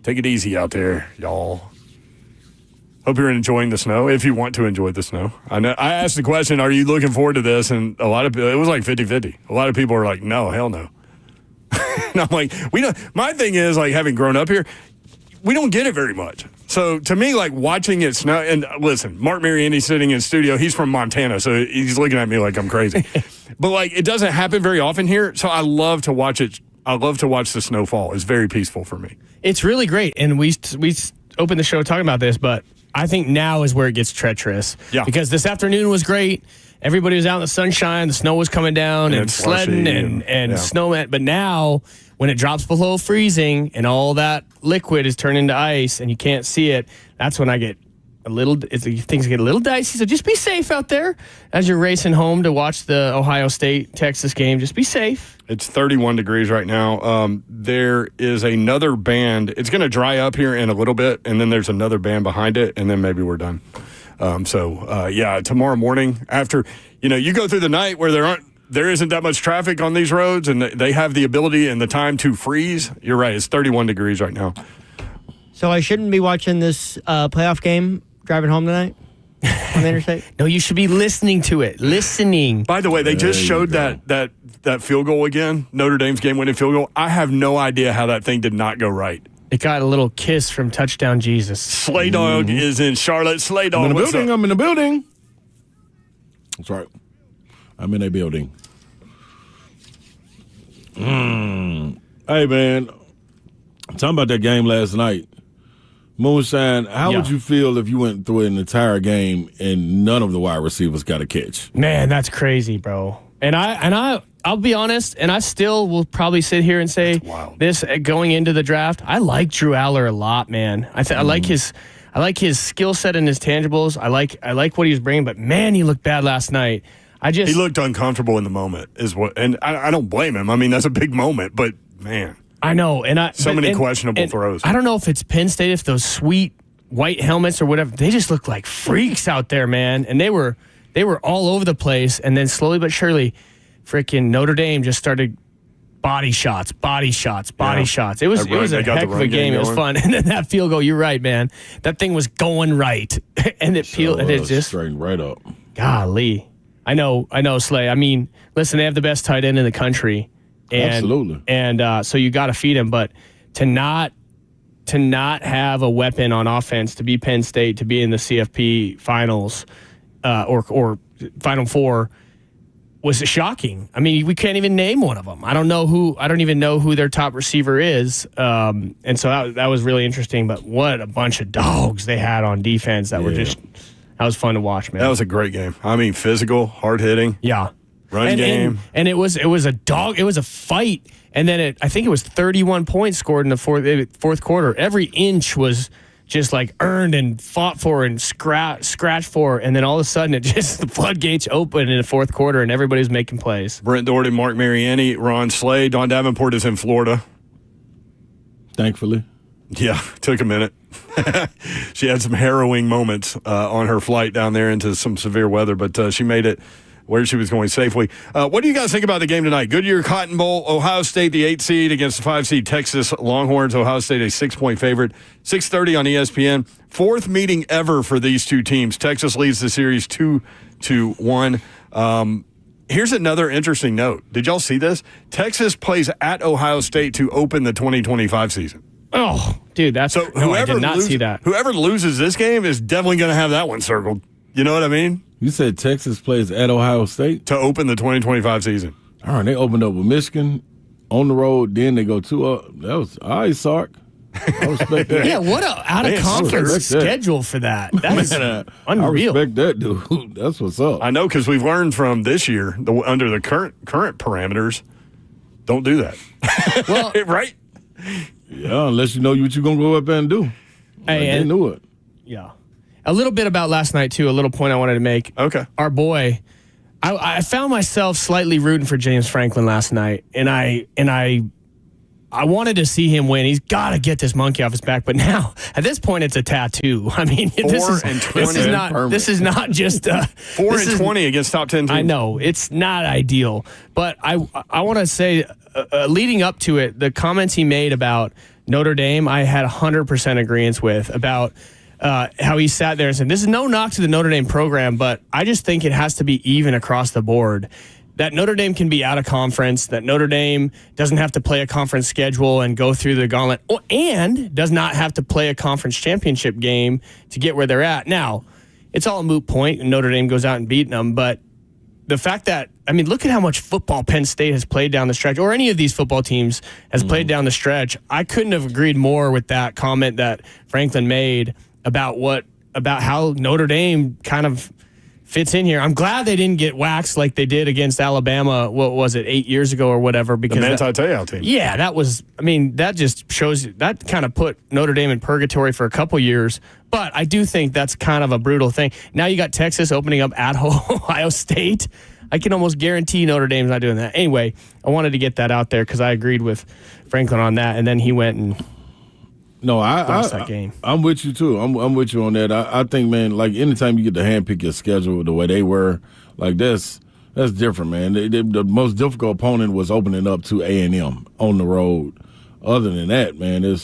Take it easy out there, y'all. Hope you're enjoying the snow, if you want to enjoy the snow. I asked the question, are you looking forward to this? And a lot of people, it was like 50-50. A lot of people were like, no, hell no. And I'm like, we don't. My thing is, like, having grown up here, we don't get it very much. So to me, like, watching it snow, and listen, Mark Mariani's sitting in studio. He's from Montana, so he's looking at me like I'm crazy. But, like, it doesn't happen very often here, so I love to watch it. I love to watch the snow fall. It's very peaceful for me. It's really great, and we opened the show talking about this, but I think now is where it gets treacherous. Yeah. Because this afternoon was great. Everybody was out in the sunshine. The snow was coming down and sledding and snowman. But now, when it drops below freezing and all that liquid is turned into ice and you can't see it, that's when I get things get a little dicey. So just be safe out there as you're racing home to watch the Ohio State-Texas game. Just be safe. It's 31 degrees right now. There is another band. It's going to dry up here in a little bit, and then there's another band behind it, and then maybe we're done. Tomorrow morning after, you go through the night where there isn't that much traffic on these roads, and they have the ability and the time to freeze. You're right. It's 31 degrees right now. So I shouldn't be watching this playoff game driving home tonight on the interstate? No, you should be listening to it. Listening. By the way, they just showed that field goal again, Notre Dame's game-winning field goal. I have no idea how that thing did not go right. It got a little kiss from Touchdown Jesus. Slay Dog is in Charlotte. Slay Dog, I'm in the building. That's right. I'm in a building. Hey, man. Talking about that game last night. Moonshine, how would you feel if you went through an entire game and none of the wide receivers got a catch? Man, that's crazy, bro. And I'll be honest, and I still will probably sit here and say this going into the draft. I like Drew Aller a lot, man. I like his skill set and his tangibles. I like what he was bringing, but man, he looked bad last night. He looked uncomfortable in the moment, and I don't blame him. I mean, that's a big moment, but man. I know, many questionable throws. I don't know if it's Penn State, if those sweet white helmets or whatever, they just look like freaks out there, man. And they were all over the place, and then slowly but surely, freaking Notre Dame just started body shots. It was a heck of a game. It was fun, and then that field goal. You're right, man. That thing was going right, and it peeled, and it just straightened right up. Golly, I know, Slay. I mean, listen, they have the best tight end in the country. Absolutely. And so you got to feed him, but to not have a weapon on offense, to be Penn State, to be in the CFP finals or Final Four was shocking. I mean, we can't even name one of them. I don't even know who their top receiver is. And so that was really interesting. But what a bunch of dogs they had on defense that was fun to watch, man. That was a great game. I mean, physical, hard hitting. Yeah. Run game. And it was a fight. And then I think it was 31 points scored in the fourth quarter. Every inch was just like earned and fought for and scratched for. And then all of a sudden the floodgates opened in the fourth quarter and everybody was making plays. Brent Doherty, Mark Mariani, Ron Slade, Dawn Davenport is in Florida. Thankfully. Yeah, took a minute. She had some harrowing moments on her flight down there into some severe weather, but she made it where she was going safely. What do you guys think about the game tonight? Goodyear Cotton Bowl, Ohio State, the 8 seed against the 5 seed Texas Longhorns. Ohio State a 6-point favorite. 6:30 on ESPN. Fourth meeting ever for these two teams. Texas leads the series 2-1. Here's another interesting note. Did y'all see this? Texas plays at Ohio State to open the 2025 season. Oh, dude, that's so. No, I did not see that. Whoever loses this game is definitely going to have that one circled. You know what I mean? You said Texas plays at Ohio State to open the 2025 season. All right, they opened up with Michigan on the road. Then they go to that was all right, Sark. I respect that. Yeah, what a out of conference schedule for that. That is unreal. I respect that, dude. That's what's up. I know, because we've learned from this year under the current parameters, don't do that. Well, right? Yeah, unless you know what you're gonna go up there and do. They knew it. Yeah, a little bit about last night too. A little point I wanted to make. Okay, our boy. I found myself slightly rooting for James Franklin last night, and I wanted to see him win. He's got to get this monkey off his back. But now, at this point, it's a tattoo. I mean, this is not just 4-20 against top 10 teams. I know it's not ideal, but I want to say, leading up to it, the comments he made about Notre Dame, I had 100% agreement with about how he sat there and said, "This is no knock to the Notre Dame program, but I just think it has to be even across the board." That Notre Dame can be out of conference, that Notre Dame doesn't have to play a conference schedule and go through the gauntlet, and does not have to play a conference championship game to get where they're at. Now, it's all a moot point, and Notre Dame goes out and beating them, but the fact that, I mean, look at how much football Penn State has played down the stretch, or any of these football teams has played down the stretch. I couldn't have agreed more with that comment that Franklin made about how Notre Dame kind of fits in here. I'm glad they didn't get waxed like they did against Alabama, what was it, 8 years ago or whatever. Because the Manti Te'o team. Yeah, that just shows, that kind of put Notre Dame in purgatory for a couple years. But I do think that's kind of a brutal thing. Now you got Texas opening up at Ohio State. I can almost guarantee Notre Dame's not doing that. Anyway, I wanted to get that out there because I agreed with Franklin on that, and then he went and lost that game. I'm with you too. I'm with you on that. I think, man, like anytime you get to handpick your schedule the way they were, like that's different, man. The most difficult opponent was opening up to A&M on the road. Other than that, man, you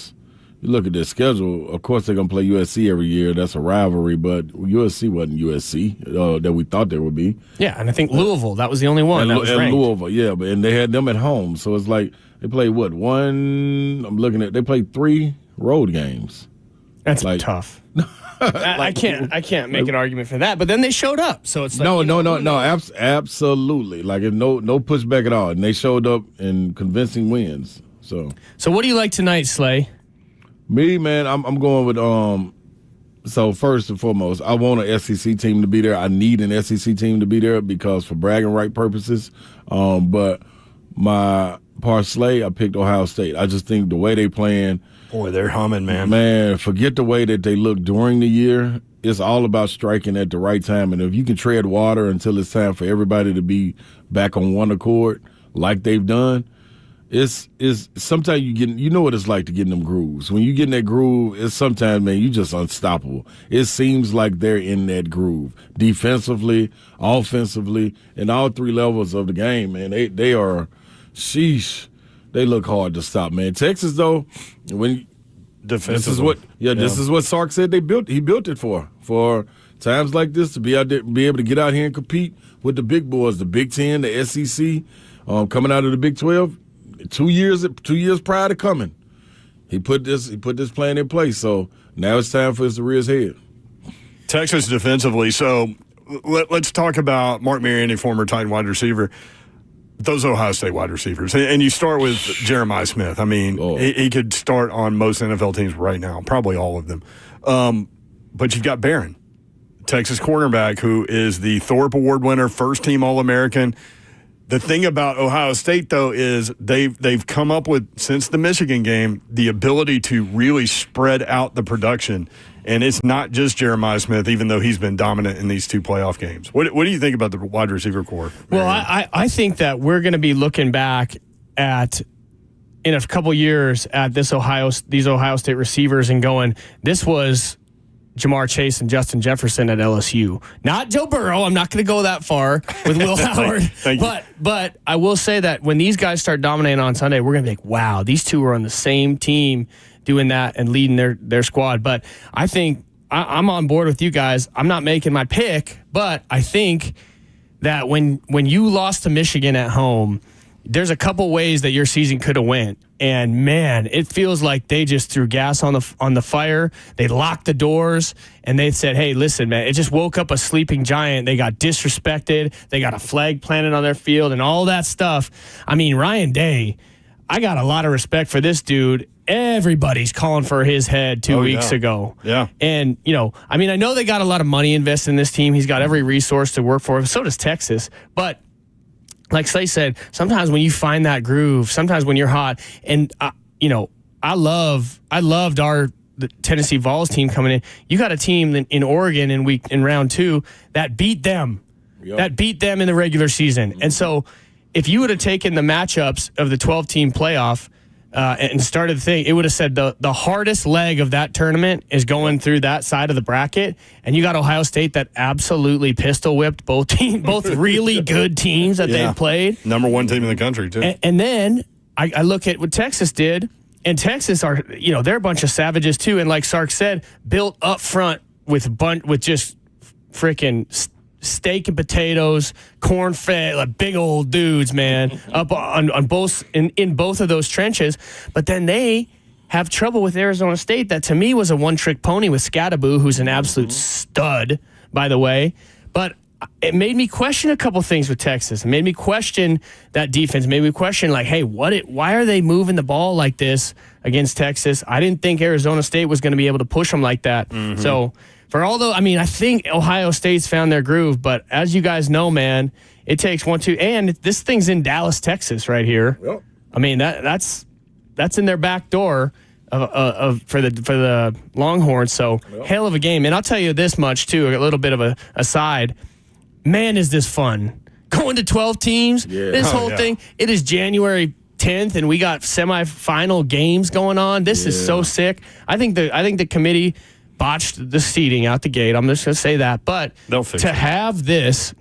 look at their schedule. Of course, they're gonna play USC every year. That's a rivalry, but USC wasn't USC that we thought they would be. Yeah, and I think Louisville, that was the only one that was ranked. Louisville, yeah, and they had them at home, so it's like they played they played 3 road games. That's tough. I can't make an argument for that. But then they showed up, so it's like absolutely. Like no pushback at all, and they showed up in convincing wins. So what do you like tonight, Slay? Me, man, I'm going with So first and foremost, I want an SEC team to be there. I need an SEC team to be there because for bragging right purposes. But my parlay, I picked Ohio State. I just think the way they playing. Boy, they're humming, man. Man, forget the way that they look during the year. It's all about striking at the right time. And if you can tread water until it's time for everybody to be back on one accord like they've done, it's sometimes you know what it's like to get in them grooves. When you get in that groove, it's sometimes, man, you just unstoppable. It seems like they're in that groove. Defensively, offensively, and all 3 levels of the game, man. They are, sheesh. They look hard to stop, man. Texas, though, this is what Sark said he built it for times like this, to be out there, be able to get out here and compete with the big boys, the Big Ten, the SEC, coming out of the Big 12. 2 years prior to coming, he put this plan in place. So now it's time for his to rear his head. Texas defensively. So let's talk about Mark Mariani, former Titan wide receiver. Those Ohio State wide receivers. And you start with Jeremiah Smith. I mean, he could start on most NFL teams right now, probably all of them. But you've got Barron, Texas cornerback, who is the Thorpe Award winner, first-team All-American. The thing about Ohio State, though, is they've come up with, since the Michigan game, the ability to really spread out the production. And it's not just Jeremiah Smith, even though he's been dominant in these 2 playoff games. What do you think about the wide receiver core? Well, I think that we're going to be looking back in a couple years at these Ohio State receivers and going, this was Jamar Chase and Justin Jefferson at LSU. Not Joe Burrow. I'm not going to go that far with Will Howard. Thank you. But I will say that when these guys start dominating on Sunday, we're going to be like, wow, these two are on the same team doing that and leading their squad. But I think I'm on board with you guys. I'm not making my pick, but I think that when you lost to Michigan at home, there's a couple ways that your season could have went. And man, it feels like they just threw gas on the fire. They locked the doors and they said, hey, listen, man, it just woke up a sleeping giant. They got disrespected. They got a flag planted on their field and all that stuff. I mean, Ryan Day, I got a lot of respect for this dude. Everybody's calling for his head 2 weeks ago. Yeah. And, I mean, I know they got a lot of money invested in this team. He's got every resource to work for. So does Texas. But like Slay said, sometimes when you find that groove, sometimes when you're hot, and I loved the Tennessee Vols team coming in. You got a team in Oregon in round 2 that beat them, that beat them in the regular season. And so, if you would have taken the matchups of the 12-team playoff and started the thing, it would have said the hardest leg of that tournament is going through that side of the bracket, and you got Ohio State that absolutely pistol whipped both really good teams that they've played. Number 1 team in the country too. And then I look at what Texas did, and Texas are they're a bunch of savages too, and like Sark said, built up front with just freaking steak and potatoes, corn fed, like big old dudes, man, up on both in both of those trenches. But then they have trouble with Arizona State. That to me was a one-trick pony with Scattaboo, who's an absolute stud, by the way. But it made me question a couple things with Texas. It made me question that defense. It made me question, like, hey, why are they moving the ball like this against Texas? I didn't think Arizona State was going to be able to push them like that. Mm-hmm. So I think Ohio State's found their groove, but as you guys know, man, it takes 1, 2, and this thing's in Dallas, Texas, right here. Yep. I mean that's in their back door for the Longhorns. So hell of a game, and I'll tell you this much too, a little bit of a aside. Man, is this fun going to 12 teams? Yeah. This whole thing. It is January 10th, and we got semifinal games going on. This is so sick. I think the committee botched the seating out the gate. I'm just going to say that. But to have this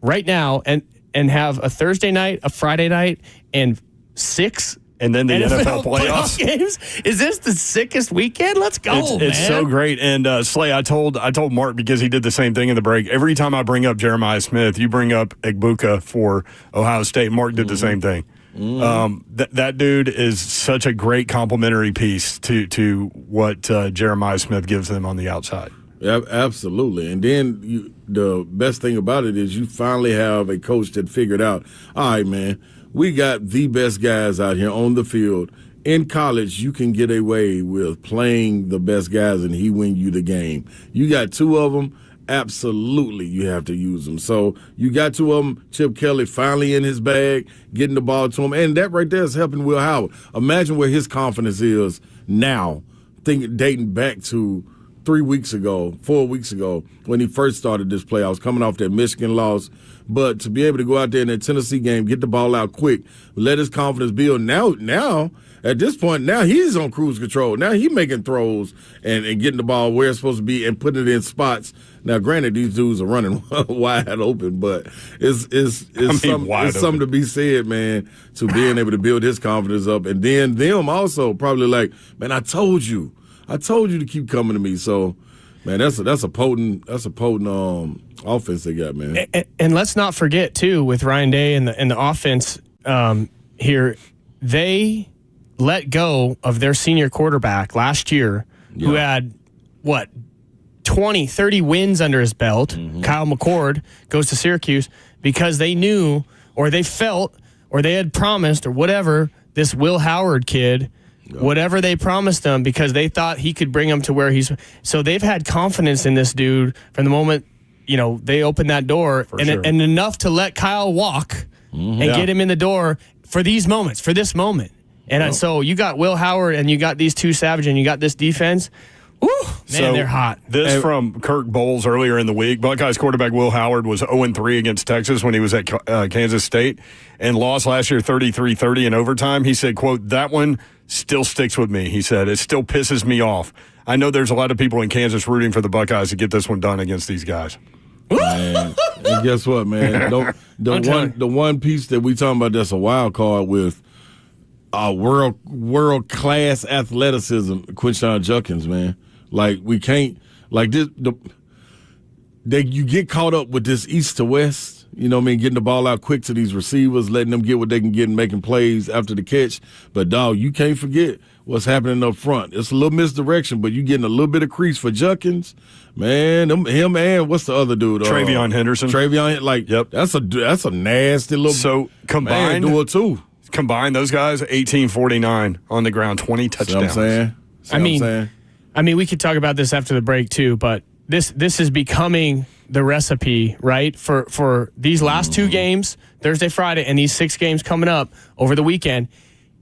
right now, and have a Thursday night, a Friday night, and 6 and then the NFL playoffs games. Is this the sickest weekend? Let's go, man. It's so great. And Slay, I told Mark, because he did the same thing in the break. Every time I bring up Jeremiah Smith, you bring up Egbuka for Ohio State. Mark did the same thing. That dude is such a great complementary piece to what Jeremiah Smith gives them on the outside. Yeah, absolutely. And then the best thing about it is you finally have a coach that figured out, all right, man, we got the best guys out here on the field. In college, you can get away with playing the best guys and he win you the game. You got 2 of them. Absolutely, you have to use them. So you got 2 of them. Chip Kelly finally in his bag, getting the ball to him. And that right there is helping Will Howard. Imagine where his confidence is now, dating back to 4 weeks ago, when he first started this playoffs, coming off that Michigan loss. But to be able to go out there in that Tennessee game, get the ball out quick, let his confidence build. Now, at this point, now he's on cruise control. Now he's making throws and getting the ball where it's supposed to be and putting it in spots. Now, granted, these dudes are running wide open, but it's something to be said, man, to being able to build his confidence up. And then them also probably like, man, I told you to keep coming to me. So, man, that's a potent offense they got, man. And let's not forget too, with Ryan Day and the offense here, they let go of their senior quarterback last year, who had 20, 30 wins under his belt. Mm-hmm. Kyle McCord goes to Syracuse because they knew, or they felt, or they had promised, or whatever, this Will Howard kid. Whatever they promised him, because they thought he could bring them to where he's. So they've had confidence in this dude from the moment, they opened that door, and enough to let Kyle walk and get him in the door for these moments, for this moment. And so you got Will Howard, and you got these 2 Savage, and you got this defense. Woo, man, they're hot. This from Kirk Bowles earlier in the week. Buckeyes quarterback Will Howard was 0-3 against Texas when he was at Kansas State and lost last year 33-30 in overtime. He said, quote, "That one still sticks with me." He said, "It still pisses me off. I know there's a lot of people in Kansas rooting for the Buckeyes to get this one done against these guys. Man, and guess what, man? The one piece that we talking about that's a wild card with world class athleticism, Quinshon Judkins, man. Like we can't like this. You get caught up with this east to west. You know what I mean? Getting the ball out quick to these receivers, letting them get what they can get and making plays after the catch. But, dog, you can't forget what's happening up front. It's a little misdirection, but you getting a little bit of crease for Judkins. Man, him and what's the other dude? Travion Henderson. Yep. That's a nasty little. So combined, do it too. Combine those guys, 18-49 on the ground, 20 touchdowns. I mean, we could talk about this after the break too, but this is becoming the recipe, right? For these last two games, Thursday, Friday, and these 6 games coming up over the weekend.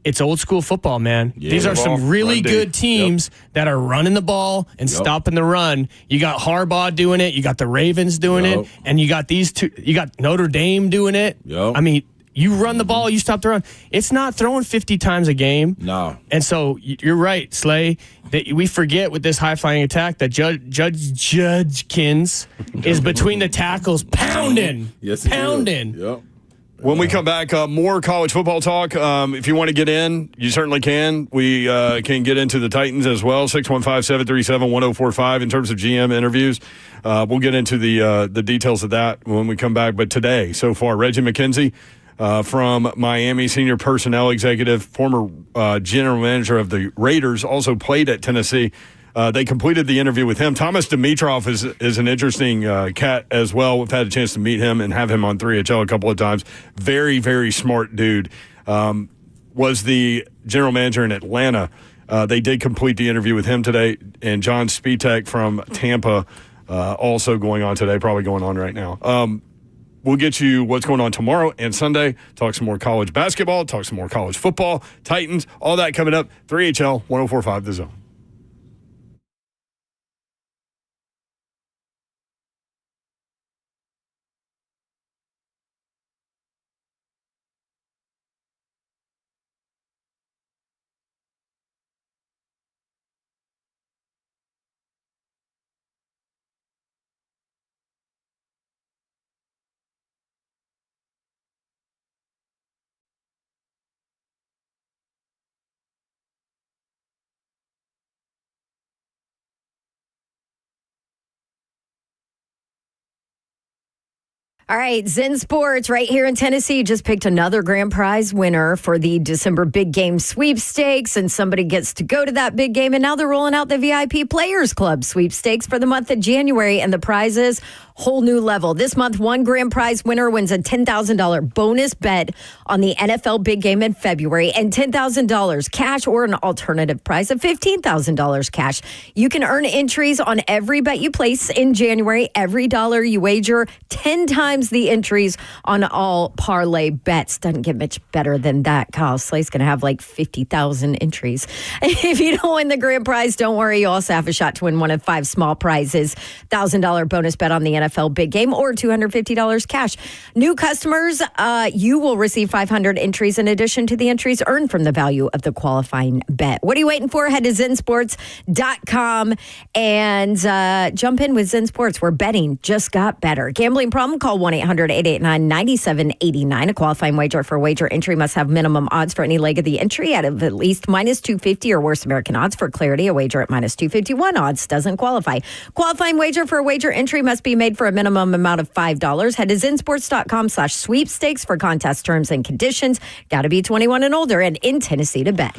It's old school football, man. Yeah, these are some really good teams that are running the ball and stopping the run. You got Harbaugh doing it. You got the Ravens doing it. And you got these two. You got Notre Dame doing it. I mean, you run the ball, you stop the run. It's not throwing 50 times a game. No. And so you're right, Slay, that we forget with this high-flying attack that Judkins is between the tackles pounding. Yes, pounding. Yep. When we come back, more college football talk. If you want to get in, you certainly can. We can get into the Titans as well, 615-737-1045 in terms of GM interviews. We'll get into the details of that when we come back. But today, so far, Reggie McKenzie from Miami, senior personnel executive, former general manager of the Raiders, also played at Tennessee. They completed the interview with him. Thomas Dimitroff is an interesting cat as well. We've had a chance to meet him and have him on 3HL a couple of times. Very, very smart dude. Was the general manager in Atlanta. They did complete the interview with him today. And John Spitek from Tampa also going on today, probably going on right now. We'll get you what's going on tomorrow and Sunday. Talk some more college basketball, talk some more college football, Titans, all that coming up. 3HL 104.5 The Zone. All right, Zen Sports right here in Tennessee just picked another grand prize winner for the December big game sweepstakes, and somebody gets to go to that big game, and now they're rolling out the VIP Players Club sweepstakes for the month of January, and the prizes whole new level. This month, one grand prize winner wins a $10,000 bonus bet on the NFL big game in February and $10,000 cash or an alternative prize of $15,000 cash. You can earn entries on every bet you place in January. Every dollar you wager, 10 times the entries on all parlay bets. Doesn't get much better than that. Kyle Slay's going to have like 50,000 entries. If you don't win the grand prize, don't worry. You also have a shot to win one of 5 small prizes. $1,000 bonus bet on the NFL big game or $250 cash. New customers, you will receive 500 entries in addition to the entries earned from the value of the qualifying bet. What are you waiting for? Head to zensports.com and jump in with Zen Sports, where betting just got better. Gambling problem? Call 1-800-889-9789. A qualifying wager for a wager entry must have minimum odds for any leg of the entry at least minus 250 or worse American odds. For clarity, a wager at minus 251 odds doesn't qualify. Qualifying wager for a wager entry must be made for a minimum amount of $5. Head to zensports.com/sweepstakes for contest terms and conditions. Got to be 21 and older and in Tennessee to bet.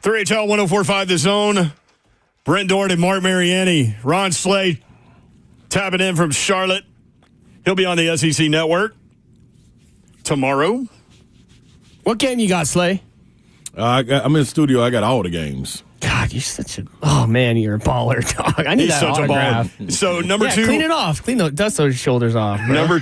3HL 104.5 The Zone. Brent Dorn and Mark Mariani. Ron Slade tapping in from Charlotte. He'll be on the SEC Network tomorrow. What game you got, Slay? I'm in the studio. I got all the games. God, you're such a... Oh, man, you're a baller, dog. I need that such autograph. a baller. So, number two... Clean it off. Dust those shoulders off. Number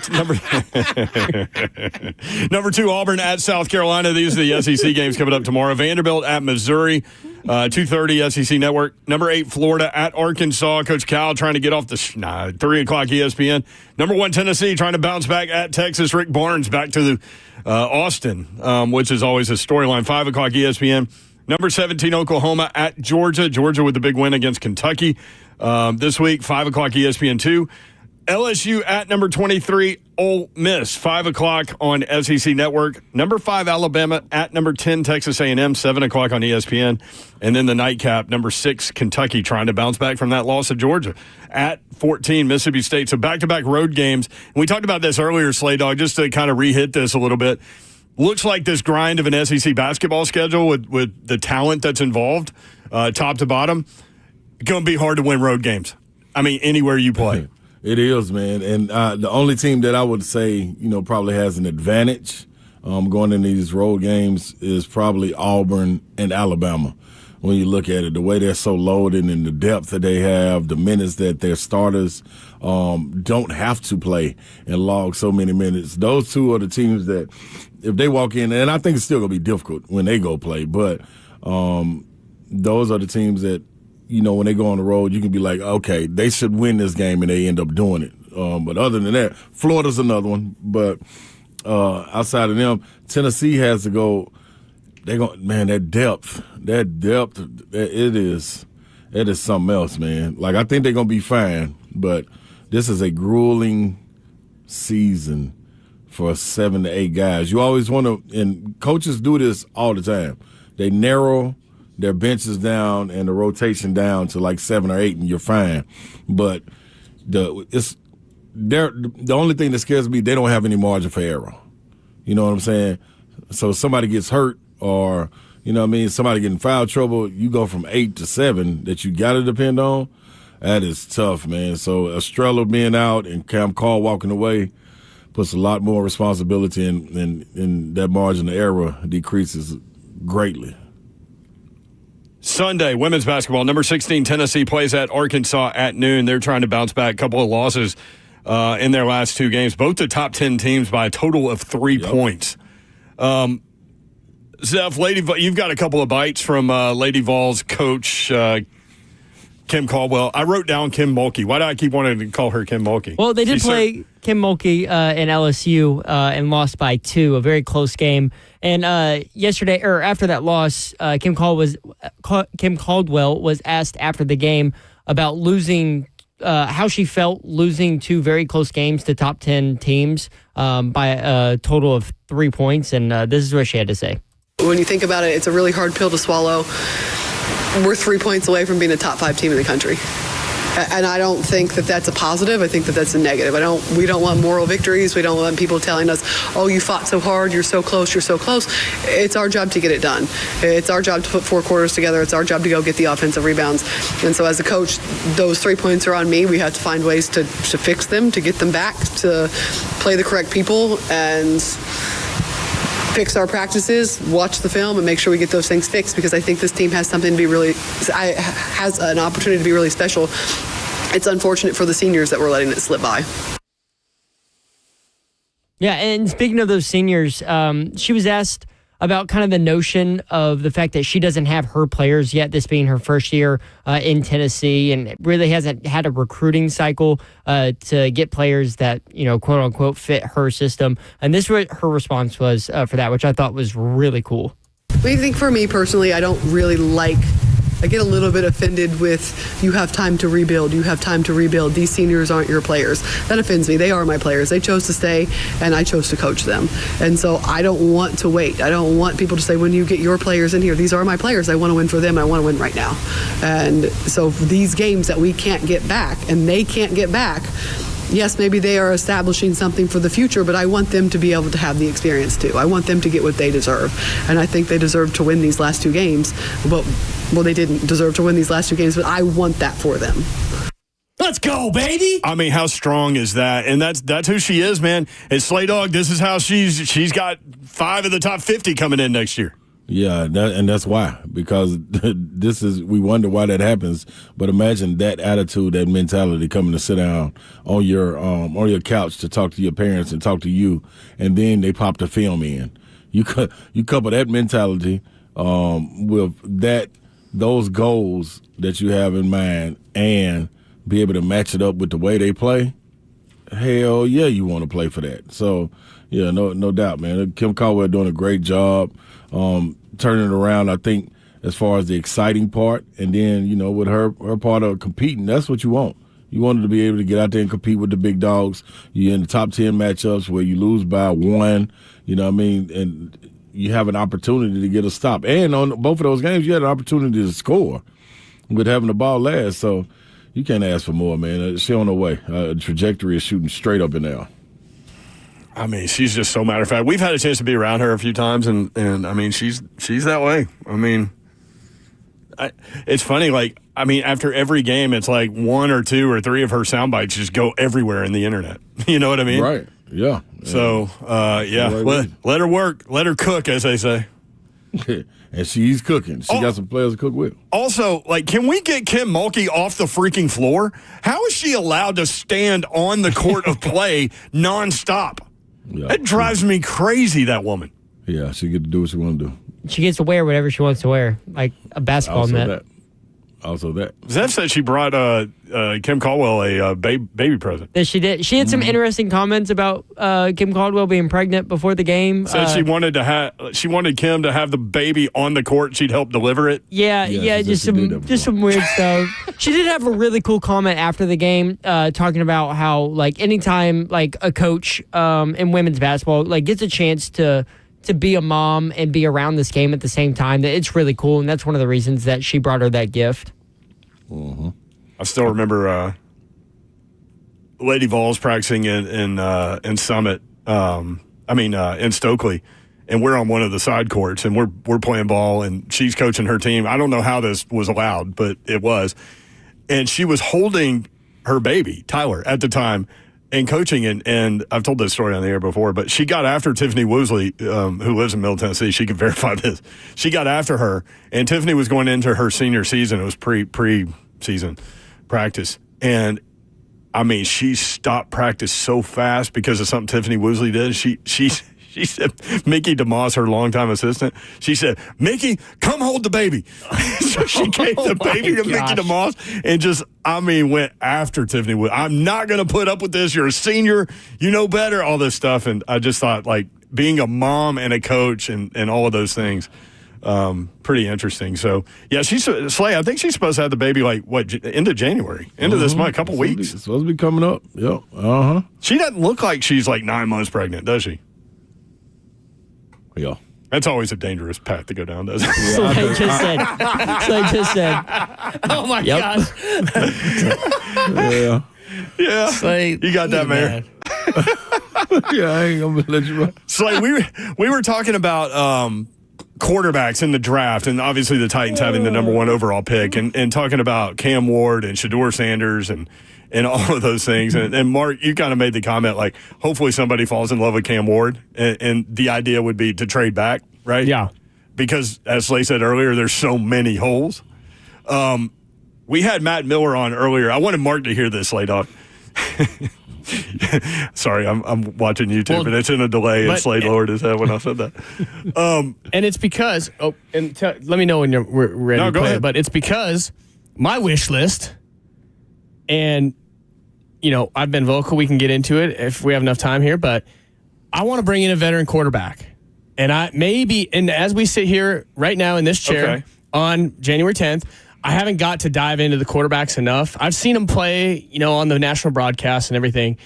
two, Auburn at South Carolina. These are the SEC games coming up tomorrow. Vanderbilt at Missouri, 2:30 SEC Network. Number 8, Florida at Arkansas. Coach Cal trying to get off the 3 o'clock ESPN. Number 1, Tennessee trying to bounce back at Texas. Rick Barnes back to Austin, which is always a storyline. 5 o'clock ESPN. Number 17, Oklahoma at Georgia. Georgia with the big win against Kentucky this week. 5 o'clock ESPN2. LSU at number 23, Ole Miss. 5 o'clock on SEC Network. Number 5, Alabama at number 10, Texas A&M. 7 o'clock on ESPN. And then the nightcap, number 6, Kentucky, trying to bounce back from that loss of Georgia. At 14, Mississippi State. So back-to-back road games. And we talked about this earlier, Slay Dog, just to kind of re-hit this a little bit. Looks like this grind of an SEC basketball schedule with the talent that's involved, top to bottom, going to be hard to win road games. I mean, anywhere you play. It is, man. And the only team that I would say, probably has an advantage going into these road games is probably Auburn and Alabama. When you look at it, the way they're so loaded and the depth that they have, the minutes that their starters don't have to play and log so many minutes. Those two are the teams that, if they walk in, and I think it's still going to be difficult when they go play, but those are the teams that, when they go on the road, you can be like, okay, they should win this game, and they end up doing it. But other than that, Florida's another one. But outside of them, Tennessee has to go. That depth, it is something else, man. Like, I think they're going to be fine, but this is a grueling season for 7 to 8 guys. You always want to, and coaches do this all the time. They narrow their benches down and the rotation down to like 7 or 8, and you're fine. But the only thing that scares me, they don't have any margin for error. You know what I'm saying? So if somebody gets hurt, or, somebody getting foul trouble, you go from 8 to 7 that you got to depend on. That is tough, man. So Estrella being out and Cam Call walking away puts a lot more responsibility in that margin of error decreases greatly. Sunday, women's basketball, number 16, Tennessee plays at Arkansas at noon. They're trying to bounce back. A couple of losses in their last 2 games. Both the top 10 teams by a total of 3 points. Zeph, you've got a couple of bites from Lady Vol's coach, Kim Caldwell. I wrote down Kim Mulkey. Why do I keep wanting to call her Kim Mulkey? Well, they did play Kim Mulkey in LSU and lost by 2, a very close game. And yesterday, or after that loss, Kim Caldwell was asked after the game about losing, how she felt losing 2 very close games to top 10 teams by a total of 3 points. And this is what she had to say. When you think about it, it's a really hard pill to swallow. We're 3 points away from being a top 5 team in the country. And I don't think that that's a positive. I think that that's a negative. We don't want moral victories. We don't want people telling us, oh, you fought so hard, you're so close, you're so close. It's our job to get it done. It's our job to put 4 quarters together. It's our job to go get the offensive rebounds. And so as a coach, those 3 points are on me. We have to find ways to fix them, to get them back, to play the correct people, and fix our practices, watch the film, and make sure we get those things fixed, because I think this team has something to be has an opportunity to be really special. It's unfortunate for the seniors that we're letting it slip by. Yeah, and speaking of those seniors, she was asked about kind of the notion of the fact that she doesn't have her players yet, this being her first year in Tennessee, and really hasn't had a recruiting cycle to get players that, quote unquote, fit her system. And this is what her response was for that, which I thought was really cool. I think for me personally, I don't really I get a little bit offended with, you have time to rebuild, you have time to rebuild. These seniors aren't your players. That offends me. They are my players. They chose to stay, and I chose to coach them. And so I don't want to wait. I don't want people to say, when you get your players in here, these are my players. I want to win for them. I want to win right now. And so these games that we can't get back, and they can't get back, yes, maybe they are establishing something for the future, but I want them to be able to have the experience too. I want them to get what they deserve. And I think they deserve to win these last 2 games. Well, they didn't deserve to win these last 2 games, but I want that for them. Let's go, baby. I mean, how strong is that? And that's who she is, man. And Slay Dog, this is how she's got 5 of the top 50 coming in next year. Yeah, and that's why, because we wonder why that happens. But imagine that attitude, that mentality, coming to sit down on your couch to talk to your parents and talk to you, and then they pop the film in. You couple that mentality with those goals that you have in mind, and be able to match it up with the way they play. Hell yeah, you want to play for that. So yeah, no doubt, man. Kim Caldwell doing a great job. Turning it around, I think, as far as the exciting part, and then, with her part of competing, that's what you want. You want her to be able to get out there and compete with the big dogs. You're in the top 10 matchups where you lose by 1, and you have an opportunity to get a stop. And on both of those games, you had an opportunity to score with having the ball last. So you can't ask for more, man. She on her way. Trajectory is shooting straight up in there. I mean, she's just so matter of fact. We've had a chance to be around her a few times, and I mean, she's that way. I mean, it's funny. Like, I mean, after every game, it's like 1 or 2 or 3 of her sound bites just go everywhere in the internet. You know what I mean? Right. Yeah. So, let her work. Let her cook, as they say. And she's cooking. She got some players to cook with. Also, like, can we get Kim Mulkey off the freaking floor? How is she allowed to stand on the court of play nonstop? Yeah. It drives me crazy, that woman. Yeah, she get to do what she want to do. She gets to wear whatever she wants to wear, like a basketball net. Also that. Zeph said she brought Kim Caldwell a baby present. That she did. She had some interesting comments about Kim Caldwell being pregnant before the game. Said she wanted Kim to have the baby on the court. She'd help deliver it. Yeah, just some weird stuff. She did have a really cool comment after the game, talking about how, like, anytime like a coach in women's basketball like gets a chance to be a mom and be around this game at the same time, that it's really cool, and that's one of the reasons that she brought her that gift. Mm-hmm. I still remember Lady Vols practicing in Summit. In Stokely, and we're on one of the side courts, and we're playing ball, and she's coaching her team. I don't know how this was allowed, but it was, and she was holding her baby Tyler at the time. And coaching, and I've told this story on the air before, but she got after Tiffany Woosley, who lives in Middle Tennessee. She could verify this. She got after her, and Tiffany was going into her senior season. It was pre-season practice. And, I mean, she stopped practice so fast because of something Tiffany Woosley did. She said, Mickey DeMoss, her longtime assistant, she said, Mickey, come hold the baby. So she gave the baby to Mickey DeMoss and just, went after Tiffany Wood. I'm not going to put up with this. You're a senior. You know better, all this stuff. And I just thought, like, being a mom and a coach and all of those things, pretty interesting. So, yeah, Slay, I think she's supposed to have the baby, like, into January, into this month, a couple weeks. It's supposed to be coming up. Yep. Uh-huh. She doesn't look like she's, like, 9 months pregnant, does she? Yeah. That's always a dangerous path to go down, doesn't it? Slay just said. Oh, my gosh. Yeah. Yeah. Slay, you got that, Mayor. Yeah, I ain't going to let you run. Slay, we were talking about quarterbacks in the draft, and obviously the Titans having the number 1 overall pick, and talking about Cam Ward and Shedeur Sanders and all of those things. And Mark, you kind of made the comment, like, hopefully somebody falls in love with Cam Ward, and the idea would be to trade back, right? Yeah. Because, as Slay said earlier, there's so many holes. We had Matt Miller on earlier. I wanted Mark to hear this, Slay Dog. Sorry, I'm watching YouTube, and it's in a delay, and Slade lowered his head when I said that. And it's because, let me know when you're ready to play ahead. But it's because my wish list, and, I've been vocal. We can get into it if we have enough time here, but I want to bring in a veteran quarterback. And as we sit here right now in this chair on January 10th, I haven't got to dive into the quarterbacks enough. I've seen them play, on the national broadcast and everything.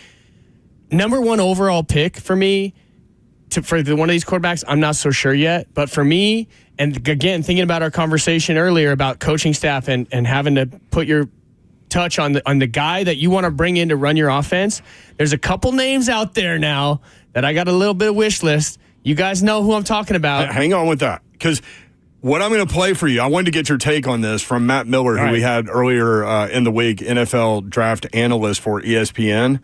Number 1 overall pick for me, for one of these quarterbacks, I'm not so sure yet. But for me, and again, thinking about our conversation earlier about coaching staff and having to put your touch on the guy that you want to bring in to run your offense. There's a couple names out there now that I got a little bit of wish list. You guys know who I'm talking about. Hang on with that, because what I'm going to play for you, I wanted to get your take on this from Matt Miller, who we had earlier in the week, NFL draft analyst for ESPN,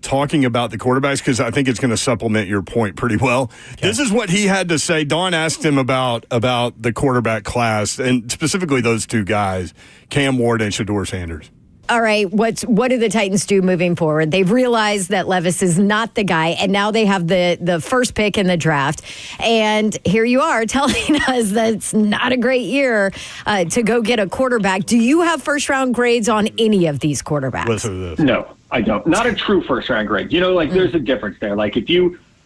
talking about the quarterbacks, because I think it's going to supplement your point pretty well. Okay. This is what he had to say. Dawn asked him about the quarterback class, and specifically those two guys, Cam Ward and Shedeur Sanders. All right, what do the Titans do moving forward? They've realized that Levis is not the guy, and now they have the first pick in the draft. And here you are telling us that it's not a great year to go get a quarterback. Do you have first-round grades on any of these quarterbacks? Listen to this. No, I don't. Not a true first-round grade. There's a difference there. Like,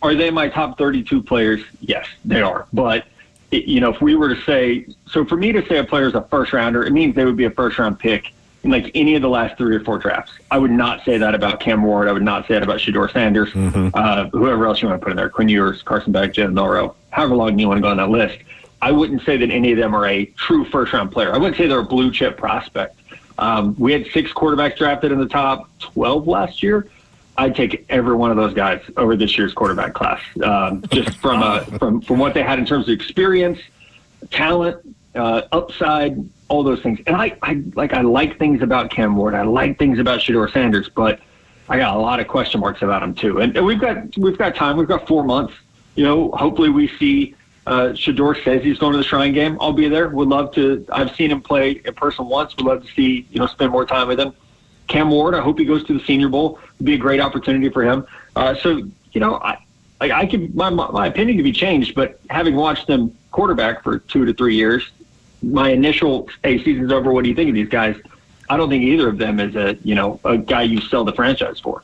are they my top 32 players? Yes, they are. But, if we were to say, so for me to say a player is a first-rounder, it means they would be a first-round pick in like any of the last 3 or 4 drafts. I would not say that about Cam Ward. I would not say that about Shedeur Sanders, whoever else you want to put in there, Quinn Ewers, Carson Beck, Jalen Milroe, however long you want to go on that list. I wouldn't say that any of them are a true first-round player. I wouldn't say they're a blue-chip prospect. We had 6 quarterbacks drafted in the top 12 last year. I'd take every one of those guys over this year's quarterback class, just from what they had in terms of experience, talent, upside, all those things. And I like things about Cam Ward. I like things about Shedeur Sanders, but I got a lot of question marks about him too. And we've got time. We've got 4 months. Hopefully we see Shedeur says he's going to the Shrine game. I'll be there. Would love to. I've seen him play in person once. Would love to see, spend more time with him. Cam Ward, I hope he goes to the Senior Bowl. It'd be a great opportunity for him. I could, my opinion could be changed, but having watched them quarterback for 2 to 3 years, my initial, hey, season's over, what do you think of these guys? I don't think either of them is a guy you sell the franchise for.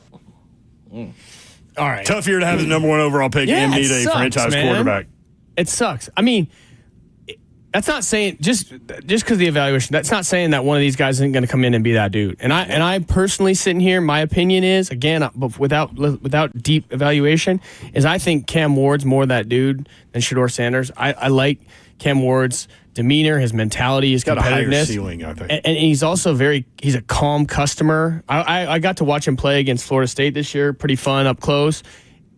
All right. Tough year to have the number 1 overall pick and need a franchise quarterback. It sucks. I mean, that's not saying just because of the evaluation. That's not saying that one of these guys isn't going to come in and be that dude. And I personally sitting here, my opinion is, again, without deep evaluation, is I think Cam Ward's more that dude than Shedeur Sanders. I like Cam Ward's demeanor, his mentality, his competitiveness. Got a higher ceiling, I think. And he's also he's a calm customer. I got to watch him play against Florida State this year. Pretty fun up close.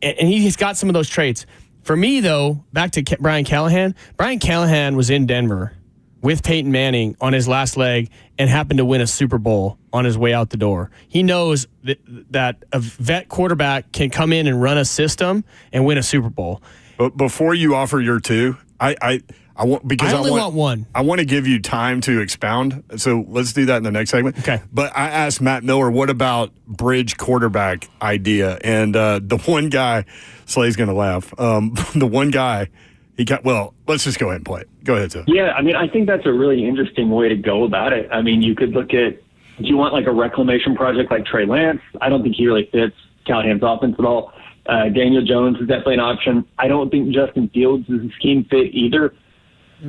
And he's got some of those traits. For me, though, back to Brian Callahan. Brian Callahan was in Denver with Peyton Manning on his last leg and happened to win a Super Bowl on his way out the door. He knows that a vet quarterback can come in and run a system and win a Super Bowl. But before you offer your 2, I want one. I want to give you time to expound. So let's do that in the next segment. Okay. But I asked Matt Miller, what about bridge quarterback idea? And the one guy, Slay's going to laugh. The one guy, let's just go ahead and play it. Go ahead, Seth. Yeah, I mean, I think that's a really interesting way to go about it. I mean, you could look at, do you want like a reclamation project like Trey Lance? I don't think he really fits Callahan's offense at all. Daniel Jones is definitely an option. I don't think Justin Fields is a scheme fit either.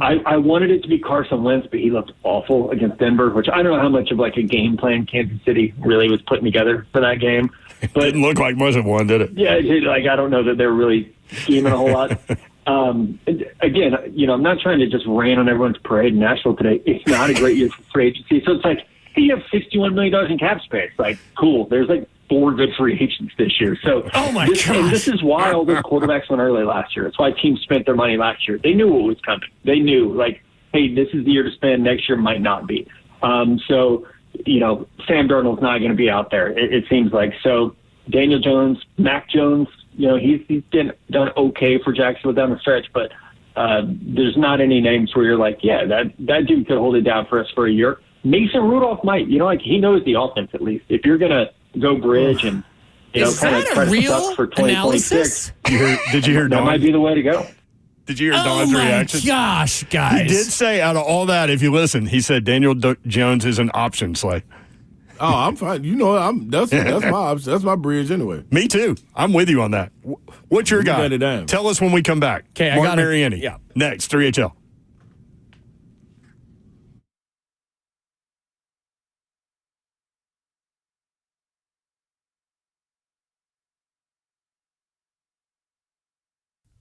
I wanted it to be Carson Wentz, but he looked awful against Denver, which I don't know how much of like a game plan Kansas City really was putting together for that game. But it didn't look like much of one, did it? Yeah, I don't know that they're really scheming a whole lot. Again, I'm not trying to just rain on everyone's parade in Nashville today. It's not a great year for free agency. So it's like, hey, you have $61 million in cap space. Like, cool. There's like 4 good free agents this year. So this is why all those quarterbacks went early last year. It's why teams spent their money last year. They knew what was coming. They knew, like, hey, this is the year to spend. Next year might not be. So, Sam Darnold's not going to be out there, it seems like. So Daniel Jones, Mac Jones, he's done okay for Jacksonville down the stretch, but there's not any names where you're like, yeah, that dude could hold it down for us for a year. Mason Rudolph might. He knows the offense at least. If you're going to go bridge and kind of try to suck for 2026. Did you hear that Dawn? might be the way to go. Did you hear Dawn's reaction? Oh, my gosh, guys. He did say, out of all that, if you listen, he said Daniel Jones is an option, Slay. Oh, I'm fine. That's my bridge anyway. Me too. I'm with you on that. What's your guy? Tell us when we come back. Okay, Mark I got Mariani. Yeah. Next, 3HL.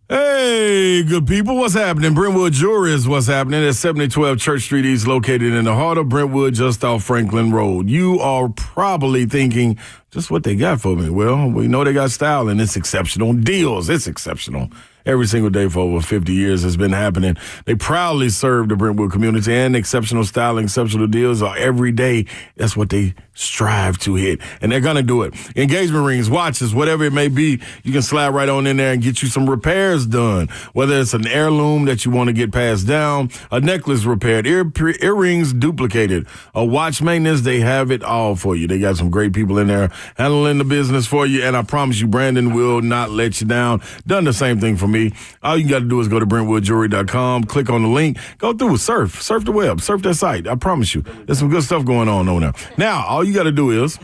Hey, good people, what's happening? Brentwood Jewelry is what's happening at 7012 Church Street East, located in the heart of Brentwood, just off Franklin Road. You are probably thinking, just what they got for me. Well, we know they got style, and it's exceptional. Deals, it's exceptional. Every single day for over 50 years has been happening. They proudly serve the Brentwood community, and exceptional style and exceptional deals are every day. That's what they strive to hit, and they're going to do it. Engagement rings, watches, whatever it may be, you can slide right on in there and get you some repairs done. Whether it's an heirloom that you want to get passed down, a necklace repaired, earrings duplicated, a watch maintenance, they have it all for you. They got some great people in there handling the business for you, and I promise you, Brandon will not let you down. Done the same thing for me. All you got to do is go to BrentwoodJewelry.com, click on the link, go through, surf the web, surf that site. I promise you, there's some good stuff going on over there. Now, all you got to do is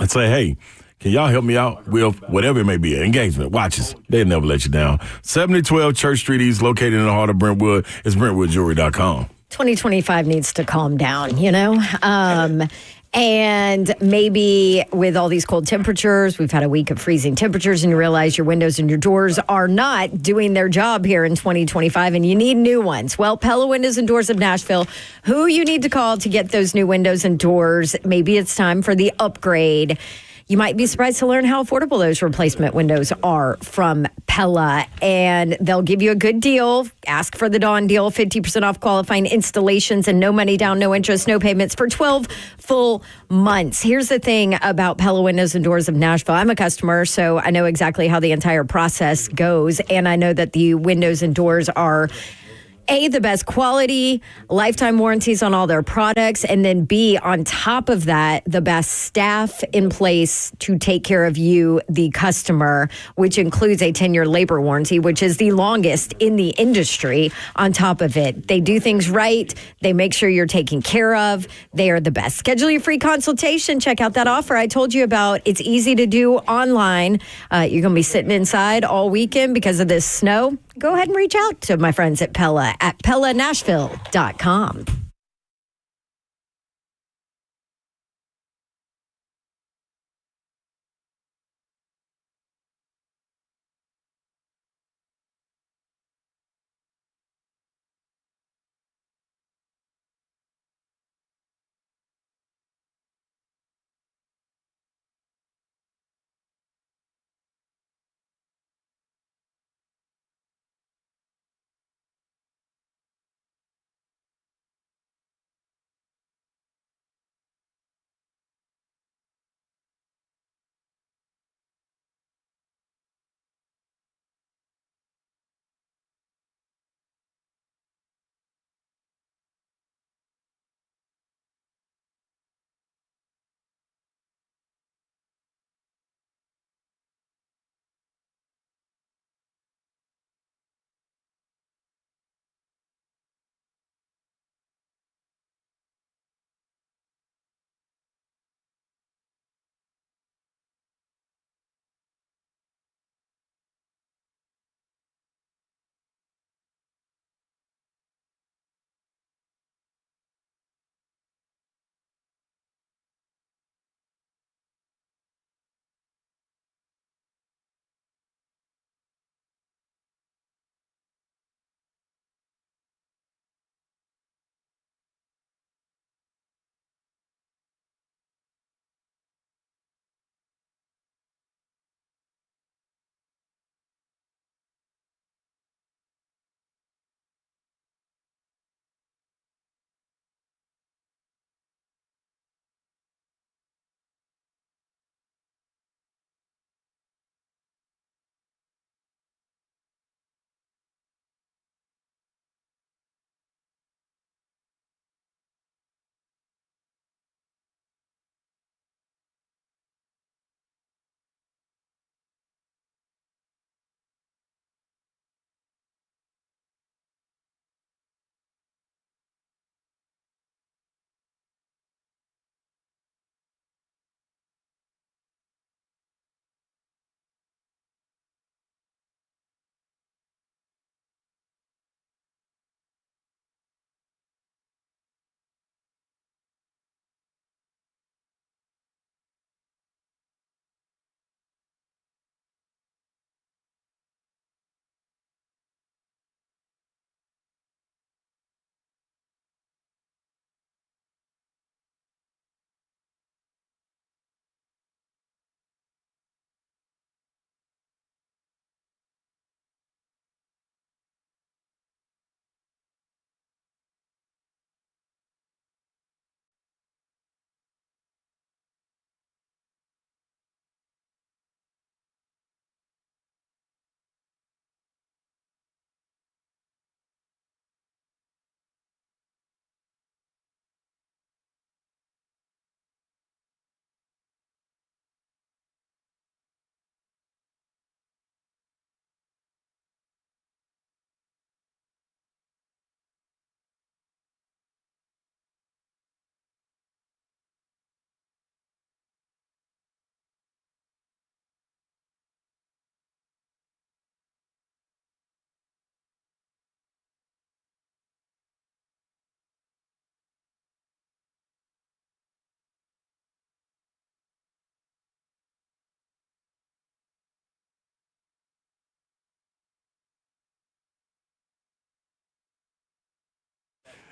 say, hey, can y'all help me out with whatever it may be? Engagement, watches. They'll never let you down. 7012 Church Street East, located in the heart of Brentwood. It's BrentwoodJewelry.com. 2025 needs to calm down, you know? And maybe with all these cold temperatures, we've had a week of freezing temperatures, and you realize your windows and your doors are not doing their job here in 2025, and you need new ones. Well, Pella Windows and Doors of Nashville, who you need to call to get those new windows and doors. Maybe it's time for the upgrade. You might be surprised to learn how affordable those replacement windows are from Pella, and they'll give you a good deal. Ask for the Dawn deal, 50% off qualifying installations and no money down, no interest, no payments for 12 full months. Here's the thing about Pella Windows and Doors of Nashville. I'm a customer, so I know exactly how the entire process goes, and I know that the windows and doors are A, the best quality, lifetime warranties on all their products, and then B, on top of that, the best staff in place to take care of you, the customer, which includes a 10-year labor warranty, which is the longest in the industry. On top of it, they do things right. They make sure you're taken care of. They are the best. Schedule your free consultation. Check out that offer I told you about. It's easy to do online. You're going to be sitting inside all weekend because of this snow. Go ahead and reach out to my friends at Pella at PellaNashville.com.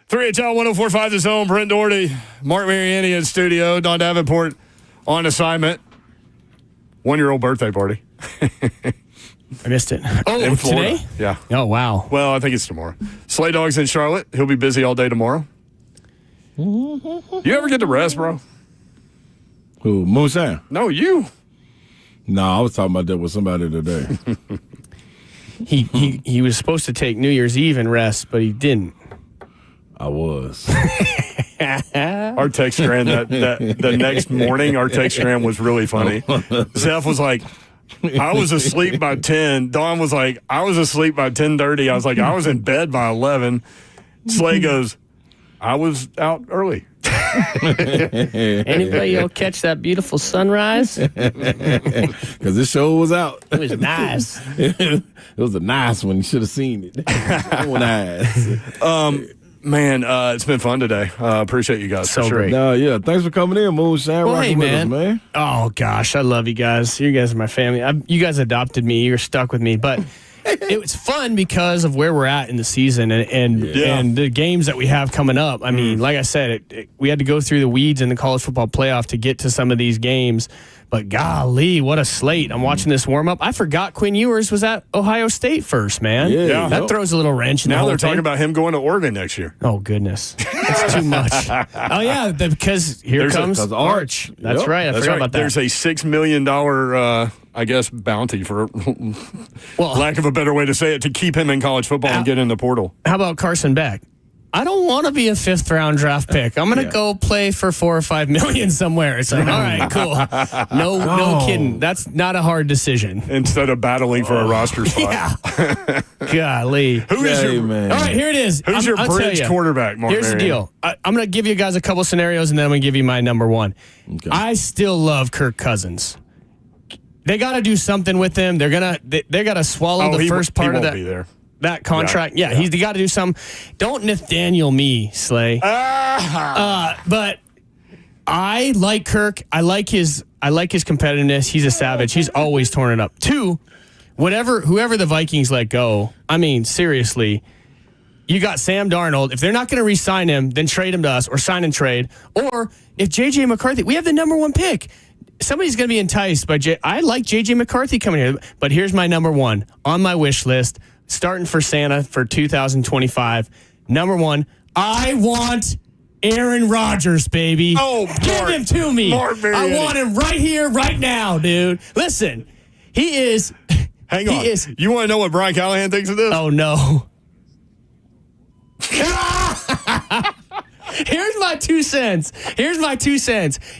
3HL 104.5 The Zone. Brent Doherty, Mark Mariani in studio. Don Davenport on assignment. 1-year-old birthday party. I missed it. Oh, in Florida. Today? Yeah. Oh, wow. Well, I think it's tomorrow. Slay Dog's in Charlotte. He'll be busy all day tomorrow. You ever get to rest, bro? Who? Moonshine? No, you. No, I was talking about that with somebody today. He was supposed to take New Year's Eve and rest, but he didn't. I was. Our text ran the next morning. Our text ran was really funny. Zeph was like, I was asleep by 10. Dawn was like, I was asleep by 10:30. I was like, I was in bed by 11. Slay goes, I was out early. Anybody y'all catch that beautiful sunrise? Because this show was out. It was nice. It was a nice one. You should have seen it. Nice. Man, it's been fun today. Appreciate you guys. So for sure. great. No, yeah. Thanks for coming in, Moonshine. Well, Rocking hey, with us, man. Oh, gosh. I love you guys. You guys are my family. You guys adopted me. You're stuck with me. But it was fun because of where we're at in the season and the games that we have coming up. I mean, like I said, we had to go through the weeds in the college football playoff to get to some of these games. But golly, what a slate. I'm watching this warm-up. I forgot Quinn Ewers was at Ohio State first, man. Yeah. That throws a little wrench in the Now whole they're talking thing. about him going to Oregon next year. Oh, goodness. That's too much. Oh, yeah, because here comes Arch. That's Yep. right. I forgot about that. There's a $6 million, I guess, bounty for lack of a better way to say it, to keep him in college football and get in the portal. How about Carson Beck? I don't want to be a 5th-round draft pick. I'm going to go play for $4 or $5 million somewhere. It's like, all right, cool. No kidding. That's not a hard decision. Instead of battling for a roster spot. Yeah. Golly. Who is your man? All right, here it is. Who's your bridge quarterback, Mark Here's the Marion? deal. I'm going to give you guys a couple scenarios, and then I'm going to give you my number one. Okay. I still love Kirk Cousins. They got to do something with him. They got to swallow the first part of that. Be there. That contract, yeah. He's got to do something. Don't Nathaniel me, Slay. But I like Kirk. I like his competitiveness. He's a savage. He's always torn it up. 2, whoever the Vikings let go. I mean, seriously, you got Sam Darnold. If they're not going to re-sign him, then trade him to us or sign and trade. Or if J.J. McCarthy, we have the number 1 pick. Somebody's going to be enticed by I like J.J. McCarthy coming here. But here's my number 1 on my wish list. Starting for Santa for 2025. Number 1, I want Aaron Rodgers, baby. Oh, give him to me. I want him right here, right now, dude. Listen, he is. Hang on. You want to know what Brian Callahan thinks of this? Oh, no. Here's my 2 cents.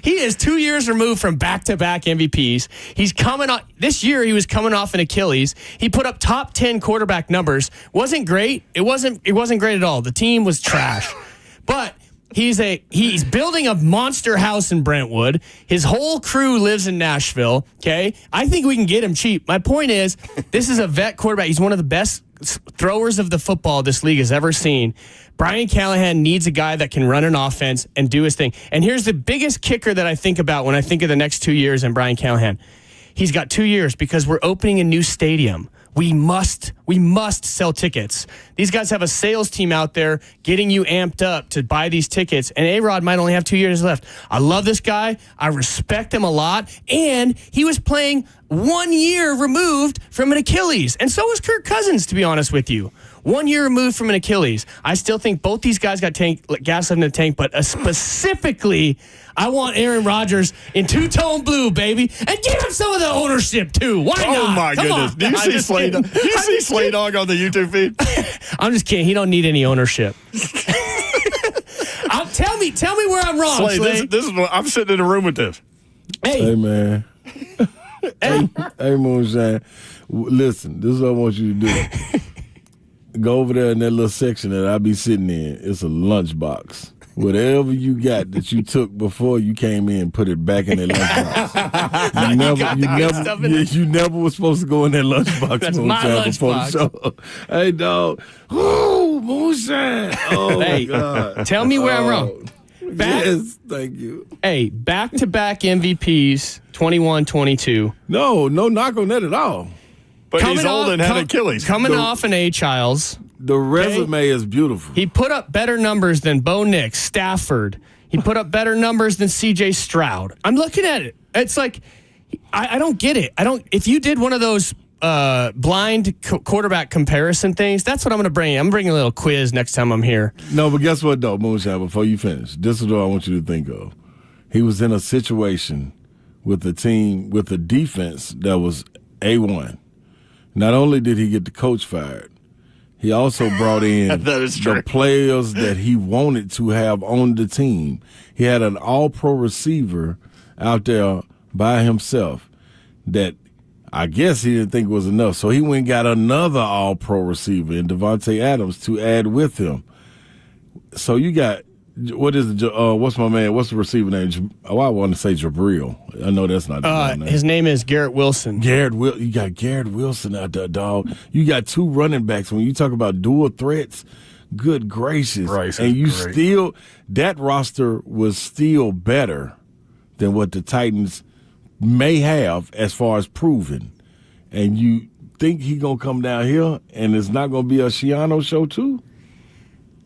He is 2 years removed from back-to-back MVPs. He's coming on this year. He was coming off an Achilles. He put up top 10 quarterback numbers. Wasn't great. It wasn't great at all. The team was trash. But he's building a monster house in Brentwood. His whole crew lives in Nashville. Okay, I think we can get him cheap. My point is, this is a vet quarterback. He's one of the best throwers of the football this league has ever seen. Brian Callahan needs a guy that can run an offense and do his thing. And here's the biggest kicker that I think about when I think of the next 2 years and Brian Callahan. He's got 2 years because we're opening a new stadium. We must sell tickets. These guys have a sales team out there getting you amped up to buy these tickets. And A-Rod might only have 2 years left. I love this guy. I respect him a lot. And he was playing 1 year removed from an Achilles. And so was Kirk Cousins, to be honest with you. 1 year removed from an Achilles. I still think both these guys got gas in the tank, but specifically, I want Aaron Rodgers in two-tone blue, baby, and give him some of the ownership, too. Why not? Oh, my Come goodness. on. Do you see Slay Dog on the YouTube feed? I'm just kidding. He don't need any ownership. Tell me where I'm wrong, Slay. This is what I'm sitting in a room with this. Hey, man. Hey, Moonshine. Listen, this is what I want you to do. Go over there in that little section that I be sitting in. It's a lunchbox. Whatever you got that you took before you came in, put it back in that lunchbox. You never was supposed to go in that lunchbox. That's my lunchbox. Before the show. Hey, dog. Ooh, Moonshine. Oh, my God. Tell me where I'm wrong. Yes, thank you. Hey, back-to-back MVPs, 21-22. No knock on that at all. But he's old and had Achilles. Coming off an A. Childs. The resume is beautiful. He put up better numbers than Bo Nix, Stafford. He put up better numbers than C.J. Stroud. I'm looking at it. It's like, I don't get it. If you did one of those blind quarterback comparison things, that's what I'm going to bring. I'm bringing a little quiz next time I'm here. No, but guess what, though, Moonshine, before you finish, this is what I want you to think of. He was in a situation with a team, with a defense that was A1. Not only did he get the coach fired, he also brought in the players that he wanted to have on the team. He had an all-pro receiver out there by himself that I guess he didn't think was enough. So he went and got another all-pro receiver in Devontae Adams to add with him. So you got, what's my man? What's the receiver name? I want to say Jabril. I know that's not his name. His name is Garrett Wilson. You got Garrett Wilson out there, dog. You got two running backs. When you talk about dual threats, good gracious. Bryce and you great. still, that roster was still better than what the Titans may have as far as proven. And you think he going to come down here and it's not going to be a Shiano show too?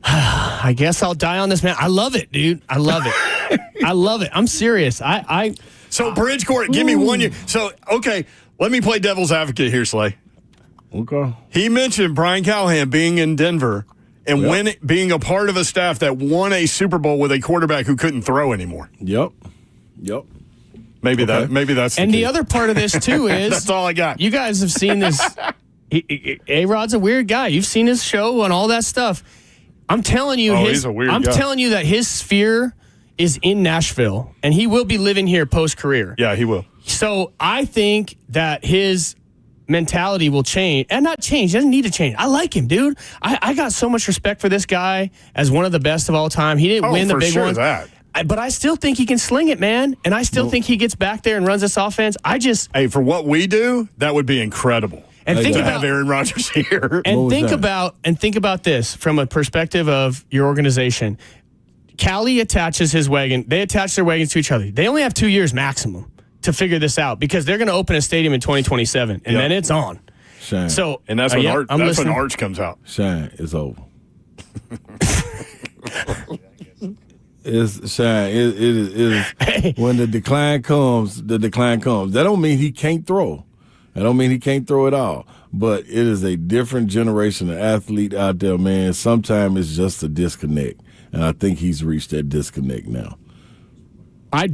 I guess I'll die on this, man. I love it, dude. I love it. I love it. I'm serious. So Bridgecourt, give me 1 year. So, okay, let me play devil's advocate here, Slay. Okay. He mentioned Brian Callahan being in Denver and being a part of a staff that won a Super Bowl with a quarterback who couldn't throw anymore. Yep. Maybe that's and the other part of this too is that's all I got. You guys have seen this. A-Rod's a weird guy. You've seen his show and all that stuff. I'm telling you, he's a weird guy. telling you that his sphere is in Nashville, and he will be living here post-career. Yeah, he will. So I think that his mentality will change, and not change. He doesn't need to change. I like him, dude. I got so much respect for this guy as one of the best of all time. He didn't win the big one. But I still think he can sling it, man. And I still think he gets back there and runs this offense. Hey, for what we do, that would be incredible. And think about have Aaron Rodgers here. And think about this from a perspective of your organization. Callie attaches his wagon. They attach their wagons to each other. They only have 2 years maximum to figure this out because they're going to open a stadium in 2027, and then it's on. Shine. So, and that's when Arch comes out. Shine, it's over. It's Shine. It is when the decline comes. The decline comes. That don't mean he can't throw. That don't mean he can't throw it all. But it is a different generation of athlete out there, man. Sometimes it's just a disconnect, and I think he's reached that disconnect now. I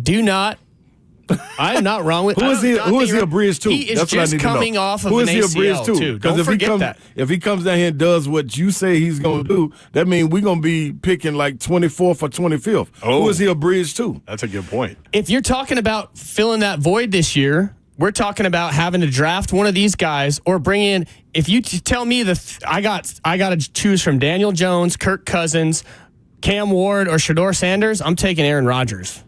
am not wrong with. Who is he a bridge to? He is just coming off of an ACL too. Don't forget that. If he comes down here and does what you say he's going to do, that means we're going to be picking like 24th or 25th. Who is he a bridge to? That's a good point. If you're talking about filling that void this year, we're talking about having to draft one of these guys or bring in. If you tell me I got to choose from Daniel Jones, Kirk Cousins, Cam Ward, or Shedeur Sanders, I'm taking Aaron Rodgers.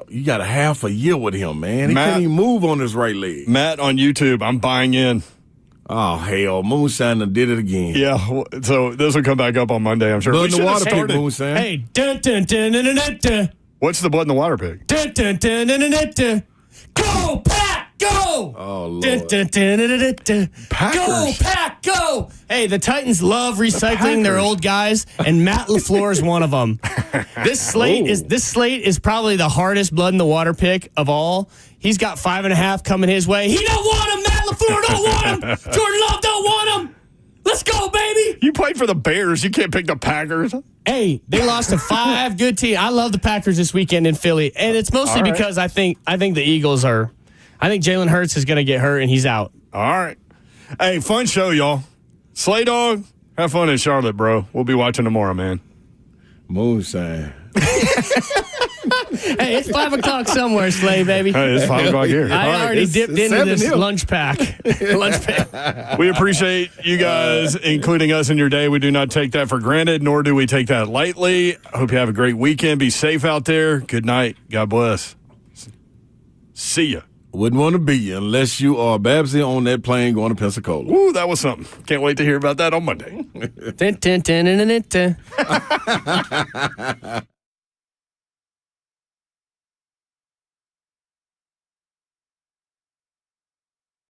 You got a half a year with him, man. He can't even move on his right leg. Matt on YouTube, I'm buying in. Oh, hell. Moonshine did it again. Yeah, so this will come back up on Monday, I'm sure. Blood in the water pig, Moonshine. Hey, dun, dun, dun, dun, dun, dun. What's the blood in the water pig? Dun, dun, dun, dun, dun, dun, dun. Go, Pack, go! Oh, Lord. Dun, dun, dun, dun, dun, dun. Packers. Go, Pack, go! Hey, the Titans love recycling their old guys, and Matt LaFleur is one of them. This slate is probably the hardest blood in the water pick of all. He's got 5.5 coming his way. He don't want him. Matt LaFleur don't want him. Jordan Love don't want him. Let's go, baby. You played for the Bears. You can't pick the Packers. Hey, they lost to 5 good teams. I love the Packers this weekend in Philly, and it's mostly because I think the Eagles are. I think Jalen Hurts is going to get hurt and he's out. All right. Hey, fun show, y'all. Slay Dog, have fun in Charlotte, bro. We'll be watching tomorrow, man. Moonshine. Hey, it's 5 o'clock somewhere, Slay, baby. Hey, it's 5 o'clock here. I already dipped into this lunch pack. We appreciate you guys including us in your day. We do not take that for granted, nor do we take that lightly. I hope you have a great weekend. Be safe out there. Good night. God bless. See ya. Wouldn't want to be you unless you are Babsy on that plane going to Pensacola. Ooh, that was something. Can't wait to hear about that on Monday. Dun, dun, dun, dun, dun, dun.